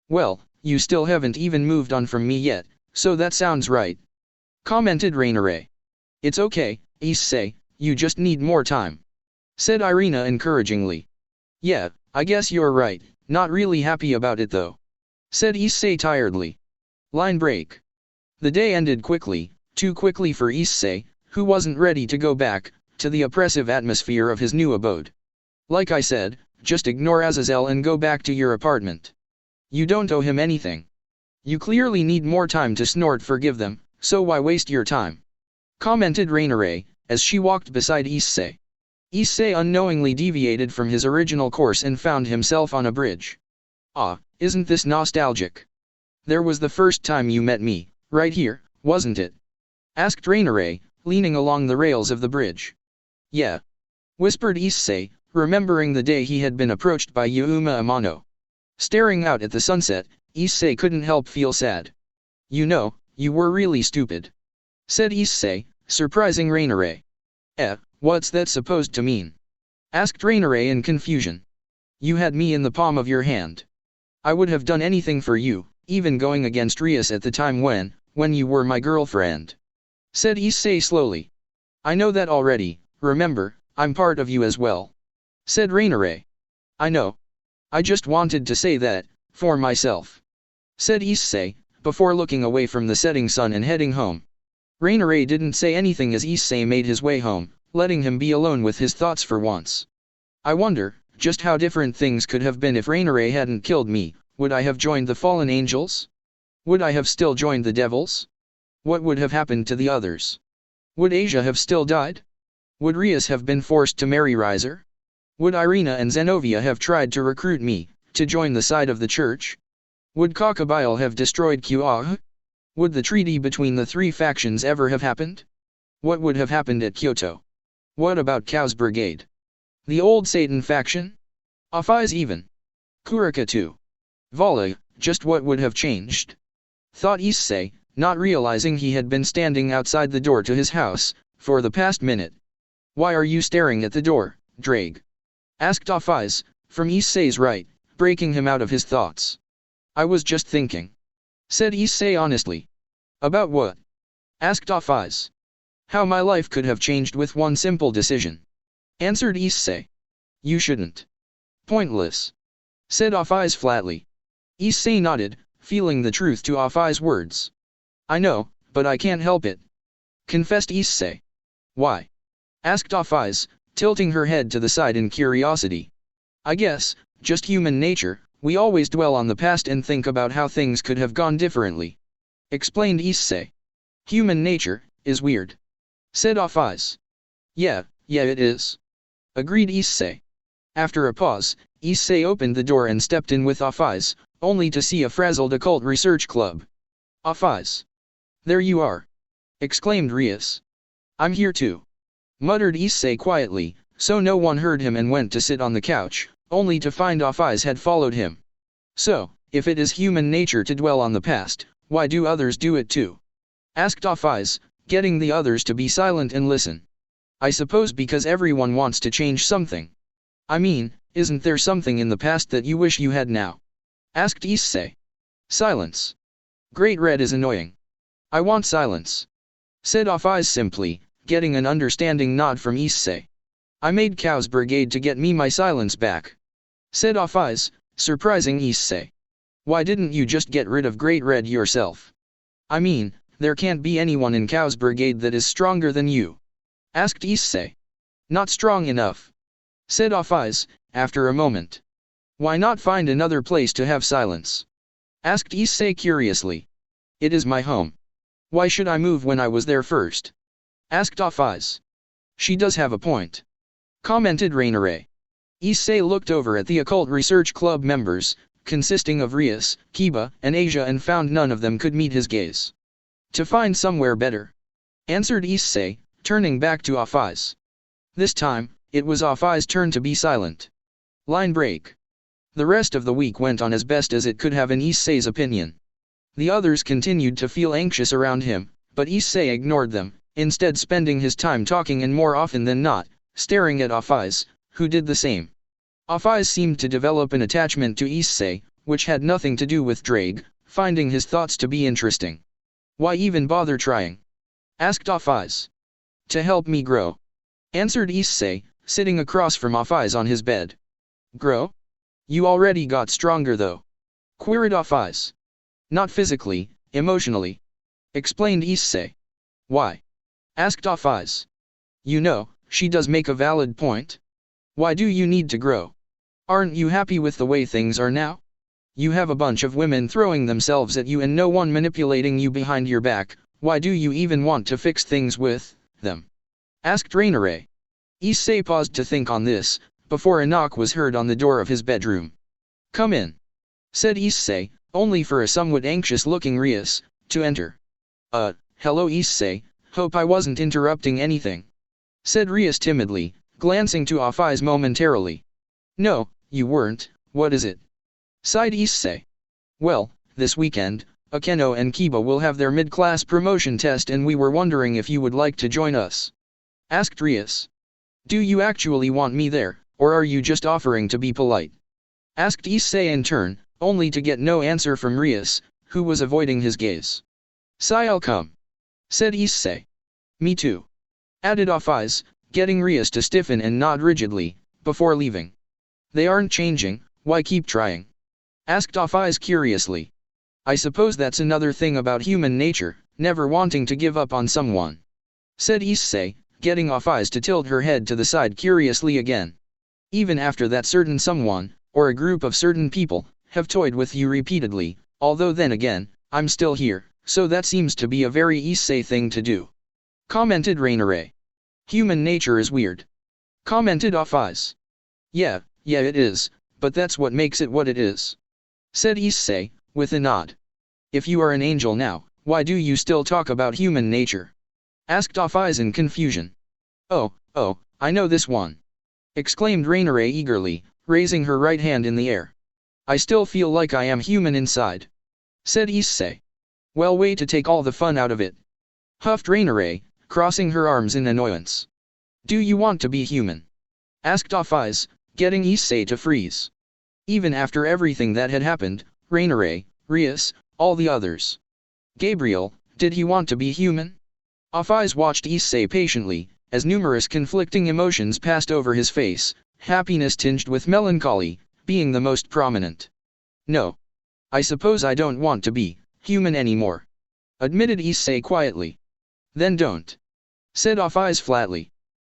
Well, you still haven't even moved on from me yet, so that sounds right. Commented Rainare. It's okay, Issei, you just need more time. Said Irina encouragingly. Yeah, I guess you're right, not really happy about it though. Said Issei tiredly. Line break. The day ended quickly, too quickly for Issei, who wasn't ready to go back to the oppressive atmosphere of his new abode. Like I said, just ignore Azazel and go back to your apartment. You don't owe him anything. You clearly need more time to snort forgive them, so why waste your time? Commented Rainare, as she walked beside Issei. Issei unknowingly deviated from his original course and found himself on a bridge. Ah, isn't this nostalgic? There was the first time you met me, right here, wasn't it? Asked Rainare, leaning along the rails of the bridge. Yeah. Whispered Issei, remembering the day he had been approached by Yuma Amano. Staring out at the sunset, Issei couldn't help feel sad. You know, you were really stupid. Said Issei, surprising Rainare. What's that supposed to mean? Asked Rainare in confusion. You had me in the palm of your hand. I would have done anything for you, even going against Rias at the time when you were my girlfriend. Said Issei slowly. I know that already, remember, I'm part of you as well. Said Rainare. I know. I just wanted to say that, for myself. Said Issei, before looking away from the setting sun and heading home. Rainare didn't say anything as Issei made his way home, letting him be alone with his thoughts for once. I wonder, just how different things could have been if Rainare hadn't killed me. Would I have joined the fallen angels? Would I have still joined the devils? What would have happened to the others? Would Asia have still died? Would Rias have been forced to marry Riser? Would Irina and Zenovia have tried to recruit me to join the side of the church? Would Cockabile have destroyed Kyoah? Would the treaty between the three factions ever have happened? What would have happened at Kyoto? What about Chaos Brigade? The old Satan faction? Afai's even. Kurika too. Vala, just what would have changed? Thought Issei, not realizing he had been standing outside the door to his house for the past minute. Why are you staring at the door, Drake? Asked Afai's, from Issei's right, breaking him out of his thoughts. I was just thinking. Said Issei honestly. About what? Asked Afai's. How my life could have changed with one simple decision. Answered Issei. You shouldn't. Pointless. Said Afai's flatly. Issei nodded, feeling the truth to Afai's words. I know, but I can't help it. Confessed Issei. Why? Asked Afai's, tilting her head to the side in curiosity. I guess, just human nature, we always dwell on the past and think about how things could have gone differently. Explained Issei. Human nature is weird. Said Afai's. Yeah, it is. Agreed Issei. After a pause, Issei opened the door and stepped in with Afai's, only to see a frazzled occult research club. Afai's. There you are. Exclaimed Rias. I'm here too. Muttered Issei quietly, so no one heard him and went to sit on the couch, only to find Afai's had followed him. So, if it is human nature to dwell on the past, why do others do it too? Asked Afai's, getting the others to be silent and listen. I suppose because everyone wants to change something. I mean, isn't there something in the past that you wish you had now? Asked Issei. Silence. Great Red is annoying. I want silence. Said Off-Eyes simply, getting an understanding nod from Issei. I made Cow's Brigade to get me my silence back. Said Off-Eyes, surprising Issei. Why didn't you just get rid of Great Red yourself? I mean, there can't be anyone in Cow's Brigade that is stronger than you. Asked Issei. Not strong enough. Said Off-Eyes, after a moment. Why not find another place to have silence? Asked Issei curiously. It is my home. Why should I move when I was there first? Asked Off-Eyes. She does have a point. Commented Rainare. Issei looked over at the Occult Research Club members, consisting of Rias, Kiba, and Asia, and found none of them could meet his gaze. To find somewhere better. Answered Issei, turning back to Off-Eyes. This time, it was Off-Eyes' turn to be silent. Line break. The rest of the week went on as best as it could have in Issei's opinion. The others continued to feel anxious around him, but Issei ignored them, instead spending his time talking and more often than not, staring at Off-Eyes, who did the same. Off-Eyes seemed to develop an attachment to Issei, which had nothing to do with Drake, finding his thoughts to be interesting. Why even bother trying? Asked Off-Eyes. To help me grow. Answered Issei, sitting across from Off-Eyes on his bed. Grow? You already got stronger though. Queried Off-Eyes. Not physically, emotionally. Explained Issei. Why? Asked Off-Eyes. You know, she does make a valid point. Why do you need to grow? Aren't you happy with the way things are now? You have a bunch of women throwing themselves at you and no one manipulating you behind your back, why do you even want to fix things with them? Asked Rainare. Issei paused to think on this, before a knock was heard on the door of his bedroom. Come in. Said Issei, only for a somewhat anxious-looking Rias to enter. Hello Issei, hope I wasn't interrupting anything. Said Rias timidly, glancing to Off-Eyes momentarily. No, you weren't, what is it? Sighed Issei. Well, this weekend, Akeno and Kiba will have their mid-class promotion test and we were wondering if you would like to join us. Asked Rias. Do you actually want me there, or are you just offering to be polite? Asked Issei in turn, only to get no answer from Rias, who was avoiding his gaze. I'll come. Said Issei. Me too. Added Off-Eyes, getting Rias to stiffen and nod rigidly, before leaving. They aren't changing, why keep trying? Asked Off-Eyes curiously. I suppose that's another thing about human nature, never wanting to give up on someone. Said Issei, getting Off-Eyes to tilt her head to the side curiously again. Even after that certain someone, or a group of certain people, have toyed with you repeatedly, although then again, I'm still here, so that seems to be a very Issei thing to do. Commented Rainare. Human nature is weird. Commented Off-Eyes. Yeah, it is, but that's what makes it what it is. Said Issei, with a nod. If you are an angel now, why do you still talk about human nature? Asked Off-Eyes in confusion. Oh, I know this one. Exclaimed Rainare eagerly, raising her right hand in the air. I still feel like I am human inside. Said Issei. Well, way to take all the fun out of it. Huffed Rainare, crossing her arms in annoyance. Do you want to be human? Asked Off-Eyes, getting Issei to freeze. Even after everything that had happened, Rainare, Rias, all the others. Gabriel, did he want to be human? Off-Eyes watched Issei patiently, as numerous conflicting emotions passed over his face, happiness tinged with melancholy, being the most prominent. No. I suppose I don't want to be human anymore. Admitted Issei quietly. Then don't. Said Off-Eyes flatly.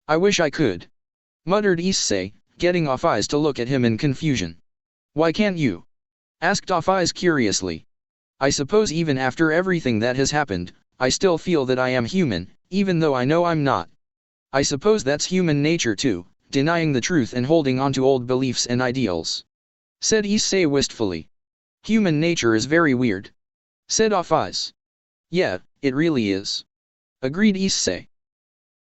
I wish I could. Muttered Issei, getting Off-Eyes to look at him in confusion. Why can't you? Asked Off-Eyes curiously. I suppose even after everything that has happened, I still feel that I am human, even though I know I'm not. I suppose that's human nature too, denying the truth and holding on to old beliefs and ideals. Said Issei wistfully. Human nature is very weird. Said Off-Eyes. Yeah, it really is. Agreed Issei.